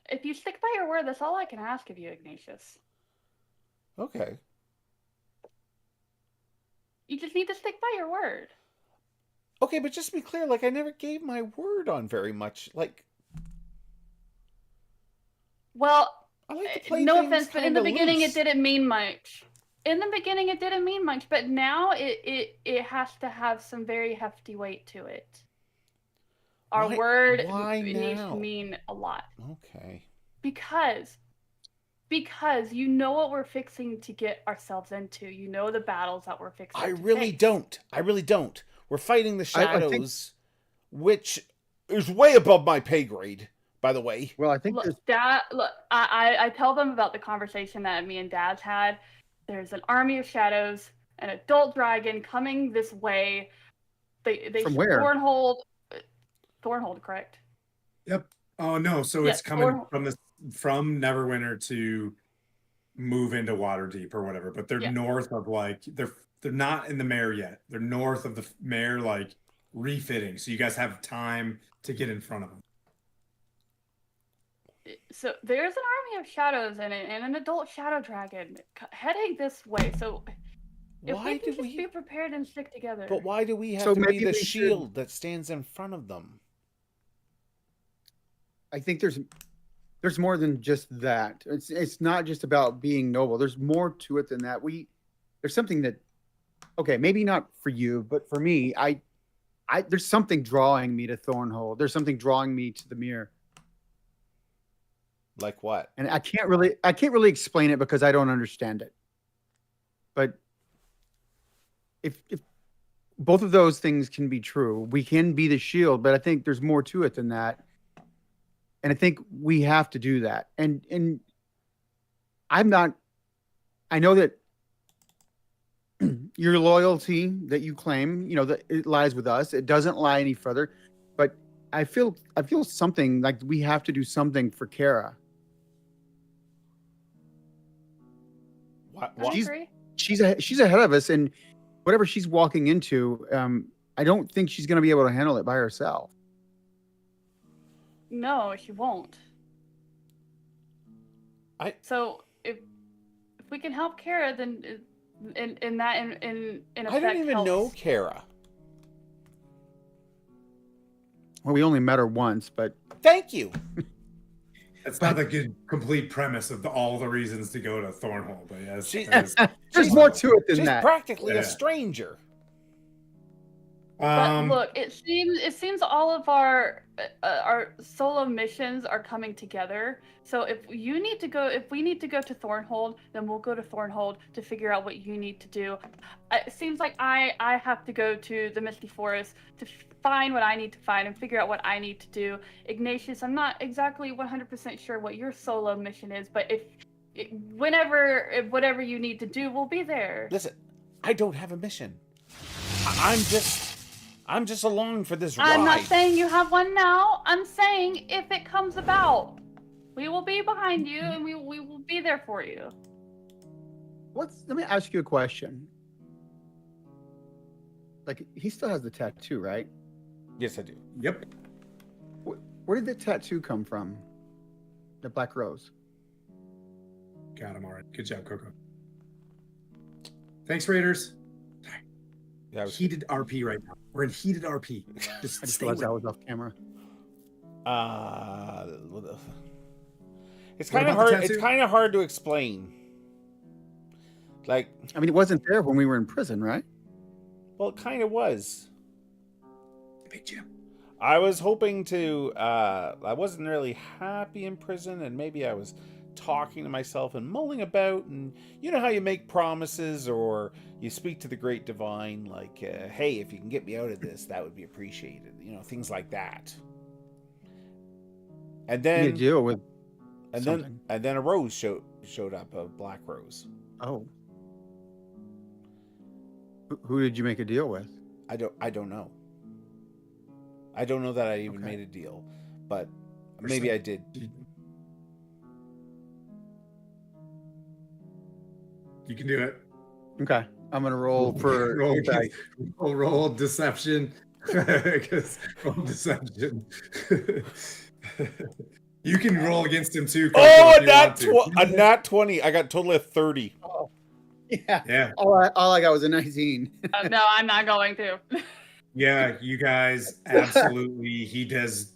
If you stick by your word, that's all I can ask of you, Ignatius. Okay. You just need to stick by your word. Okay, but just to be clear, like I never gave my word on very much. Like Well, I like to play no things offense, but in the kinda beginning loose. it didn't mean much. In the beginning it didn't mean much, but now it has to have some very hefty weight to it. Our Why- word why needs to now? mean a lot. Okay. Because you know what we're fixing to get ourselves into. You know the battles that we're fixing I to really face. don't. I really don't. We're fighting the I think- shadows, which is way above my pay grade, by the way. Well, I think Look, there's Dad, look, I tell them about the conversation that me and Dad's had. There's an army of shadows, an adult dragon coming this way. They From where? Thornhold, correct? Yep. Oh no, so Yes, it's coming Thornhold. from Neverwinter to move into Waterdeep or whatever, but they're Yeah. north of like they're not in the mare yet. They're north of the mare, like refitting. So you guys have time to get in front of them. So there's an army of shadows and an adult shadow dragon heading this way. So if Why we can do just be prepared and stick together. But why do we have So to be maybe the we should- shield that stands in front of them? I think there's more than just that. It's not just about being noble. There's more to it than that. There's something that, okay, maybe not for you, but for me, I there's something drawing me to Thornhold. There's something drawing me to the mirror, Like what? and I can't really explain it because I don't understand it. But if both of those things can be true, we can be the shield, but I think there's more to it than that. And I think we have to do that. And I'm not, I know that your loyalty that you claim, that it lies with us. It doesn't lie any further. But I feel something like we have to do something for Kara. What? I agree. She's ahead of us, and whatever she's walking into, I don't think she's going to be able to handle it by herself. No, she won't. So if we can help Kara, then in effect, I don't even helps. know Kara. Well, we only met her once, but Thank you. That's not the good complete premise of all the reasons to go to Thornhold, but yes, She- that is- there's more to it than She's that. practically Yeah. a stranger. But look, it seems all of our solo missions are coming together. So if we need to go to Thornhold, then we'll go to Thornhold to figure out what you need to do. It seems like I have to go to the Misty Forest to find what I need to find and figure out what I need to do. Ignatius, I'm not exactly 100% sure what your solo mission is, but whatever you need to do, we'll be there. Listen, I don't have a mission. I'm just along for this ride. I'm not saying you have one now. I'm saying if it comes about, we will be behind you and we will be there for you. Let me ask you a question. Like, he still has the tattoo, right? Yes, I do. Yep. Where did the tattoo come from? The black rose. Got him all right. Good job, Coco. Thanks, Raiders. Yeah, I was, Heated RP right now. We're in heated RP. I Just just stay realized with I it. was off camera. it's What kind of about the hard. It's tattoo? kind of hard to explain. Like, I mean, it wasn't there when we were in prison, right? well, it kind of was. Big Jim. I was hoping to. I wasn't really happy in prison, and maybe I was talking to myself and mulling about. And you know how you make promises, or you speak to the great divine, like, "Hey, if you can get me out of this, that would be appreciated." You know, things like that. And You then, deal with and something. then a rose showed up, a black rose. Oh. Who did you make a deal with? I don't know. I don't know that I even Okay. made a deal, but Or maybe some- I did. You can do it. Okay. I'm going to roll for. roll deception. Because roll deception. You can roll against him too. Coco, Oh, if you want to. a nat 20. I got totally a 30. Oh, Yeah. Yeah. All I got was a 19. No, I'm not going to. Yeah, you guys absolutely. He does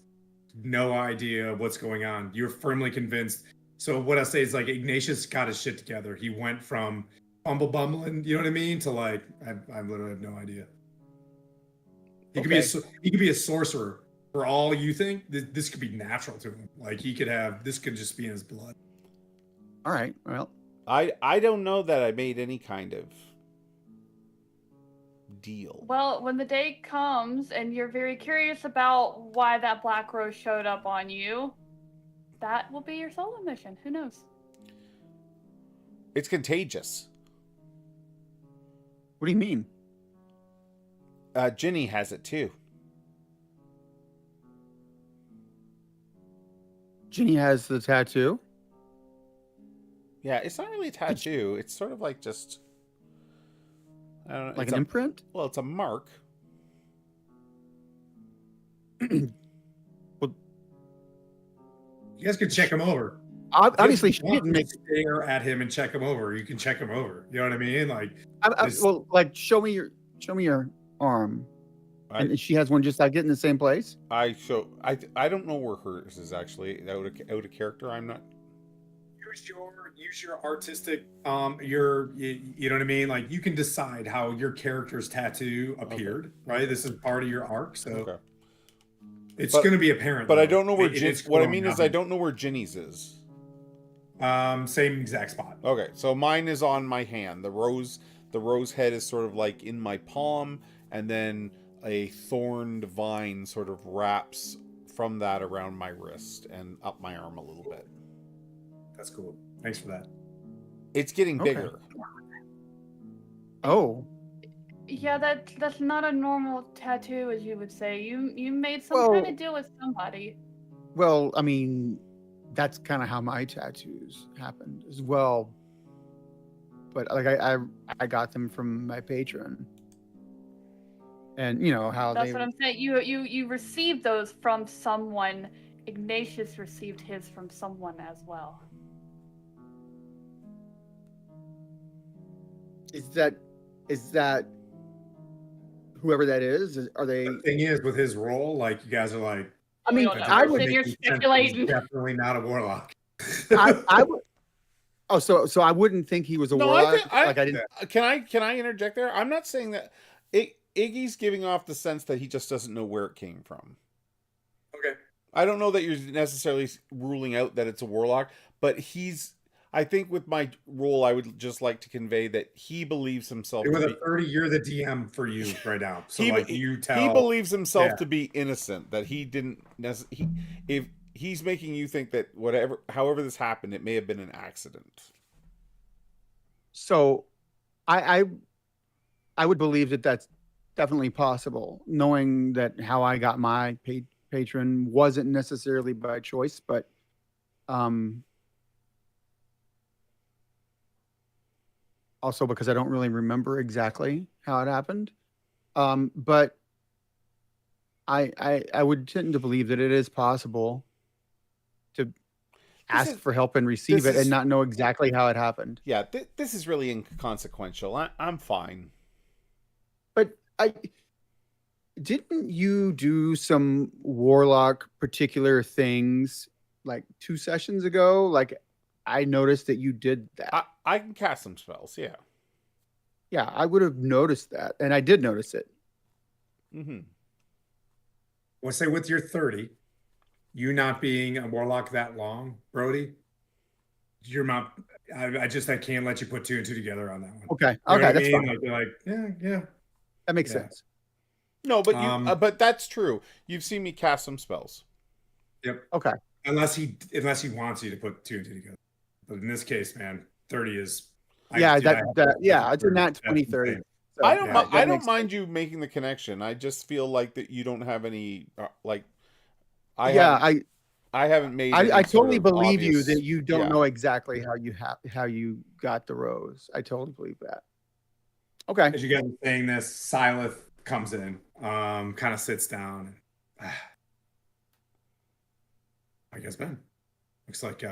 no idea what's going on. You're firmly convinced. So what I say is like Ignatius got his shit together. He went from bumbling, you know what I mean, to like I literally have no idea. He could be Okay. he could be a sorcerer for all you think. This could be natural to him. Like he could have this could just be in his blood. All right. Well, I don't know that I made any kind of deal. Well, when the day comes and you're very curious about why that black rose showed up on you, that will be your solo mission. Who knows? It's contagious. what do you mean? Ginny has it too. Ginny has the tattoo. Yeah, it's not really a tattoo. It's sort of like just I don't know. Like it's an imprint? Well, it's a mark. Well, You guys could check him over. obviously, she Just didn't make. stare at him and check him over. You can check him over. You know what I mean? Like this- Well, like show me your arm. And she has one just like it in the same place. I don't know where hers is actually out of character. I'm not. use your artistic you know what I mean? Like you can decide how your character's tattoo appeared, right? This is part of your arc, so Okay. it's going to be apparent. But I though. don't know where It's what I going mean is on. I don't know where Ginny's is. Same exact spot. Okay, so mine is on my hand. The rose head is sort of like in my palm, and then a thorned vine sort of wraps from that around my wrist and up my arm a little bit. That's cool. Thanks for that. It's getting Okay. bigger. Oh, Yeah, that's not a normal tattoo, as you would say. You made some Well- kind of deal with somebody. well, I mean, that's kind of how my tattoos happened as well. But like I got them from my patron, and you know how That's they. what I'm saying. You received those from someone. Ignatius received his from someone as well. Is that whoever that is? Are they? The thing is, with his role, like you guys are like, I mean, don't know. I We're would. sitting here make sense. speculating. He's definitely not a warlock. I would. Oh, so I wouldn't think he was a No, warlock. Like I didn't. Can I interject there? I'm not saying that. Iggy's giving off the sense that he just doesn't know where it came from. Okay. I don't know that you're necessarily ruling out that it's a warlock, but I think with my role, I would just like to convey that he believes himself With to a be, 30, you're the DM for you right now. So he, like you tell he believes himself Yeah. to be innocent, that he didn't if he's making you think that however this happened, it may have been an accident. So, I would believe that that's definitely possible, knowing that how I got my patron wasn't necessarily by choice, but also because I don't really remember exactly how it happened. But I would tend to believe that it is possible to ask for help and receive this it is- and not know exactly how it happened. Yeah, this is really inconsequential. I'm fine. But didn't you do some warlock particular things like 2 sessions ago? Like I noticed that you did that. I can cast some spells. Yeah. Yeah, I would have noticed that, and I did notice it. Mm-hmm. Well, say with your 30, you not being a warlock that long, Brody, you're not. I can't let you put 2 and 2 together on that one. Okay, You know okay, what I that's mean? fine. Like, you're like, yeah. That makes Yeah. sense. No, but but that's true. You've seen me cast some spells. Yep. Okay. Unless he wants you to put 2 and 2 together. But in this case, man, 30 is. Yeah, dude, it's in that that's 2030. insane. So, I don't. yeah, that I don't makes mind you making the connection. I just feel like that you don't have any like. I yeah, haven't, I haven't made. any I sort totally of believe you obvious- that you don't yeah. know exactly how you got the rose. I totally believe that. Okay. As you guys are saying this, Silith comes in, kind of sits down. And, I guess, Ben, looks like you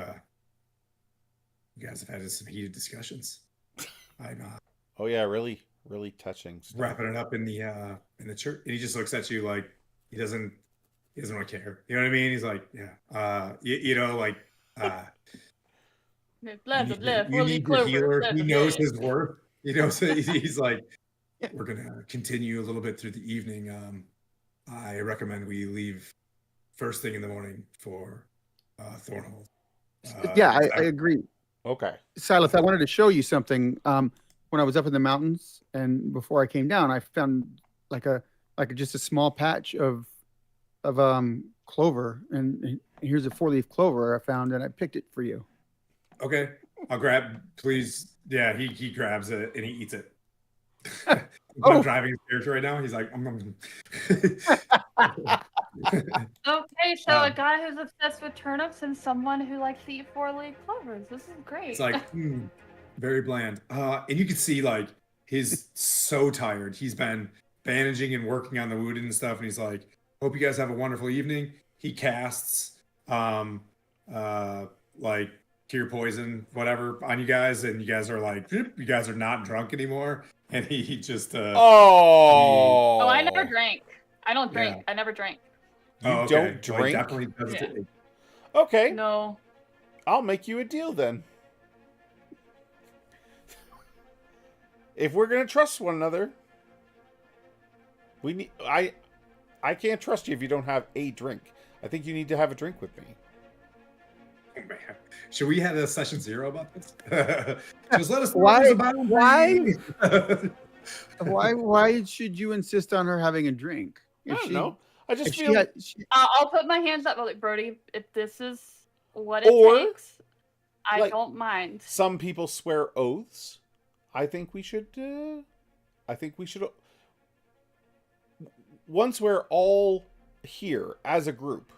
guys have had some heated discussions. I'm Oh yeah, really, really touching stuff. wrapping it up in the church, and he just looks at you like he doesn't really care. You know what I mean? He's like, yeah, like, uh, Blah, blah, blah. you Four-leaf need your clover. healer. Blah, He blah, knows blah. his worth. He knows he's like, we're gonna continue a little bit through the evening. I recommend we leave first thing in the morning for Thornhold. Yeah, I agree. Okay. Silas, I wanted to show you something. When I was up in the mountains and before I came down, I found just a small patch of clover, and here's a 4-leaf clover I found, and I picked it for you. Okay, I'll grab, please. Yeah, he grabs it and he eats it. I'm driving his character right now. He's like, Okay, so a guy who's obsessed with turnips and someone who likes to eat 4-leaf clovers. This is great. It's like, very bland. And you can see like he's so tired. He's been bandaging and working on the wound and stuff. And he's like, hope you guys have a wonderful evening. He casts like cure poison, whatever, on you guys, and you guys are like, you guys are not drunk anymore. And he just Oh, I never drank. I don't drink. Yeah. I never drank. You okay. don't Well, he drink? definitely does Yeah. it. Okay. No. I'll make you a deal then. If we're gonna trust one another, we need. I can't trust you if you don't have a drink. I think you need to have a drink with me. Oh, man. Should we have a session 0 about this? Just let us know. Why- there's a boundary. Why should you insist on her having a drink? I don't know. I just If she feel. had, I'll put my hands up, like Brody. If this is what it Or, takes, I like, don't mind. Some people swear oaths. I think we should. Once we're all here as a group,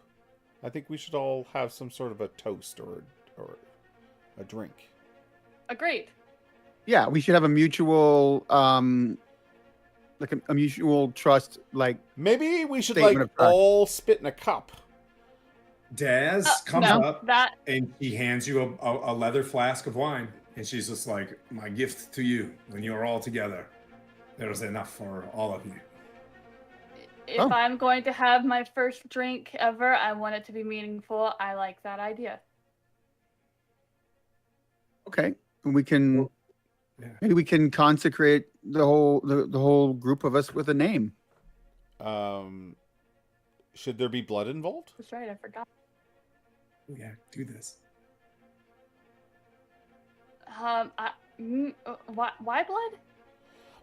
I think we should all have some sort of a toast or a drink. Agreed. yeah, we should have a mutual, like a mutual trust. Like, Maybe we should Statement like of fact. all spit in a cup. Daz comes no, up that and he hands you a leather flask of wine. And she's just like, my gift to you when you are all together. There's enough for all of you. if Oh. I'm going to have my first drink ever, I want it to be meaningful. I like that idea. okay, we can Yeah. maybe we can consecrate the whole group of us with a name. Should there be blood involved? That's right. I forgot. Yeah, do this. Why blood?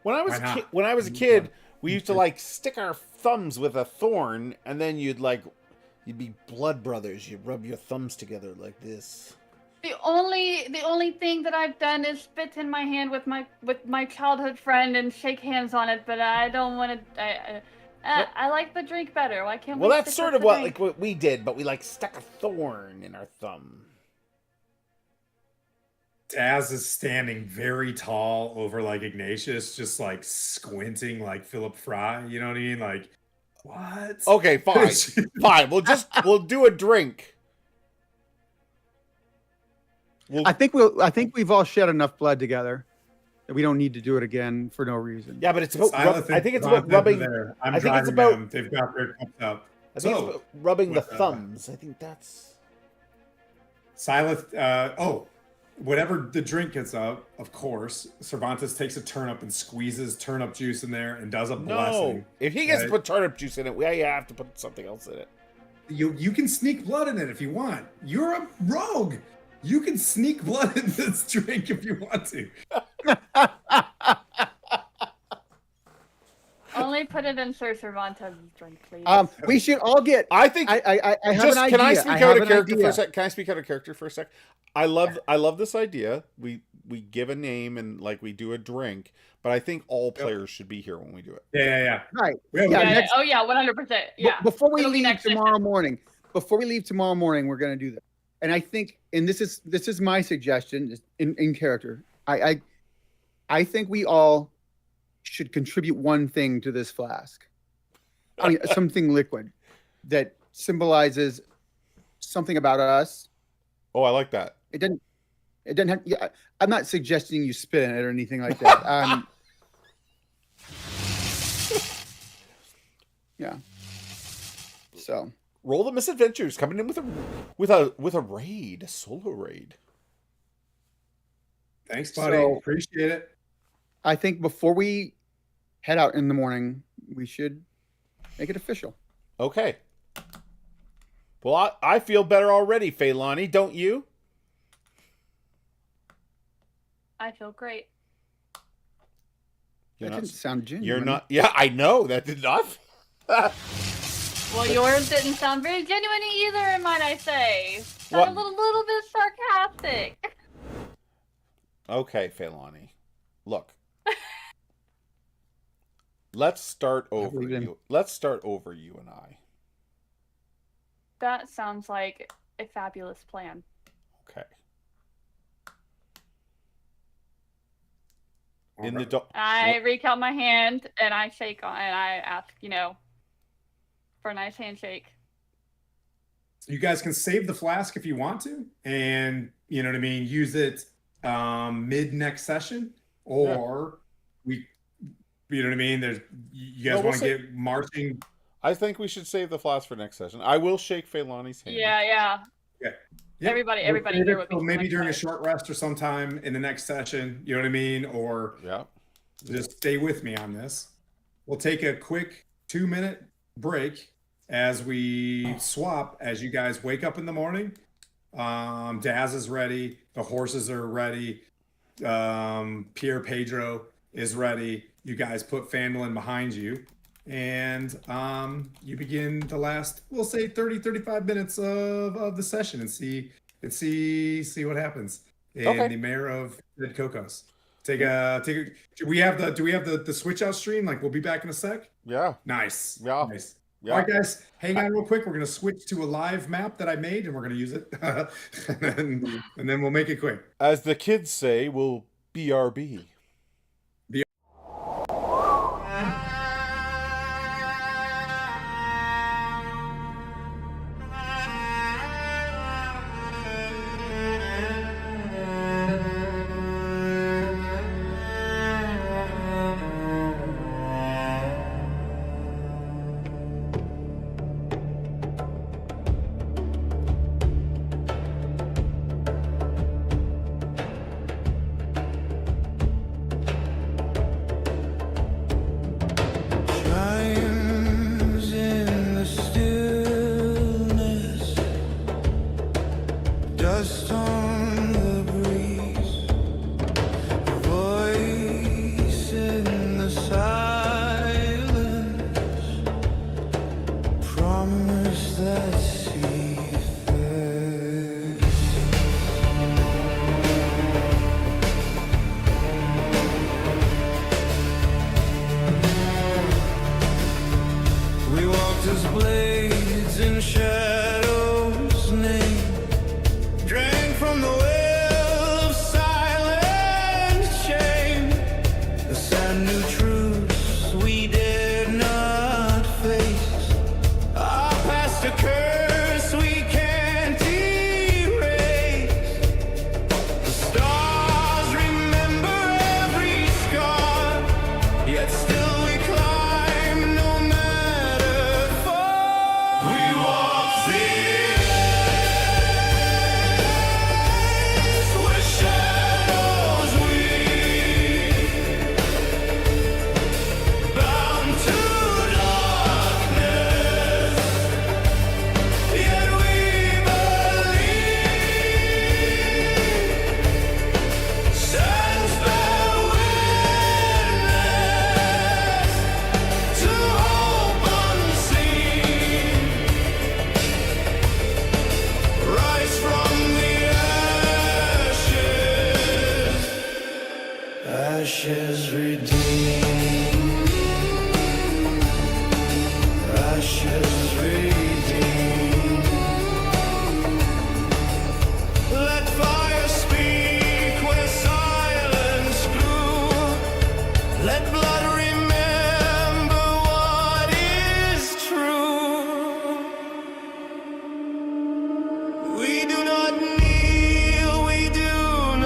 When I was Why not? when I was a kid, we used to like stick our thumbs with a thorn, and then you'd be blood brothers. You rub your thumbs together like this. The only thing that I've done is spit in my hand with my childhood friend and shake hands on it, but I don't want to. I like the drink better. Why can't Well, we? that's stick sort with of the what drink? what we did, but we like stuck a thorn in our thumb. Daz is standing very tall over like Ignatius, just like squinting like Philip Fry. You know what I mean? Like, what? Okay, fine, fine. We'll do a drink. I think we've all shed enough blood together that we don't need to do it again for no reason. Yeah, but it's about. Silas I think it's and about Jonathan are rubbing. There. I'm I think it's driving about- them. They've got their cups up. I think So, it's about rubbing the with, thumbs. I think that's. Silas, whatever the drink gets out, of course, Cervantes takes a turnip and squeezes turnip juice in there and does a No, blessing. if he gets to Right. put turnip juice in it, we have to put something else in it. You can sneak blood in it if you want. You're a rogue. You can sneak blood in this drink if you want to. Only put it in Sir Cervantes' drink, please. We should all get. I think. I have Just an idea. can I speak I out have of an character for idea. a sec? Can I speak out of character for a sec? I love this idea. We give a name and like we do a drink, but I think all players should be here when we do it. Yeah. Right. We have- Yeah, yeah, next- oh yeah, 100%. Yeah. Before we It'll be leave next tomorrow morning, we're going to do that. And I think, and this is my suggestion in character. I think we all should contribute one thing to this flask. I mean, something liquid that symbolizes something about us. Oh, I like that. It It doesn't have. Yeah, I'm not suggesting you spit in it or anything like that. Yeah. So Roll the Misadventures coming in with a raid, a solo raid. Thanks, buddy. So- Appreciate it. I think before we head out in the morning, we should make it official. Okay. Well, I feel better already, Feilani, don't you? I feel great. You're That not, didn't sound genuine. you're not. Yeah, I know that did not. Well, yours didn't sound very genuine either, might I say. What? Sounded a little bit sarcastic. Okay, Feilani. Look. Let's start over believe in- you. Let's start over you and I. That sounds like a fabulous plan. Okay. I reach out my hand and I shake on, and I ask, for a nice handshake. You guys can save the flask if you want to, and you know what I mean. Use it mid next session, or you know what I mean. There's you guys No, we'll want to get marching. I think we should save the flask for next session. I will shake Feilani's hand. Yeah. Yep. Everybody We'll save here it would be till maybe so during a excited. short rest or sometime in the next session. You know what I mean, or Yeah. just stay with me on this. We'll take a quick 2-minute break as we swap. As you guys wake up in the morning, Daz is ready. The horses are ready. Pierre Pedro is ready. You guys put Fandolin behind you, and you begin the last, we'll say 30-35 minutes of the session, and see what happens in the mayor of Dead Cocos. Take a do we have the switch out stream? Like, we'll be back in a sec. Yeah. Nice. Yeah. Nice. Yeah. All right, guys, hang on real quick. We're gonna switch to a live map that I made, and we're gonna use it, and then we'll make it quick. As the kids say, we'll BRB. Chimes in the stillness, dust on the breeze, voice in the silence, promise that see first. We walked as blades in shadows name, drank from the well of silent shame, the sad new truths we dared not face, our past a curse we can't erase. The stars remember every scar, yet still we climb no matter far. We walk this where shadows weave, bound to darkness, yet we believe. Sense bear witness to hope unseen, rise from the ashes redeemed, ashes redeemed. Let fire speak where silence grew. Let blood remember what is true. We do not kneel, we do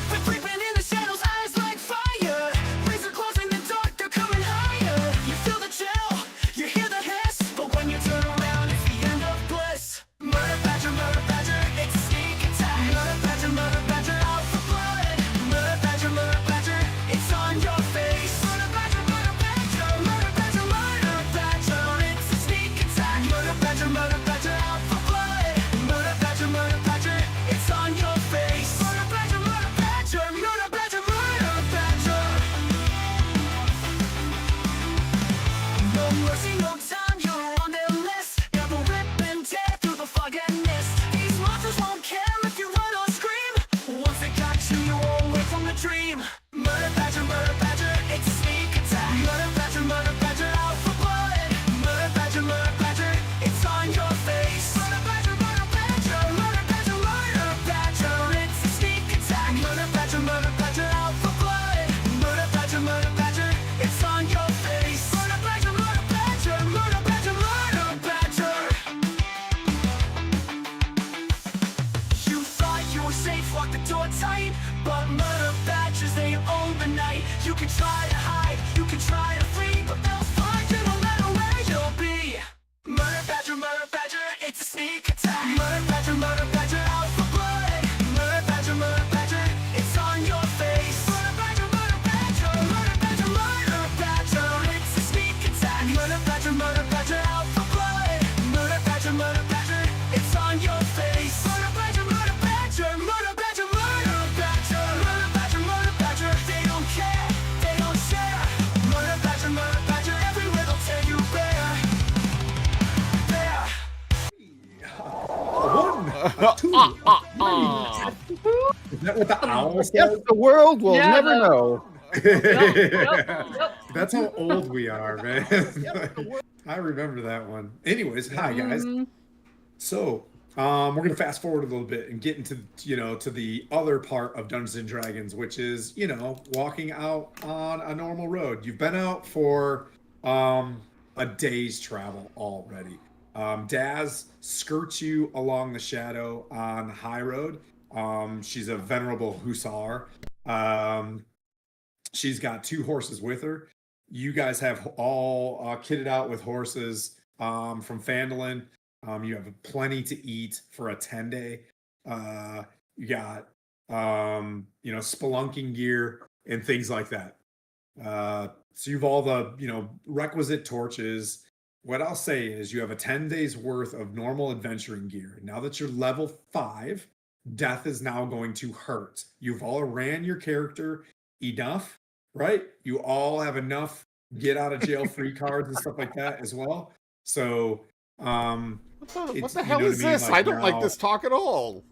They're creeping in the shadows, eyes like fire. Razor claws in the dark, they're coming higher. You feel the chill, you hear the hiss, but when you turn around, it's the end of bliss. Murder badger, it's a sneak attack. Murder badger, out for blood. Murder badger, it's on your face. Murder badger, it's a sneak attack. Murder badger, out for blood. Murder badger, it's on your face. Murder badger, no mercy, no time, you're on their list. Never rip and tear through the fog and mist. These monsters won't care if you run or scream. Once they got you, you won't wake from the dream. Murder badger, it's a sneak attack. Murder badger, out for blood. Murder badger, it's on your face. Murder badger, it's a sneak attack. Murder badger, out for blood. Murder badger, it's on your face. Murder badger. You thought you were safe, lock the door tight, but murder badgers, they own the night. You can try to hide, you can try to flee, but they'll find you no matter where you'll be. Murder badger, it's a sneak attack. Murder badger, out for blood. Murder badger, it's on your face. Murder badger, it's a sneak attack. Murder badger, out for blood. Murder badger, it's on your face. Murder badger, they don't care, they don't share. Murder badger, everywhere they'll tear you bare. There. One, a two, a three. Is that what the owl Yes, says? the world will Yeah, never the- know. Yep. That's how old we are, man. I remember that one. Anyways, hi guys. Mhm. So, we're gonna fast forward a little bit and get into to the other part of Dungeons and Dragons, which is walking out on a normal road. You've been out for a day's travel already. Daz skirts you along the shadow on the high road. She's a venerable hussar. She's got 2 horses with her. You guys have all kitted out with horses from Fandolin. You have plenty to eat for a 10-day. You got spelunking gear and things like that. So you've all the requisite torches. What I'll say is you have a 10 days worth of normal adventuring gear. Now that you're level 5, death is now going to hurt. You've all ran your character enough, right? You all have enough get out of jail free cards and stuff like that as well. So What the hell is this? I don't like this talk at all.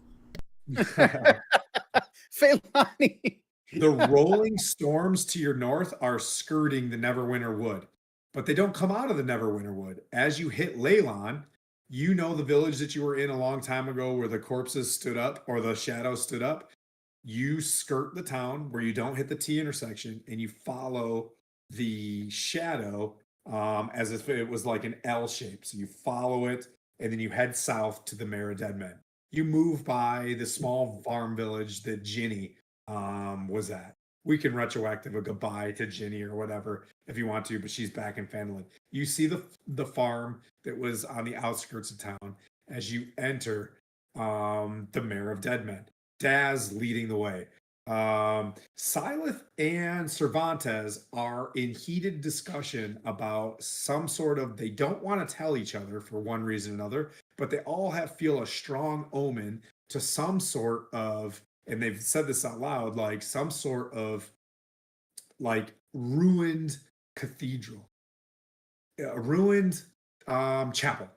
Feilani. The rolling storms to your north are skirting the Neverwinter Wood, but they don't come out of the Neverwinter Wood. As you hit Leylon, you know the village that you were in a long time ago where the corpses stood up or the shadows stood up. You skirt the town where you don't hit the T intersection and you follow the shadow as if it was like an L shape. So you follow it and then you head south to the Mare of Dead Men. You move by the small farm village that Ginny was at. We can retroactive a goodbye to Ginny or whatever if you want to, but she's back in Fandolin. You see the farm that was on the outskirts of town as you enter the Mare of Dead Men. Daz leading the way. Silith and Cervantes are in heated discussion about some sort of, they don't want to tell each other for one reason or another, but they all feel a strong omen to some sort of, and they've said this out loud, like some sort of like ruined cathedral, a ruined chapel.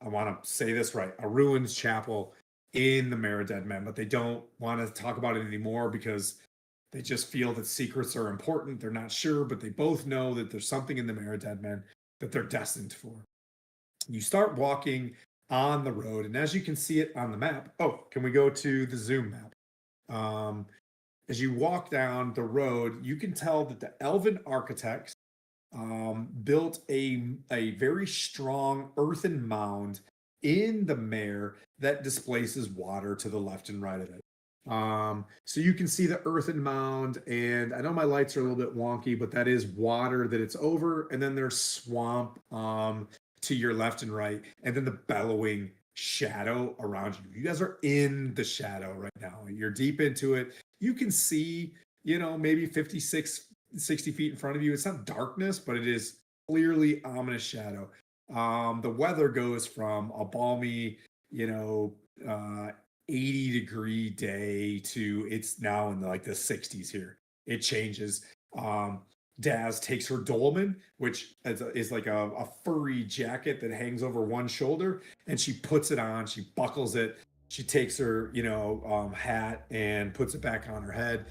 I want to say this right, a ruined chapel in the Mare of Dead Men, but they don't want to talk about it anymore because they just feel that secrets are important. They're not sure, but they both know that there's something in the Mare of Dead Men that they're destined for. You start walking on the road, and as you can see it on the map, can we go to the Zoom map? as you walk down the road, you can tell that the elven architects built a very strong earthen mound in the mare that displaces water to the left and right of it. So you can see the earthen mound, and I know my lights are a little bit wonky, but that is water that it's over, and then there's swamp to your left and right, and then the bellowing shadow around you. You guys are in the shadow right now. You're deep into it. You can see, maybe 60 feet in front of you. It's not darkness, but it is clearly ominous shadow. The weather goes from a balmy, 80-degree day to it's now in the 60s here. It changes. Daz takes her dolman, which is like a furry jacket that hangs over one shoulder, and she puts it on. She buckles it. She takes her, hat and puts it back on her head.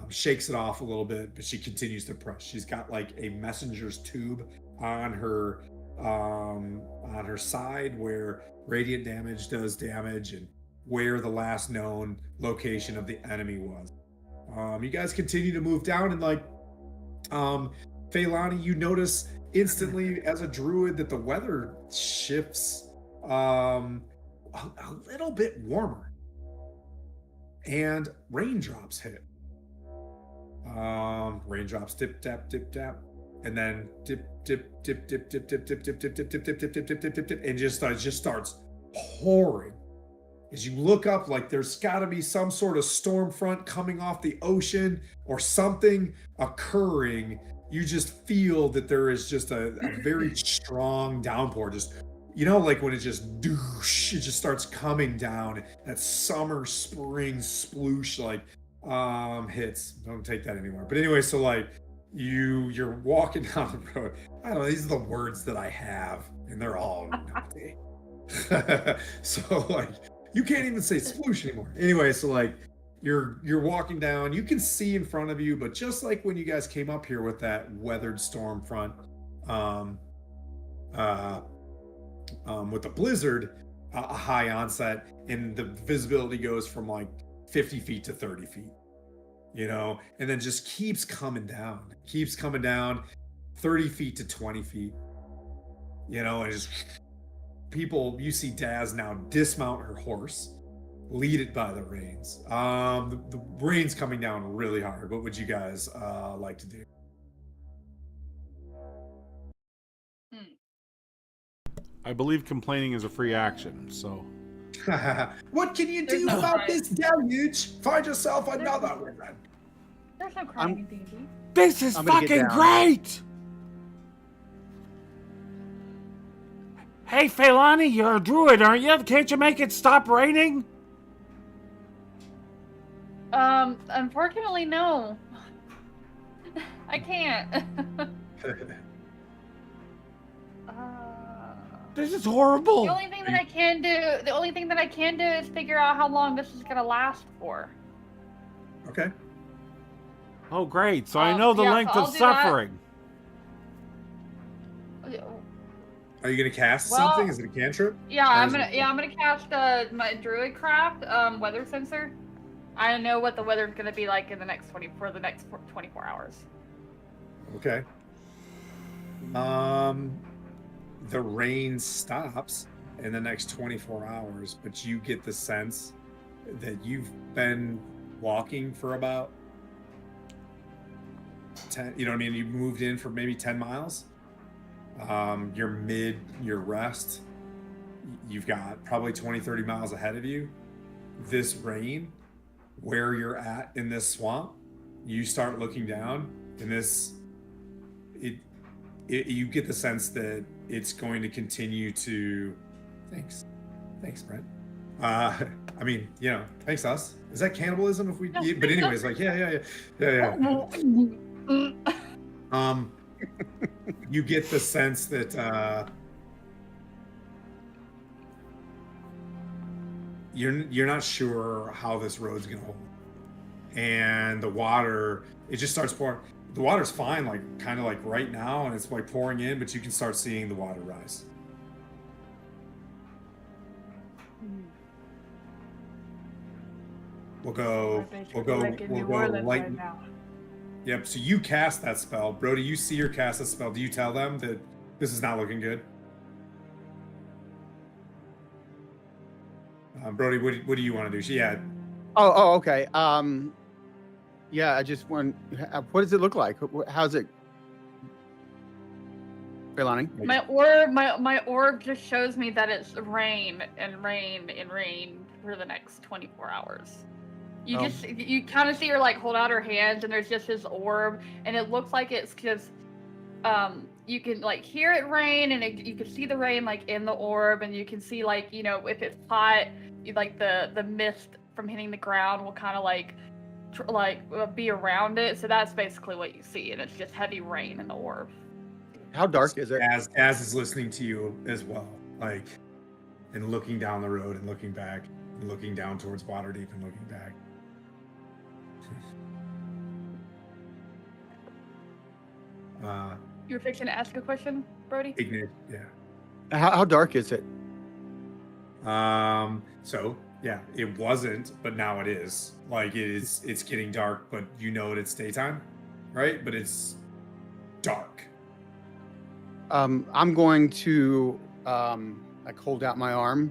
Shakes it off a little bit, but she continues to press. She's got like a messenger's tube on her side where radiant damage does damage and where the last known location of the enemy was. You guys continue to move down, and Feilani, you notice instantly as a druid that the weather shifts a little bit warmer, and raindrops hit. Raindrops dip tap dip tap, and then dip dip dip dip dip dip dip dip dip dip dip dip dip dip dip dip dip, and just starts pouring. As you look up, like there's got to be some sort of storm front coming off the ocean or something occurring. You just feel that there is just a very strong downpour. Just like when it just douche, it just starts coming down. That summer spring sploosh hits. Don't take that anymore. But anyway, so you're walking down the road. I don't know, these are the words that I have, and they're all naughty. So you can't even say sploosh anymore. Anyway, so you're walking down, you can see in front of you, but just like when you guys came up here with that weathered storm front, with the blizzard, a high onset, and the visibility goes from 50 feet to 30 feet, and then just keeps coming down, 30 feet to 20 feet, and just people, you see Daz now dismount her horse, lead it by the reins. The rain's coming down really hard. What would you guys like to do? I believe complaining is a free action, so. What can you do about this deluge? Find yourself another one. There's no crying in D&D. This is fucking great! Hey, Feilani, you're a druid, aren't you? Can't you make it stop raining? Unfortunately, no. I can't. This is horrible. The only thing that I can do is figure out how long this is gonna last for. Okay. Oh, great. So I know the length of suffering. Are you gonna cast something? Is it a cantrip? Yeah, I'm gonna cast my druid craft, weather sensor. I know what the weather's gonna be like in the next 24 hours. Okay. The rain stops in the next 24 hours, but you get the sense that you've been walking for about 10, you know what I mean? You moved in for maybe 10 miles. You're mid your rest. You've got probably 20, 30 miles ahead of you. This rain, where you're at in this swamp, you start looking down, and you get the sense that it's going to continue to. Thanks, Brent. I mean, thanks us. Is that cannibalism if we? But anyways, yeah. You get the sense that you're not sure how this road's gonna hold, and the water, it just starts pouring. The water's fine, kind of right now, and it's pouring in, but you can start seeing the water rise. We'll go. We'll go. We'll go light. now. Yep. So you cast that spell, Brody. You see her cast that spell. Do you tell them that this is not looking good? Brody, what do you want to do? She had. Oh, okay. Yeah, I just want. What does it look like? How's it? Leilani? My orb just shows me that it's rain and rain and rain for the next 24 hours. You kind of see her like hold out her hands, and there's just this orb, and it looks like it's just you can like hear it rain, and you can see the rain like in the orb, and you can see like if it's hot, like the mist from hitting the ground will kind of like be around it. So that's basically what you see, and it's just heavy rain in the orb. How dark is it? As is listening to you as well, like, and looking down the road and looking back, and looking down towards Waterdeep and looking back. You were fixing to ask a question, Brody? Yeah. How dark is it? So yeah, it wasn't, but now it is. Like it's getting dark, but you know it's daytime, right? But it's dark. I'm going to like hold out my arm,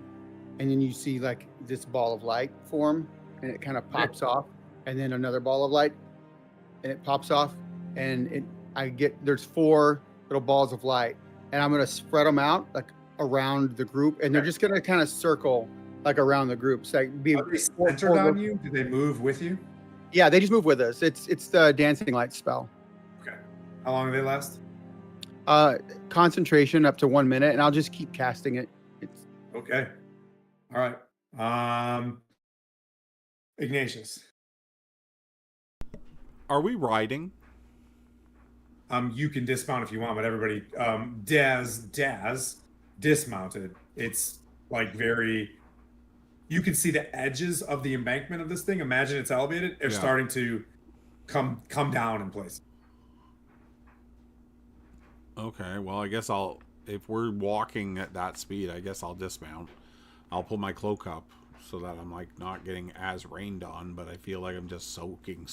and then you see like this ball of light form, and it kind of pops off, and then another ball of light, and it pops off, and there's 4 little balls of light, and I'm gonna spread them out like around the group, and they're just gonna kind of circle like around the group. So like Are they centered on you? Do they move with you? Yeah, they just move with us. It's the dancing light spell. Okay. How long do they last? Concentration up to 1 minute, and I'll just keep casting it. It's Okay. All right. Ignatius. Are we riding? You can dismount if you want, but everybody, Daz dismounted. It's like you can see the edges of the embankment of this thing. Imagine it's elevated. They're starting to come down in place. Okay, well, I guess if we're walking at that speed, I guess I'll dismount. I'll pull my cloak up so that I'm like not getting as rained on, but I feel like I'm just soaking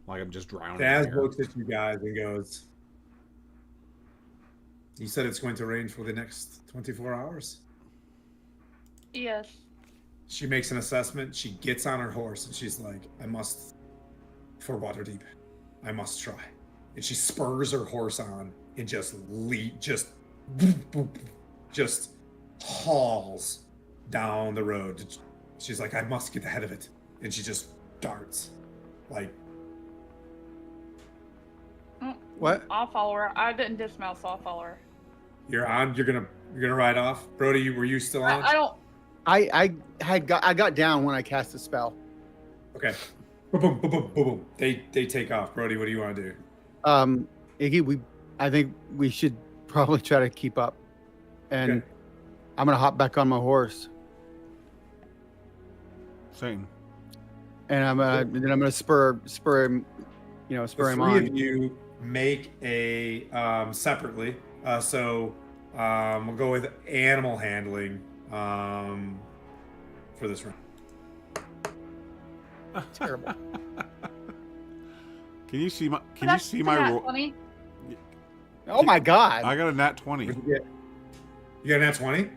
like I'm just drowning. Daz looks at you guys and goes, "You said it's going to rain for the next 24 hours?" Yes. She makes an assessment. She gets on her horse and she's like, for Waterdeep, I must try. And she spurs her horse on and just hauls down the road. She's like, I must get ahead of it. And she just darts. Like, what? I'll follow her. I didn't dismount, so I'll follow her. you're on, you're gonna ride off. Brody, were you still on? I don't. I got down when I cast the spell. Okay. Boom, boom, boom, boom, boom, boom. They take off. Brody, what do you want to do? Iggy, I think we should probably try to keep up, and Okay. I'm gonna hop back on my horse, Same. and I'm gonna spur him, spur him The three on. of you make a separately. So we'll go with animal handling for this round. Terrible. Can you see my That's roll? funny. Oh my god! I got a nat 20. What'd you get? You got a nat 20?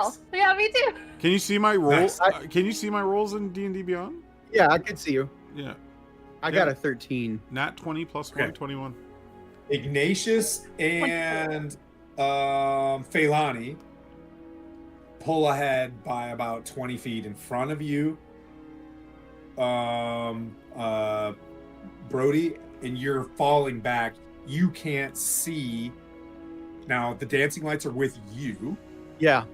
Oh, yeah, me too. Can you see my roll? Nice. Can you see my rolls in D&D Beyond? Yeah, I could see you. Yeah. I got a 13. Nat 20 plus Okay. 1, 21. Ignatius and Feilani pull ahead by about 20 feet in front of you. Brody, and you're falling back. You can't see. Now, the dancing lights are with you, Yeah.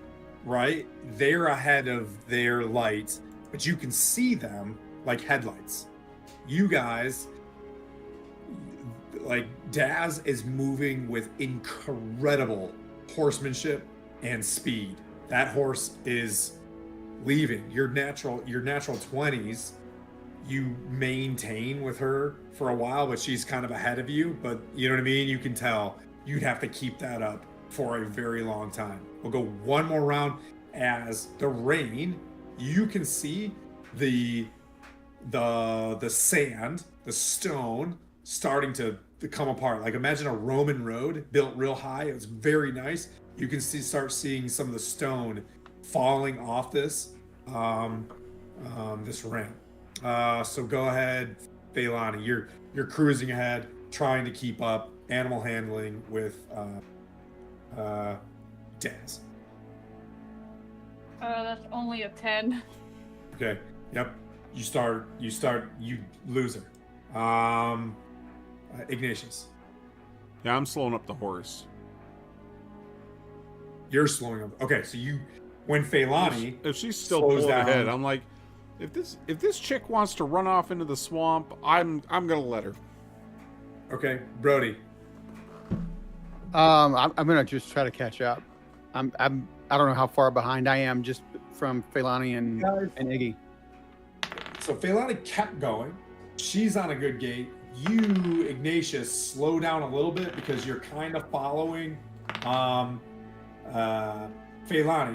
right? They're ahead of their lights, but you can see them like headlights. You guys, like, Daz is moving with incredible horsemanship and speed. That horse is leaving. Your natural 20s, you maintain with her for a while, but she's kind of ahead of you. But you know what I mean? You can tell you'd have to keep that up for a very long time. We'll go one more round. As the rain, you can see the the sand, the stone starting to come apart. Like imagine a Roman road built real high. It was very nice. You can start seeing some of the stone falling off this ramp. So go ahead, Phailani. You're cruising ahead, trying to keep up animal handling with Daz. That's only a 10. Okay. Yep. You lose her. Ignatius. Yeah, I'm slowing up the horse. You're slowing up. Okay, so when Phailani If she's still slows pulling down, ahead, I'm like, if this chick wants to run off into the swamp, I'm gonna let her. okay, Brody. I'm gonna just try to catch up. I don't know how far behind I am just from Phailani and Iggy. So Phailani kept going. She's on a good gait. You, Ignatius, slow down a little bit because you're kind of following Phailani.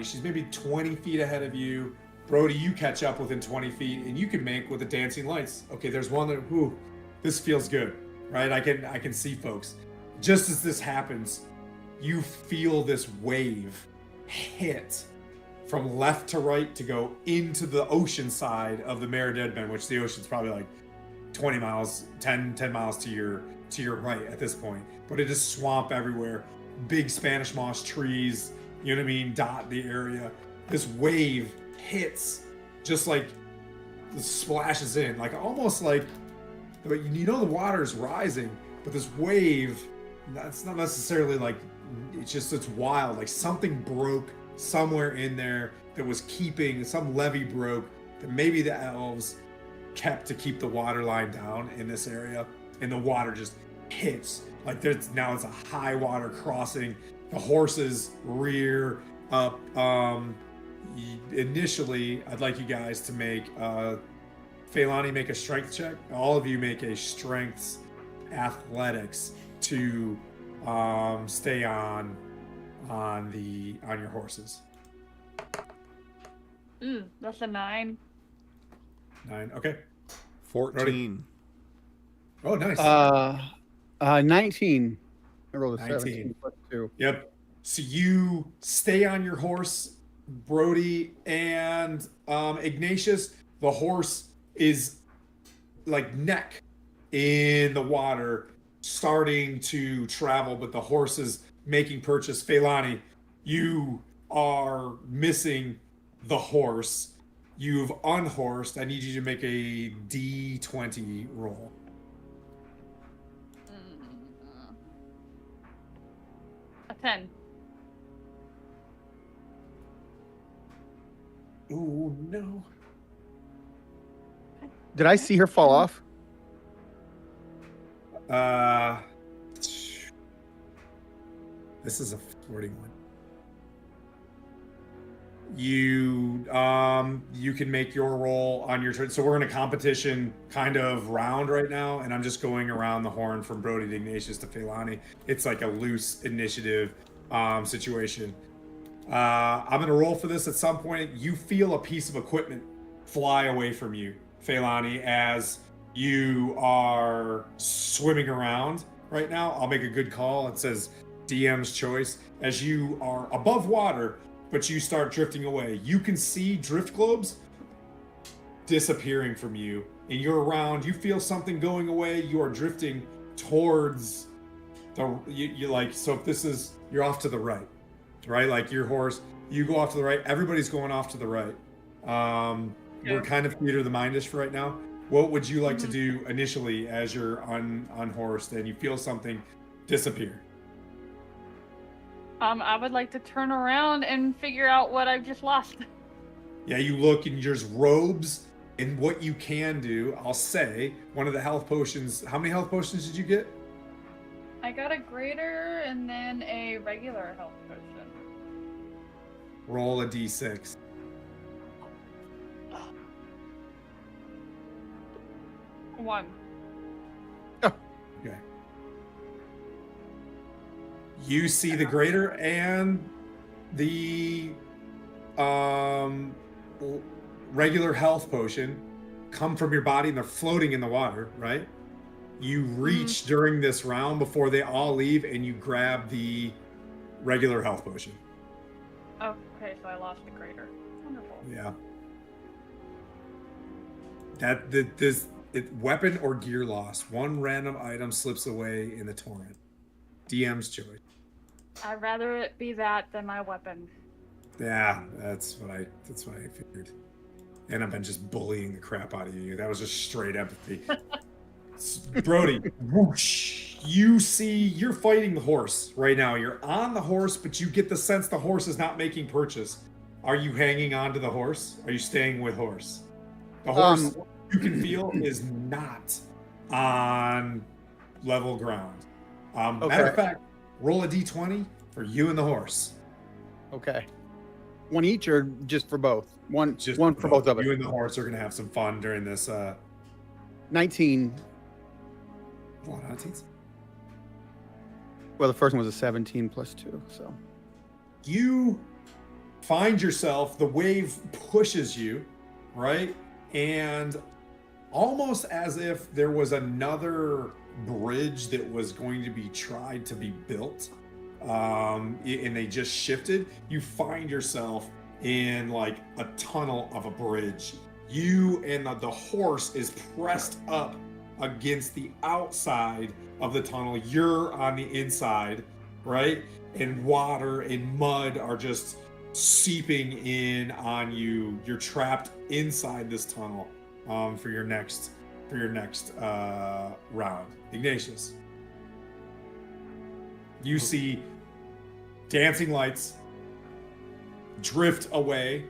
She's maybe 20 feet ahead of you. Brody, you catch up within 20 feet, and you can make with the dancing lights. Okay, there's one that, this feels good, right? I can see folks. Just as this happens, you feel this wave hit from left to right to go into the ocean side of the Mare Deadman, which the ocean's probably like 20 miles, 10 miles to your right at this point. But it is swamp everywhere, big Spanish moss trees, you know what I mean, dot the area. This wave hits, just like splashes in, like almost like, you know, the water is rising, but this wave, that's not necessarily like, it's wild. Like something broke somewhere in there that was keeping, some levee broke that maybe the elves kept to keep the water line down in this area, and the water just hits. Like now it's a high water crossing. The horses rear up. Initially, I'd like you guys to make Phailani make a strength check. All of you make a strengths athletics to stay on your horses. That's a 9. 9. Okay. 14. Oh, nice. 19. I rolled a 19. 17 plus 2. Yep. So you stay on your horse, Brody and Ignatius. The horse is like neck in the water, starting to travel, but the horse is making purchase. Phailani, you are missing the horse. You've unhorsed. I need you to make a D20 roll. A 10. Oh no. Did I see her fall off? This is a 41. You can make your roll on your turn. So we're in a competition kind of round right now, and I'm just going around the horn from Brody to Ignatius to Phailani. It's like a loose initiative situation. I'm gonna roll for this at some point. You feel a piece of equipment fly away from you, Phailani, as you are swimming around right now. I'll make a good call. It says DM's choice. As you are above water, but you start drifting away, you can see drift globes disappearing from you, and you're around. You feel something going away. You are drifting towards you like, so if this is, you're off to the right, like your horse, you go off to the right. Everybody's going off to the right. We're kind of theater of the mindish for right now. What would you like to do initially as you're unhorsed and you feel something disappear? I would like to turn around and figure out what I've just lost. Yeah, you look and there's robes, and what you can do, I'll say, one of the health potions. How many health potions did you get? I got a greater and then a regular health potion. Roll a d6. One. Okay. You see the greater and the regular health potion come from your body and they're floating in the water, right? You reach during this round before they all leave and you grab the regular health potion. Okay, so I lost the crater. Wonderful. Yeah. Weapon or gear loss. One random item slips away in the torrent. DM's choice. I'd rather it be that than my weapon. Yeah, that's what I figured. And I've been just bullying the crap out of you. That was just straight empathy. Brody, whoosh. You see, you're fighting the horse right now. You're on the horse, but you get the sense the horse is not making purchase. Are you hanging on to the horse? Are you staying with horse? The horse you can feel is not on level ground. Matter of fact, roll a d20 for you and the horse. Okay. One each or just for both? One Just for both of us. You and the horse are going to have some fun during this. 19. What, 19s? Well, the first one was a 17 plus 2, so. You find yourself, the wave pushes you, right? And almost as if there was another bridge that was going to be tried to be built, and they just shifted, you find yourself in like a tunnel of a bridge. You and the horse is pressed up against the outside of the tunnel. You're on the inside, right? And water and mud are just seeping in on you. You're trapped inside this tunnel for your next round. Ignatius, you see dancing lights drift away.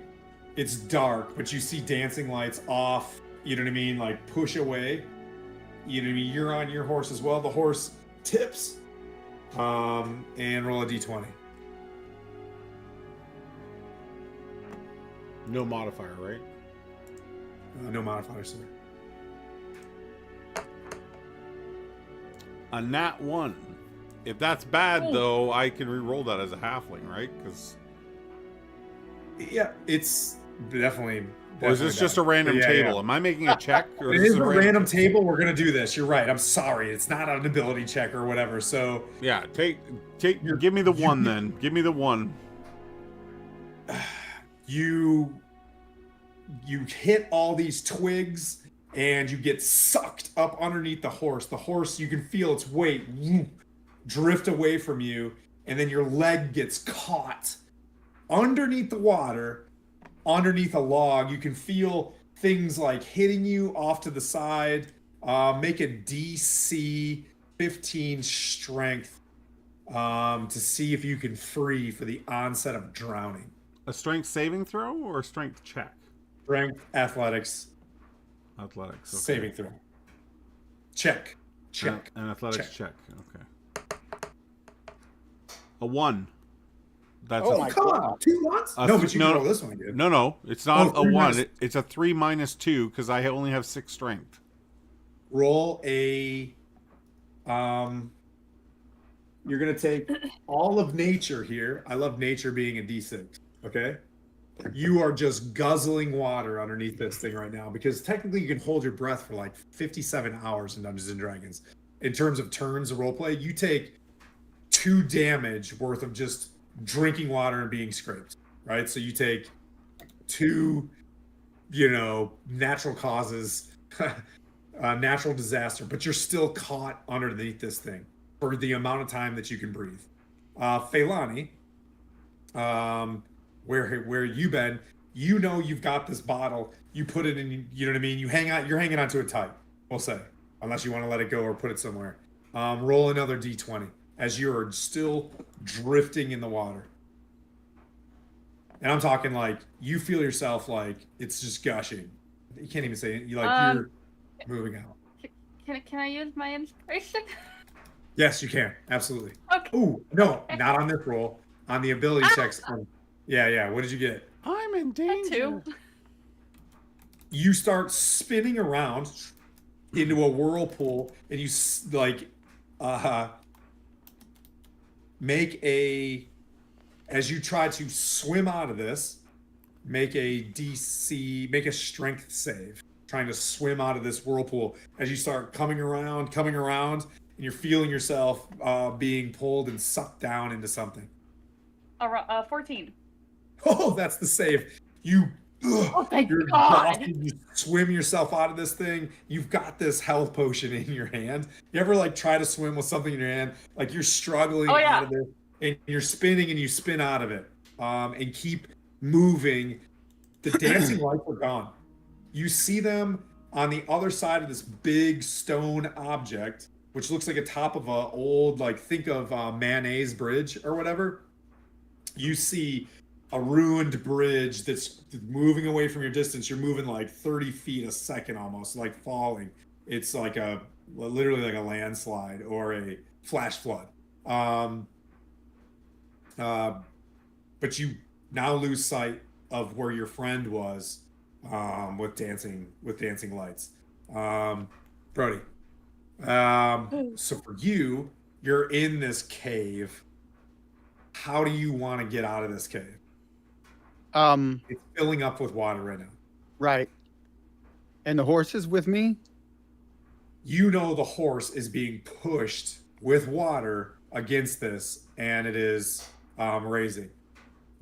It's dark, but you see dancing lights off, you know what I mean, like push away. You know what I mean? You're on your horse as well. The horse tips and roll a d20. No modifier, right? No modifier, sir. A nat 1. If that's bad, though, I can re-roll that as a halfling, right? Because Yeah, it's definitely. or is this just a random table? Am I making a check? Or It this is a random table. We're gonna do this. You're right. I'm sorry. It's not an ability check or whatever. So yeah, take. Give me the one then. Give me the one. you hit all these twigs and you get sucked up underneath the horse. The horse, you can feel its weight drift away from you, and then your leg gets caught underneath the water, underneath a log. You can feel things like hitting you off to the side. Make a DC 15 strength to see if you can free for the onset of drowning. A strength saving throw or a strength check? Strength, athletics, Athletics. Okay. saving throw. Check. Check. An athletics check. Okay. A 1. That's Oh a, my Come on, 2 ones? No, but you can roll this one again. No, it's not a 3 1. minus- It's a 3 minus 2 because I only have 6 strength. Roll a. You're gonna take all of nature here. I love nature being a D6. Okay. You are just guzzling water underneath this thing right now because technically you can hold your breath for like 57 hours in Dungeons and Dragons. In terms of turns of roleplay, you take 2 damage worth of just drinking water and being scraped, right? So you take 2, natural causes, natural disaster, but you're still caught underneath this thing for the amount of time that you can breathe. Feilani, where you been, you've got this bottle, you put it in, you know what I mean? You're hanging onto it tight, we'll say, unless you want to let it go or put it somewhere. Roll another d20 as you're still drifting in the water. And I'm talking like you feel yourself like it's just gushing. You can't even say it. You're moving out. Can I use my inspiration? Yes, you can. Absolutely. Okay. Ooh, no, not on this roll. On the ability checks. Yeah. What did you get? I'm in danger. 2. You start spinning around into a whirlpool, and you as you try to swim out of this, make a strength save. trying to swim out of this whirlpool. As you start coming around, and you're feeling yourself being pulled and sucked down into something. 14. Oh, that's the save. You. Oh, thank You're God. exhausted. You swim yourself out of this thing. You've got this health potion in your hand. You ever like try to swim with something in your hand? Like you're struggling Oh, yeah. out of it, and you're spinning and you spin out of it, and keep moving. The dancing lights are gone. You see them on the other side of this big stone object, which looks like a top of a old, like think of mayonnaise bridge or whatever. You see a ruined bridge that's moving away from your distance. You're moving like 30 feet a second almost, like falling. It's like literally like a landslide or a flash flood. But you now lose sight of where your friend was with dancing lights. Brody. So for you, you're in this cave. How do you want to get out of this cave? It's filling up with water right now. Right. And the horse is with me? You know the horse is being pushed with water against this, and it is raising.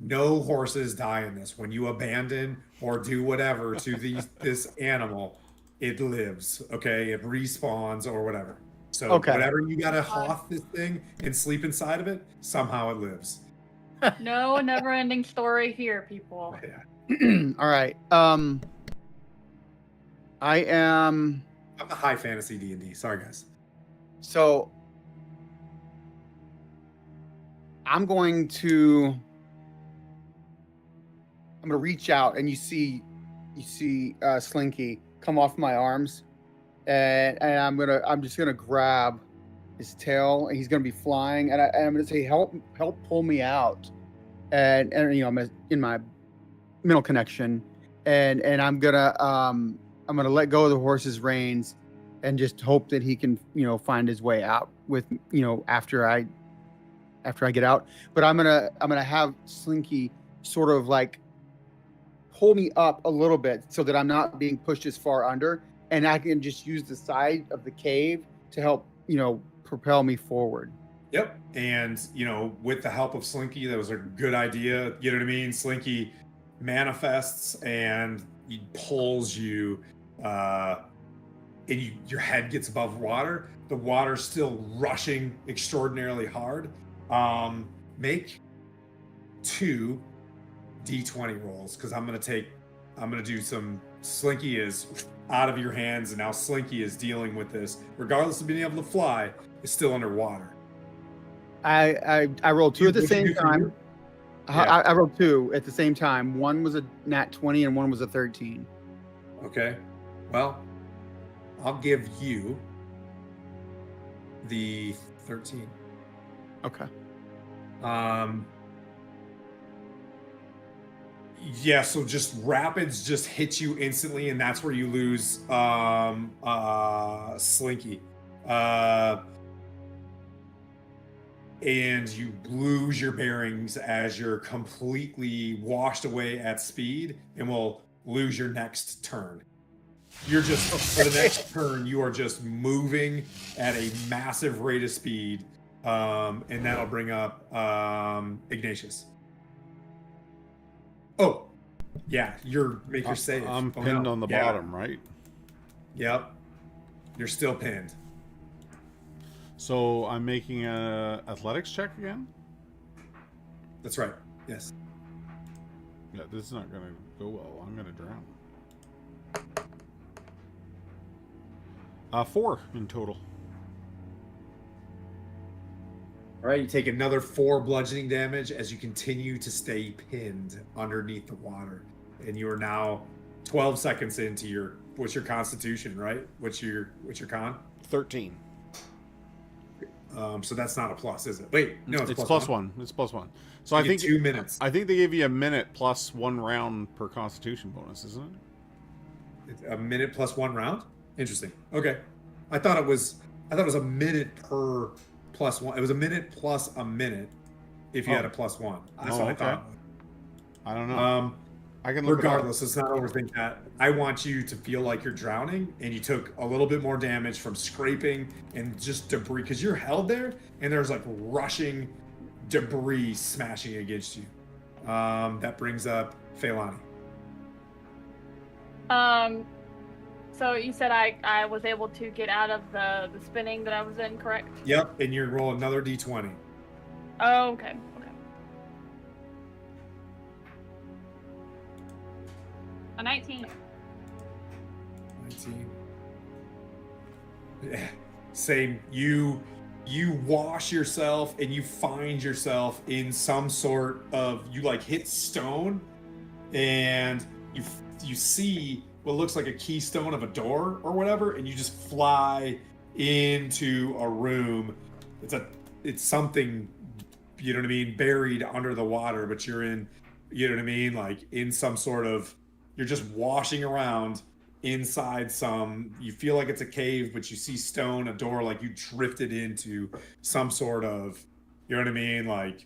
No horses die in this. When you abandon or do whatever to this animal, it lives, okay? It respawns or whatever. So whatever you gotta hoth this thing and sleep inside of it, somehow it lives. No never-ending story here, people. Yeah. All right. I'm a high fantasy D&D. Sorry, guys. So I'm going to reach out, and you see Slinky come off my arms, and I'm just gonna grab his tail, and he's gonna be flying, and I'm gonna say, help pull me out, and I'm in my mental connection, and I'm gonna let go of the horse's reins, and just hope that he can find his way out with after I get out. But I'm gonna have Slinky sort of like pull me up a little bit so that I'm not being pushed as far under, and I can just use the side of the cave to help propel me forward. Yep. And with the help of Slinky, that was a good idea. You know what I mean? Slinky manifests and he pulls you, and your head gets above water. The water's still rushing extraordinarily hard. Make 2 D20 rolls, because I'm gonna do some. Slinky is out of your hands, and now Slinky is dealing with this, regardless of being able to fly, is still underwater. I rolled 2 at the same time. Yeah. I rolled 2 at the same time. One was a nat 20 and one was a 13. Okay. Well, I'll give you the 13. Okay. Yeah, so just rapids just hit you instantly, and that's where you lose Slinky. And you lose your bearings as you're completely washed away at speed, and will lose your next turn. You're just, for the next turn, you are just moving at a massive rate of speed, and that'll bring up Ignatius. Oh, yeah, make your save. I'm pinned on the bottom, right? Yep. You're still pinned. So I'm making a athletics check again? That's right. Yes. Yeah, this is not going to go well. I'm going to drown. 4 in total. All right, you take another 4 bludgeoning damage as you continue to stay pinned underneath the water. And you are now 12 seconds into what's your constitution, right? What's your con? 13. So that's not a plus, is it? Wait, no, it's plus one. It's plus 1. So I think 2 minutes. I think they gave you a minute plus 1 round per constitution bonus, isn't it? It's a minute plus 1 round? Interesting. Okay. I thought it was a minute per plus 1. It was a minute plus a minute if you had a plus 1. That's what I thought. I don't know. I can look Regardless, let's not overthink that. I want you to feel like you're drowning and you took a little bit more damage from scraping and just debris because you're held there and there's like rushing debris smashing against you. That brings up Phailani. So you said I was able to get out of the spinning that I was in, correct? Yep, and you roll another d20. Oh, okay. Okay. A 19. 19. Yeah, same. You wash yourself and you find yourself in some sort of, you like hit stone and you see what looks like a keystone of a door or whatever, and you just fly into a room. It's something, you know what I mean, buried under the water, but you're in, you know what I mean, like in some sort of, you're just washing around inside some, you feel like it's a cave, but you see stone, a door, like you drifted into some sort of, you know what I mean, like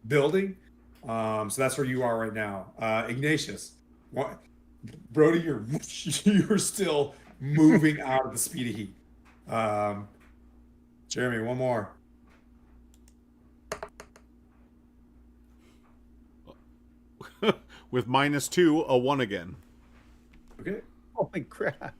building. So that's where you are right now. Ignatius, what, Brody, you're still moving out of the speed of heat. Jeremy, one more. with -2, a 1 again. Okay. Holy crap.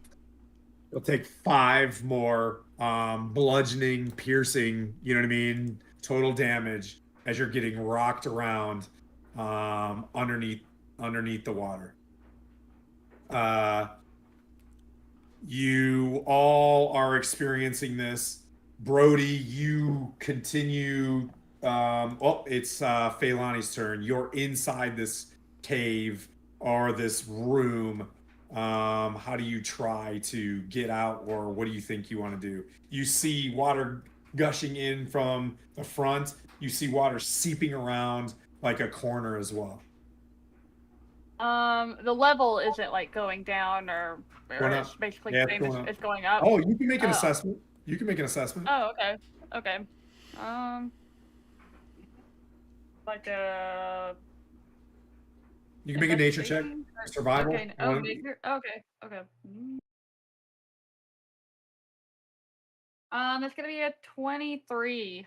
You'll take 5 more bludgeoning, piercing, you know what I mean, total damage as you're getting rocked around underneath the water. You all are experiencing this. Brody, you continue. It's Phailani's turn. You're inside this cave or this room. How do you try to get out, or what do you think you want to do? You see water gushing in from the front. You see water seeping around like a corner as well. The level isn't like going down or it's basically Yeah, same as it's going up. Oh, you can make an assessment. You can make an assessment. Oh, okay. Okay. Like You can make a nature check. investigation or- Survival. Okay. Oh, nature. Okay. Okay. It's gonna be a 23.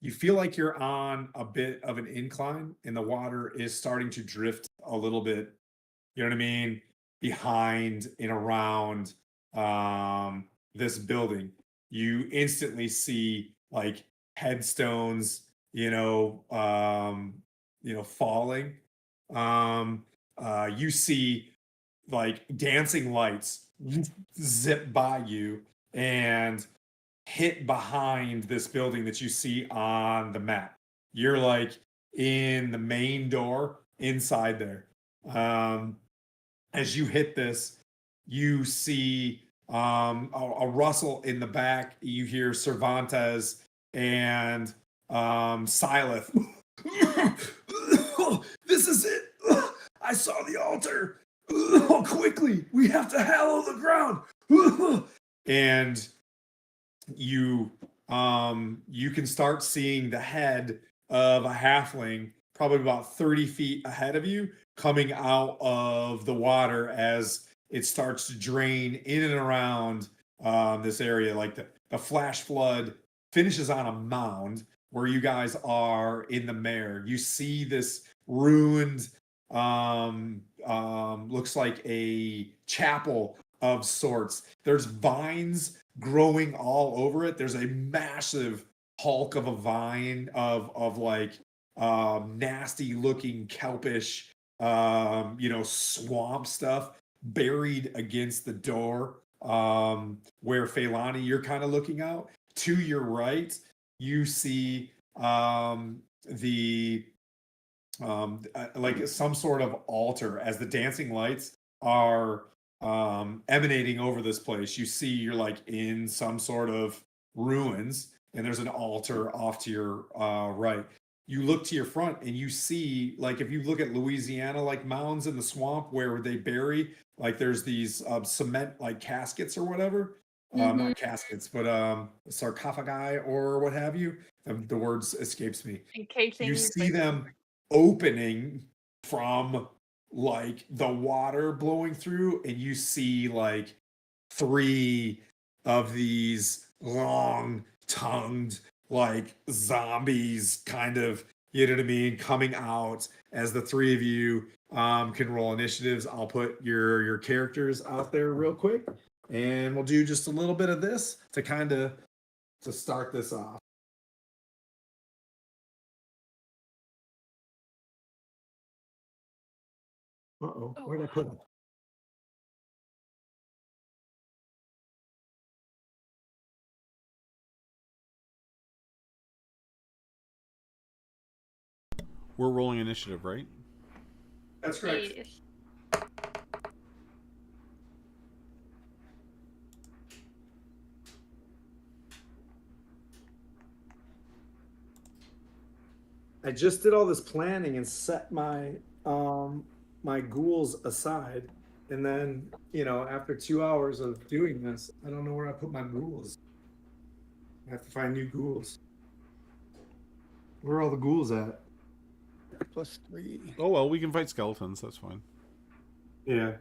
You feel like you're on a bit of an incline and the water is starting to drift a little bit, you know what I mean, behind and around this building. You instantly see like headstones, falling. You see like dancing lights zip by you and hit behind this building that you see on the map. You're like in the main door inside there. As you hit this, you see a rustle in the back. You hear Cervantes and Silith. This is it. I saw the altar. Quickly, we have to hallow the ground. And you can start seeing the head of a halfling probably about 30 feet ahead of you coming out of the water as it starts to drain in and around this area. Like the flash flood finishes on a mound where you guys are in the mare. You see this ruined looks like a chapel of sorts. There's vines growing all over it. There's a massive hulk of a vine of like nasty looking kelpish swamp stuff buried against the door where Phailani, you're kind of looking out. To your right, you see like some sort of altar as the dancing lights are emanating over this place. You see you're like in some sort of ruins and there's an altar off to your right. You look to your front and you see, like, if you look at Louisiana, like mounds in the swamp where they bury, like there's these cement like caskets or whatever. Not caskets, but sarcophagi or what have you. The words escapes me. Encasing. You see them opening from like the water blowing through, and you see like 3 of these long tongued like zombies kind of, you know what I mean, coming out. As the 3 of you can roll initiatives, I'll put your characters out there real quick, and we'll do just a little bit of this to kind of to start this off. Uh-oh, where'd I put it? We're rolling initiative, right? That's correct. Yes. I just did all this planning and set my my ghouls aside, and then, you know, after 2 hours of doing this, I don't know where I put my ghouls. I have to find new ghouls. Where are all the ghouls at? +3. Oh well, we can fight skeletons. That's fine. Yeah.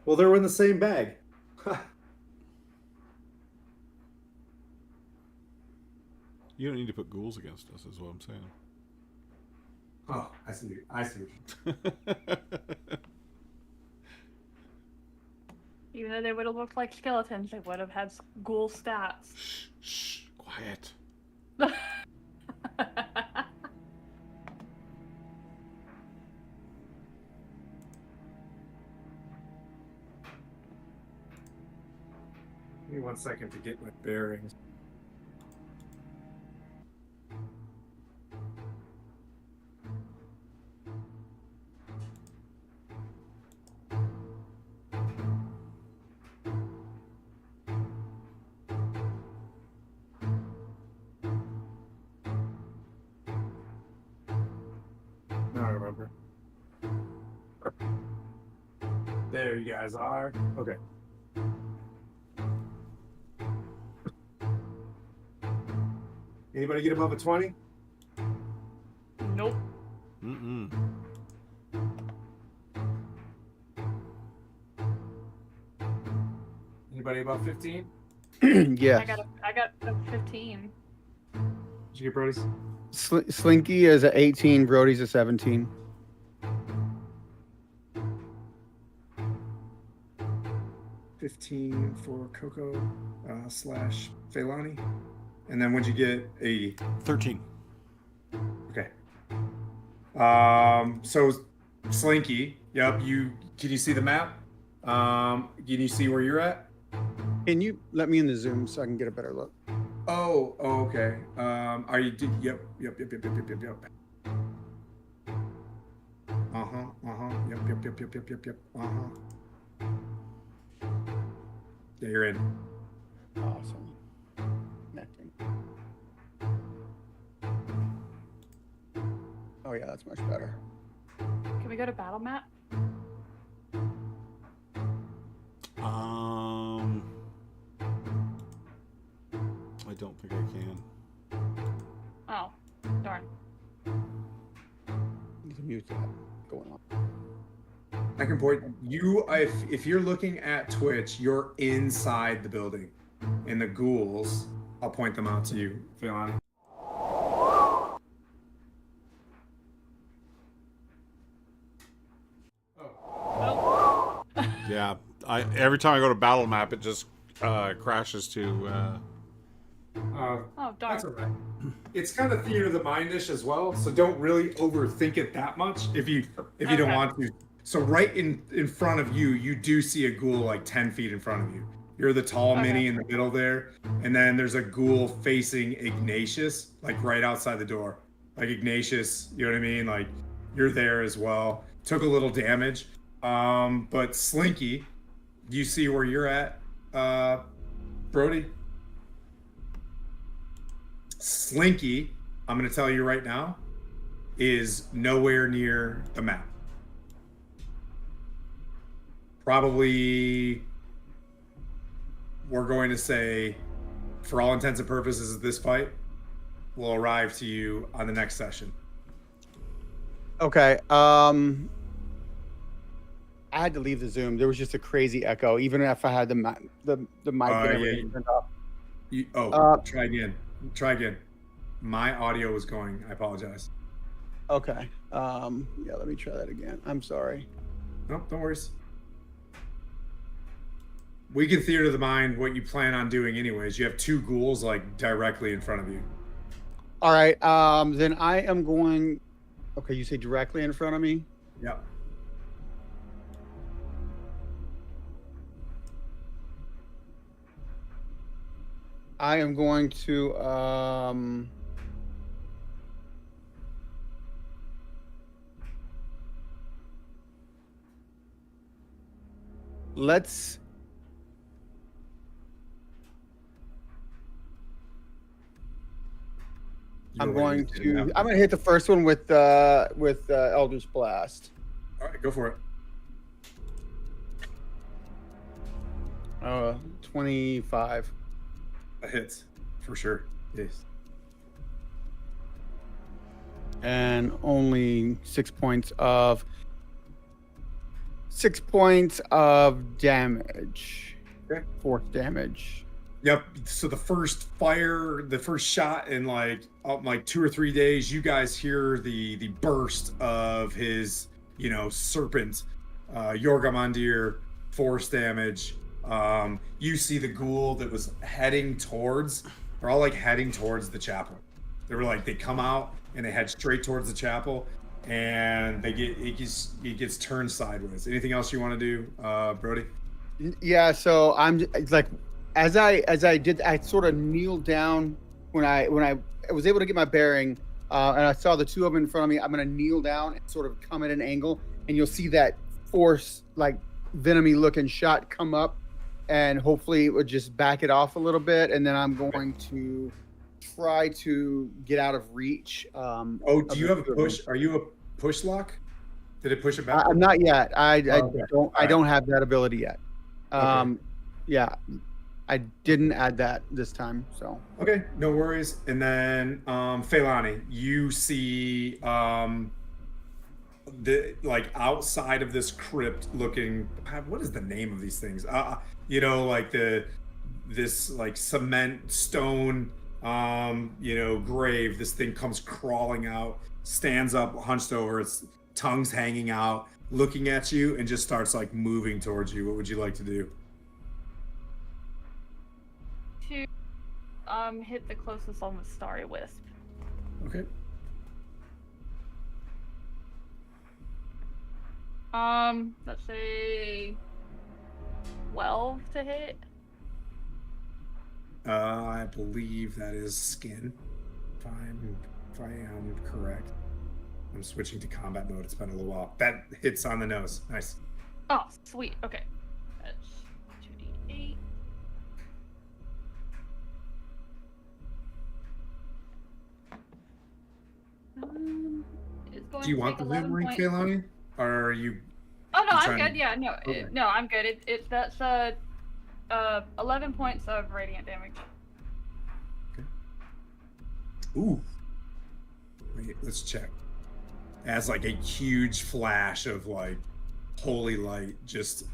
Well, they were in the same bag. You don't need to put ghouls against us, is what I'm saying. Oh, I see. I see. Even though they would have looked like skeletons, they would have had ghoul stats. Shh, shh, quiet. Give me 1 second to get my bearings. Now I remember. There you guys are. Okay. Anybody get above a 20? Nope. Mm-mm. Anybody above 15? Yeah. I got a 15. Did you get Brody's? Slinky is a 18. Brody's a 17. $15 for Coco slash Feilani. And then what'd you get? A 13. okay. So Slinky, yep, can you see the map? Can you see where you're at? Can you let me in the Zoom so I can get a better look? Oh, okay. Are you yep. Yep. Yeah, you're in. Awesome. Connecting. Oh yeah, that's much better. Can we go to battle map? I don't think I can. Oh, darn. You can mute that going on. I can point you if you're looking at Twitch, you're inside the building. And the ghouls, I'll point them out to you, Feilani. Oh. Yeah, every time I go to battle map, it just crashes to. Oh, darn. That's all right. It's kind of theater of the mind-ish as well, so don't really overthink it that much if you don't Okay. want to. So right in front of you, you do see a ghoul like 10 feet in front of you. You're the tall Okay. mini in the middle there, and then there's a ghoul facing Ignatius, like right outside the door. Like Ignatius, you know what I mean? Like you're there as well. Took a little damage, but Slinky, you see where you're at, Brody? Slinky, I'm going to tell you right now, is nowhere near the map. Probably, we're going to say, for all intents and purposes of this fight, will arrive to you on the next session. Okay. I had to leave the Zoom. There was just a crazy echo, even if I had the mic and Yeah, everything turned off. Try again. Try again. My audio was going. I apologize. Okay. Yeah, let me try that again. I'm sorry. No, don't worry. We can theater the mind what you plan on doing anyways. You have two ghouls like directly in front of you. All right. Then I am going. Okay, you say directly in front of me. Yep. I am going to let's I'm going to hit the first one with Eldritch Blast. All right, go for it. 25. That hits for sure. Yes. And only 6 points of damage. Okay. Force damage. Yep. So the first shot in like 2 or 3 days, you guys hear the burst of his, serpent, Yorgamandir force damage. You see the ghoul that was heading towards. They're all like heading towards the chapel. They come out and they head straight towards the chapel, and it gets turned sideways. Anything else you want to do, Brody? Yeah. So I'm like. As I did, I sort of kneeled down when I was able to get my bearing, and I saw the two of them in front of me. I'm gonna kneel down and sort of come at an angle, and you'll see that force, like venomy looking shot come up, and hopefully it would just back it off a little bit, and then I'm going to try to get out of reach. Do you have a push? Are you a push lock? Did it push it back? I'm not yet. I Okay. don't have that ability yet. Okay. Yeah. I didn't add that this time, so. Okay, no worries. And then Feilani, you see the outside of this crypt looking, what is the name of these things? This cement stone grave. This thing comes crawling out, stands up, hunched over, its tongue's hanging out, looking at you, and just starts moving towards you. What would you like to do? To hit the closest one with Starry Wisp. Okay. Let's say 12 to hit. I believe that is skin. If I am correct. I'm switching to combat mode. It's been a little while. That hits on the nose. Nice. Oh, sweet. Okay. That's 2d8. Do you want the zoom ring, Kaylani? Or are you? Oh no, I'm trying good. Yeah, no, Okay. no, I'm good. That's 11 points of radiant damage. Ooh. Wait, let's check. As a huge flash of holy light just,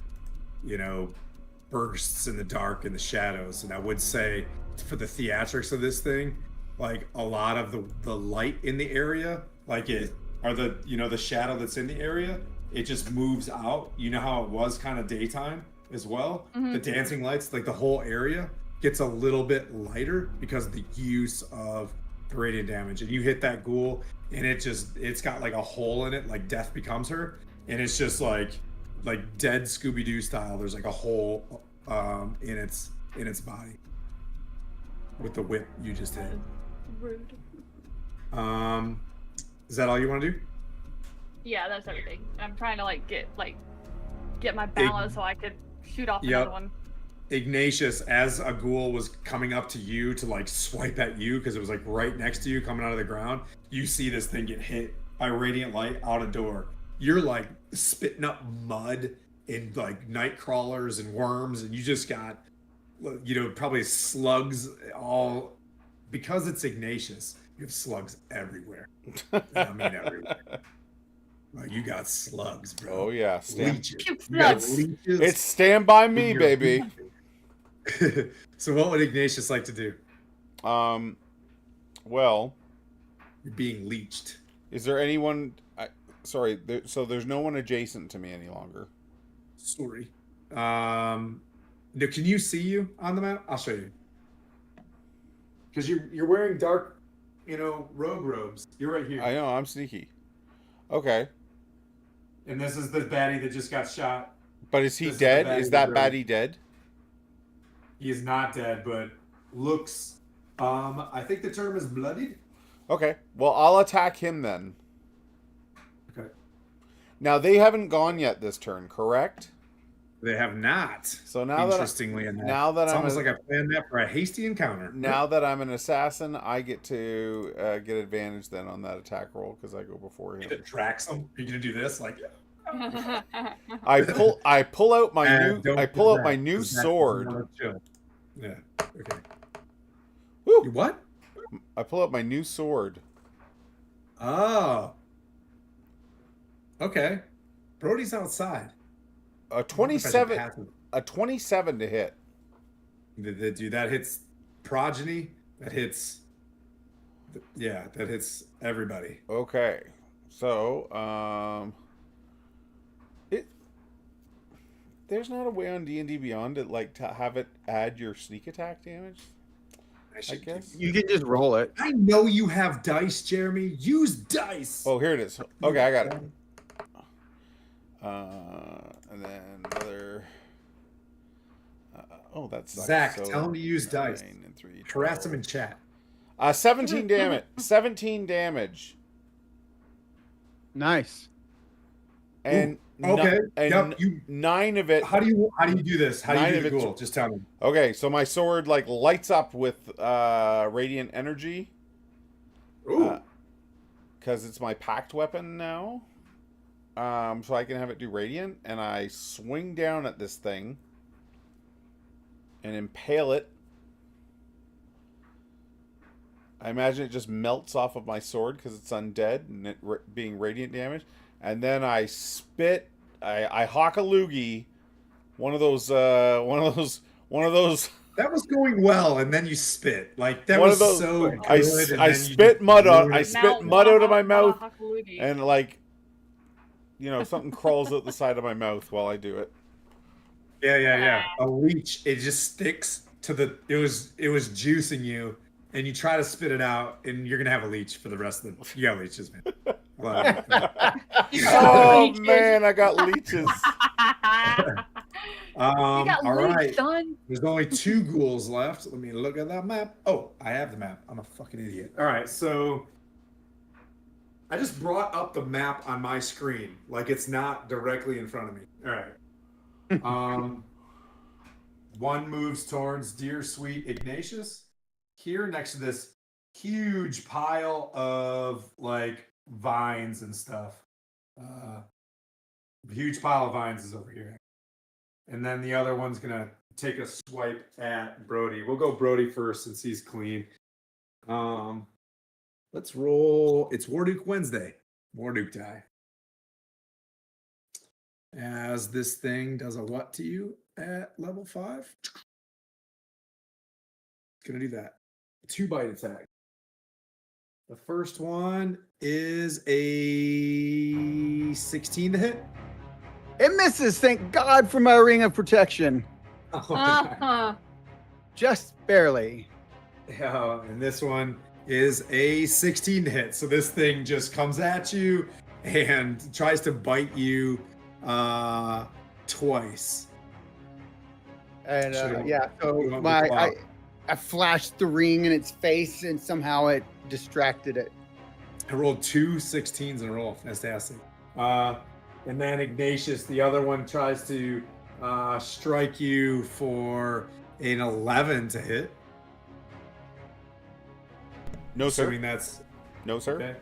bursts in the dark and the shadows. And I would say for the theatrics of this thing, a lot of the light in the area, the shadow that's in the area, it just moves out. You know how it was kind of daytime as well? Mm-hmm. The dancing lights, the whole area gets a little bit lighter because of the use of the radiant damage. And you hit that ghoul and it's got a hole in it, Death Becomes Her. And it's just like dead Scooby-Doo style. There's a hole in its body with the whip you just hit. Rude. Is that all you want to do? Yeah, that's everything. I'm trying to get my balance so I could shoot off another one. Ignatius, as a ghoul was coming up to you to swipe at you because it was right next to you coming out of the ground, you see this thing get hit by radiant light out a door. You're spitting up mud and night crawlers and worms, and you just got probably slugs all because it's Ignatius. You have slugs everywhere. I mean everywhere. Oh, you got slugs, bro. Oh yeah, stand. Leeches. Puke You got slugs. leeches. It's stand by me, You're- baby. So what would Ignatius like to do? Well, You're being leeched. is there anyone? Sorry, so there's no one adjacent to me any longer. Sorry. No, can you see you on the map? I'll show you. Because you're wearing dark, rogue robes. You're right here. I know I'm sneaky. Okay, And this is the baddie that just got shot. but is he This is the dead? baddie Is that that- baddie dead? He is not dead, but looks. I think the term is bloodied. Okay, well I'll attack him then. Okay. Now they haven't gone yet this turn, correct? They have not. So now Interestingly enough, now that it's I'm almost like I planned that for a hasty encounter. now that I'm an assassin, I get to get advantage then on that attack roll because I go before him. It tracks them. You're gonna do this, like. I pull out my And new don't do that, new 'cause that's sword. more chill. Yeah. Okay. Woo! You what? I pull out my new sword. Oh. Okay. Brody's outside. A 27 I don't know if a 27 to hit. I should pass him. Dude, that hits progeny. That hits. Yeah, that hits everybody. Okay. So, there's not a way on D&D Beyond to have it add your sneak attack damage. I guess. You can just roll it. I know you have dice, Jeremy. Use dice. Oh, here it is. Okay, I got it. And then another. That's Zach, tell him to use dice. Harass him in chat. 17 damage. 17 damage. Nice. And Okay. and Yep. You. 9 of it. How do you do this? How do Nine you of do the it's- ghoul? Just tell me. Okay, so my sword lights up with radiant energy. Ooh. Because it's my packed weapon now. So I can have it do radiant, and I swing down at this thing and impale it. I imagine it just melts off of my sword because it's undead and it being radiant damage. And then I spit. I hawk a loogie. One of those. That was going well, and then you spit. Like that One was of those- so good. I and spit then you mud just on. ruined I it. spit mud out of my mouth, Hakalugi. and something crawls out the side of my mouth while I do it. Yeah. A leech. It just sticks to the. It was juicing you, and you try to spit it out, and you're gonna have a leech for the rest of the. You got leeches, man. Love it. Oh Leeches. man, I got leeches. You got All leech, right. son. There's only 2 ghouls left. Let me look at that map. Oh, I have the map. I'm a fucking idiot. All right, so I just brought up the map on my screen, like it's not directly in front of me. All right. One moves towards Dear Sweet Ignatius. Here, next to this huge pile of vines and stuff. Huge pile of vines is over here. And then the other one's gonna take a swipe at Brody. We'll go Brody first since he's clean. Let's roll. It's Warduke Wednesday. Warduke die. As this thing does a what to you at level 5? It's gonna do that. 2-bite attack. The first one is a 16 to hit. It misses. Thank God for my ring of protection. Oh, my God. Just barely. Yeah, and this one is a 16 to hit. So this thing just comes at you and tries to bite you twice. And Sure. yeah, so You want me to claw? I flashed the ring in its face, and somehow it distracted it. I rolled 2 16s in a row. Fantastic. And then Ignatius, the other one, tries to strike you for an 11 to hit. No sir. Assuming that's No sir. okay.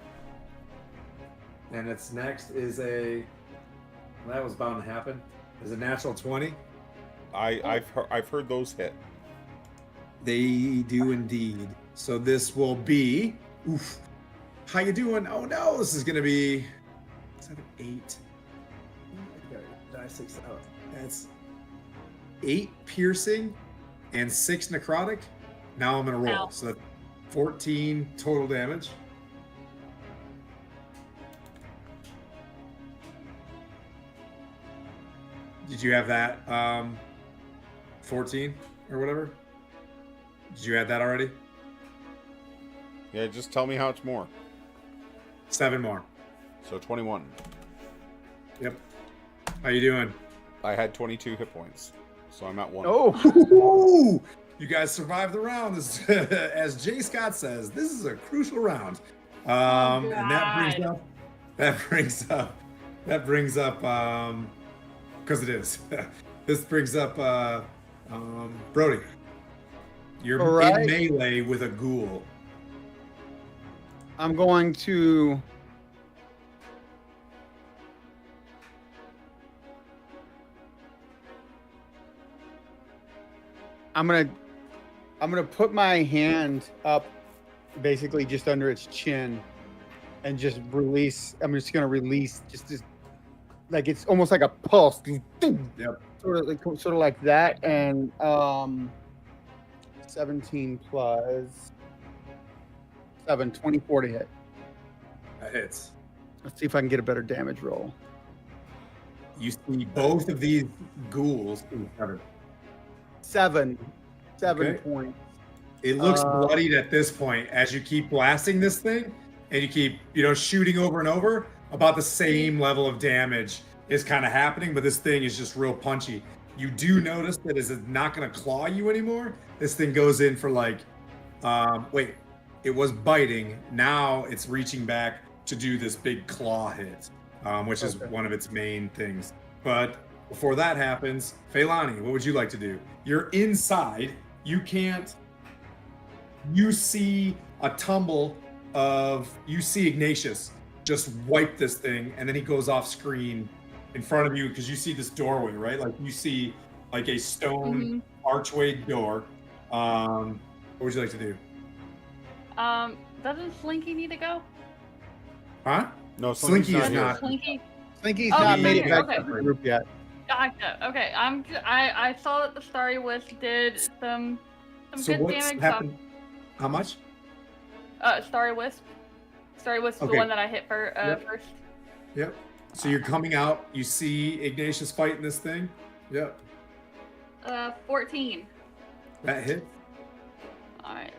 And its next is a. Well, that was bound to happen. Is a natural 20. I've heard those hit. They do indeed. So this will be. Oof. How you doing? Oh no, this is gonna be 7, 8. Die 6 out. That's 8 piercing and 6 necrotic. Now I'm gonna roll. Ow. So that's 14 total damage. Did you have that 14 or whatever? Did you add that already? Yeah, just tell me how it's more. 7 more. So 21. Yep. How you doing? I had 22 hit points, so I'm at 1. Oh, Ooh, you guys survived the round. This, as Jay Scott says, this is a crucial round. And that brings up, because it is. This brings up Brody. You're All right. in melee with a ghoul. I'm going to. I'm gonna put my hand up, basically just under its chin, and just release. I'm just gonna release just like it's almost like a pulse. Yep. Sort of like that, and 17 plus 7, 24 to hit. That hits. Let's see if I can get a better damage roll. You see both of these ghouls. Ooh, 7 Okay. points. It looks Uh, bloodied at this point as you keep blasting this thing and you keep, shooting over and over. About the same level of damage is kind of happening, but this thing is just real punchy. You do notice that it's not going to claw you anymore. This thing goes in for it was biting. Now it's reaching back to do this big claw hit, which is Okay. one of its main things. But before that happens, Feilani, what would you like to do? You're inside. You can't. You see a tumble you see Ignatius just wipe this thing, and then he goes off screen in front of you because you see this doorway, right? Like you see like a stone archway door. What would you like to do? Doesn't Slinky need to go? Huh? No, Slinky is here. not. Slinky. Slinky's Oh, not he's made not it here. back Okay. to the group yet. Gotcha. Okay, I saw that the Starry Wisp did some So good what's damage. happened? How much? Starry Wisp. Starry Wisp is Okay. the one that I hit for Yep. first. Yep. So you're coming out. You see Ignatius fighting this thing. Yep. 14. That hit. All right.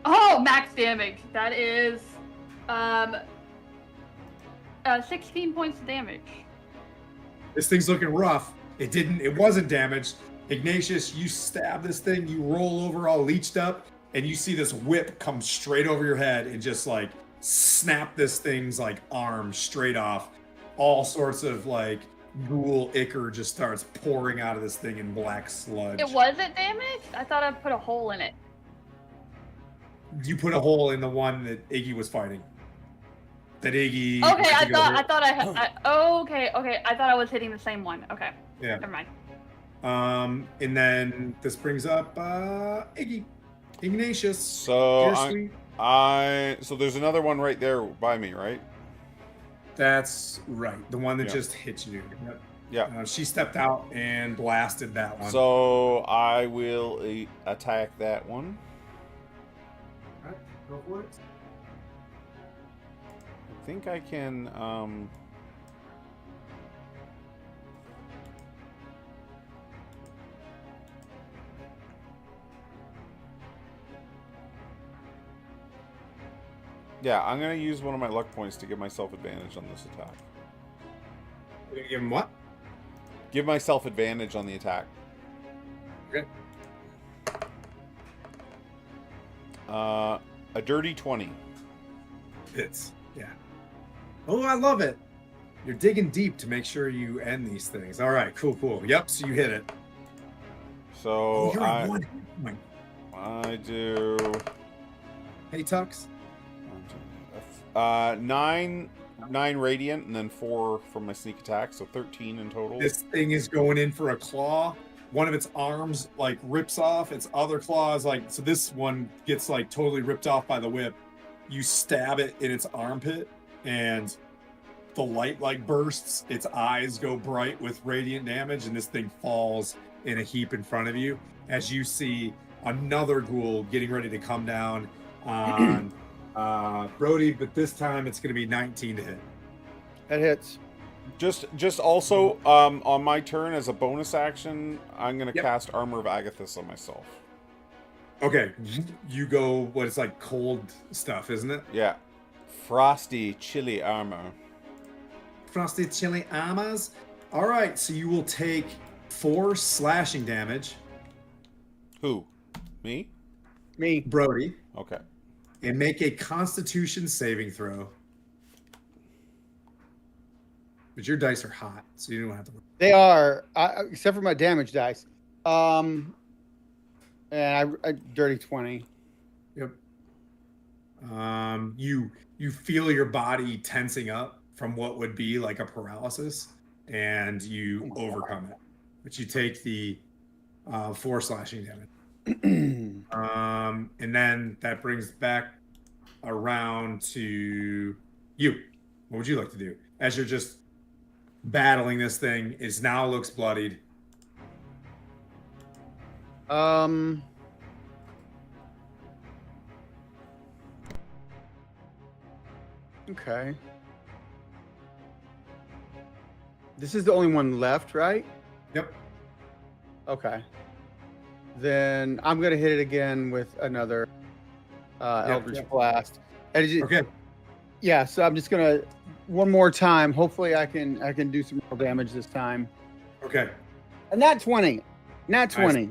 Oh, max damage. That is 16 points of damage. This thing's looking rough. It wasn't damaged. Ignatius, you stab this thing, you roll over all leeched up, and you see this whip come straight over your head and just like snap this thing's like arm straight off. All sorts of like ghoul ichor just starts pouring out of this thing in black sludge. It wasn't damaged? I thought I put a hole in it. You put a hole in the one that Iggy was fighting. That Iggy. Okay, I particular- thought okay. I thought I was hitting the same one. Okay. Yeah. Never mind. And then this brings up Iggy. Ignatius. So Dear I- sweet. so there's another one right there by me, right? That's right. The one that Yeah. just hit you. Yep. Yeah. She stepped out and blasted that one. So I will attack that one. Alright, go for it. I think I can. Yeah, I'm gonna use one of my luck points to give myself advantage on this attack. You're gonna give him what? Give myself advantage on the attack. Okay. A dirty 20. Hits. Yeah. Oh, I love it. You're digging deep to make sure you end these things. All right, cool. Yep, so you hit it. So Oh, you're at 1 hit point. I do Hey, Tux. 9 radiant and then 4 from my sneak attack, so 13 in total. This thing is going in for a claw. one of its arms like rips off, its other claws like, so this one gets like totally ripped off by the whip. You stab it in its armpit and the light like bursts, its eyes go bright with radiant damage, and this thing falls in a heap in front of you as you see another ghoul getting ready to come down on Brody, but this time it's going to be 19 to hit. That hits. Just also on my turn as a bonus action, I'm gonna cast Armor of Agathis on myself. Okay, you go what it's like cold stuff, isn't it? Yeah, frosty chilly armor. Frosty chili armors. All right, so you will take 4 slashing damage, Who? Me? Me. Brody, Okay. and make a Constitution saving throw. But your dice are hot, so you don't have to. They are, except for my damage dice. And I dirty 20. Yep. You feel your body tensing up from what would be like a paralysis, and you overcome it. But you take the 4 slashing damage. And then that brings back around to you. What would you like to do as you're just battling this thing? Is now looks bloodied. Okay. This is the only one left, right? Yep. Okay. Then I'm gonna hit it again with another Eldritch Blast. And Okay. Yeah, so I'm just gonna one more time. Hopefully, I can do some more damage this time. Okay. And nat 20. Nat 20.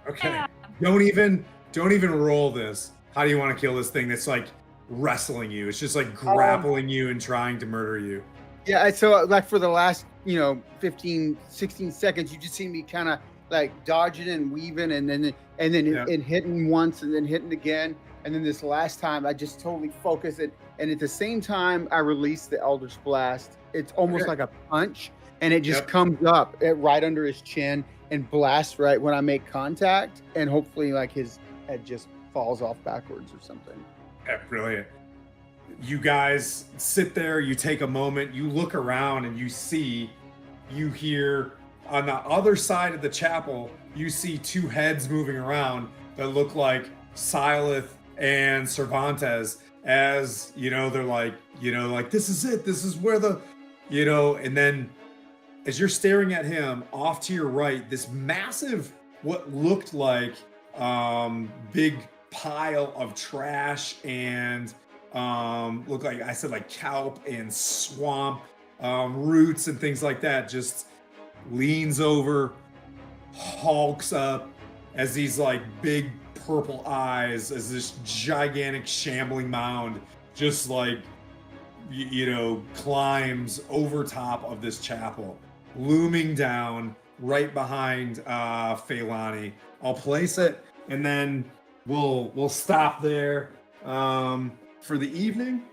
Okay. Yeah. Don't even roll this. How do you want to kill this thing that's like wrestling you? It's just like grappling you and trying to murder you. Yeah, so like for the last, 15, 16 seconds, you just see me kind of like dodging and weaving and then it hitting once and then hitting again. And then this last time I just totally focus it. And at the same time I release the Eldritch Blast. It's almost like a punch, and it just comes up right under his chin and blasts right when I make contact. And hopefully like his head just falls off backwards or something. Yeah, brilliant. You guys sit there, you take a moment, you look around, and you hear on the other side of the chapel, you see 2 heads moving around that look like Silith and Cervantes, as they're like, this is it, this is where the, and then as you're staring at him off to your right, this massive, what looked like big pile of trash and look like I said like kelp and swamp roots and things like that just leans over, hulks up as these like big purple eyes, as this gigantic shambling mound just like climbs over top of this chapel, looming down right behind Feilani. I'll place it and then we'll stop there for the evening,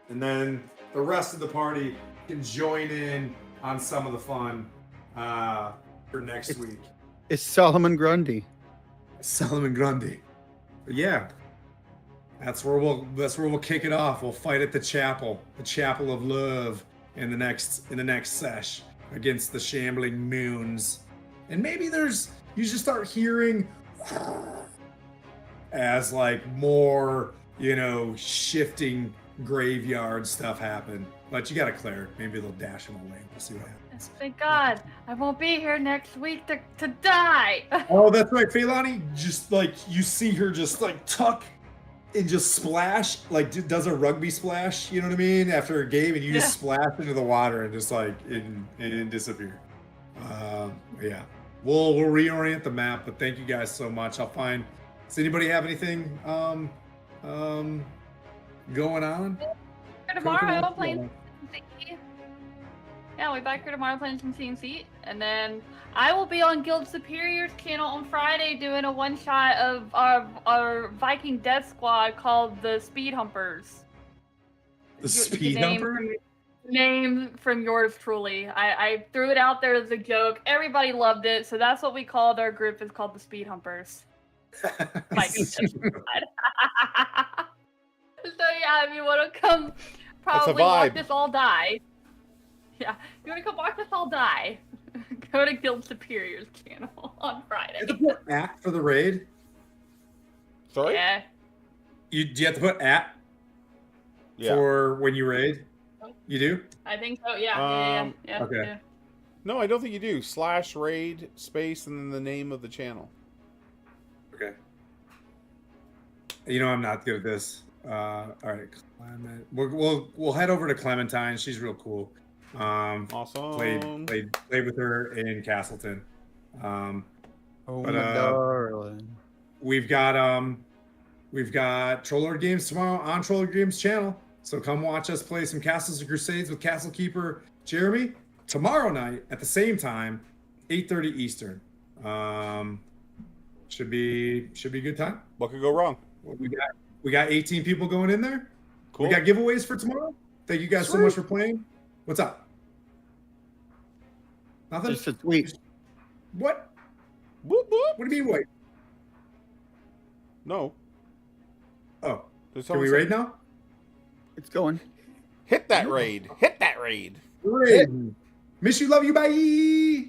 and then the rest of the party can join in on some of the fun for next week. It's Solomon Grundy. Solomon Grundy. But yeah, that's where we'll kick it off. We'll fight at the chapel of love in the next sesh against the shambling moons, and maybe you just start hearing as like more shifting graveyard stuff happen. But you gotta clear it. Maybe they'll dash him away. We'll see what happens. Thank God, I won't be here next week to die. Oh, that's right. Feilani, just like you see her just like tuck and just splash, like does a rugby splash, you know what I mean? After a game, and you just splash into the water and just like and disappear. Yeah. We'll reorient the map, but thank you guys so much. Does anybody have anything going on? Tomorrow I'm playing CNC. Yeah, we'll be back here tomorrow playing some CNC, and then I will be on Guild Superior's channel on Friday doing a one-shot of our Viking Death Squad called the Speed Humpers. The Speed Humper? name from yours truly. I threw it out there as a joke. Everybody loved it, so that's what we called our group. It's called the Speed Humpers. Like, so yeah, if you want to come, probably watch vibe. us all die. Yeah, if you want to come watch us all die, go to Guild Superior's channel on Friday. You have to put at for the raid. Sorry? Yeah. Do you have to put at Yeah. for when you raid? You do? I think so. Yeah. Yeah. Okay. Yeah. No, I don't think you do. /raid space and then the name of the channel. Okay. You know I'm not good at this. All right, Clement. We'll head over to Clementine. She's real cool. Awesome. Played with her in Castleton. Oh, But, my darling. We've got Trollord Games tomorrow on Trollord Games channel. So come watch us play some Castles and Crusades with Castle Keeper Jeremy tomorrow night at the same time, 8:30 Eastern. Should be a good time. What could go wrong? We got 18 people going in there. Cool. We got giveaways for tomorrow. Thank you guys so much for playing. What's up? Nothing. Just a tweet. What? Whoop, whoop. What do you mean? Wait. No. Oh, There's can we someone raid now? It's going. Hit that raid. Hit that raid. Raid. Miss you, love you, bye.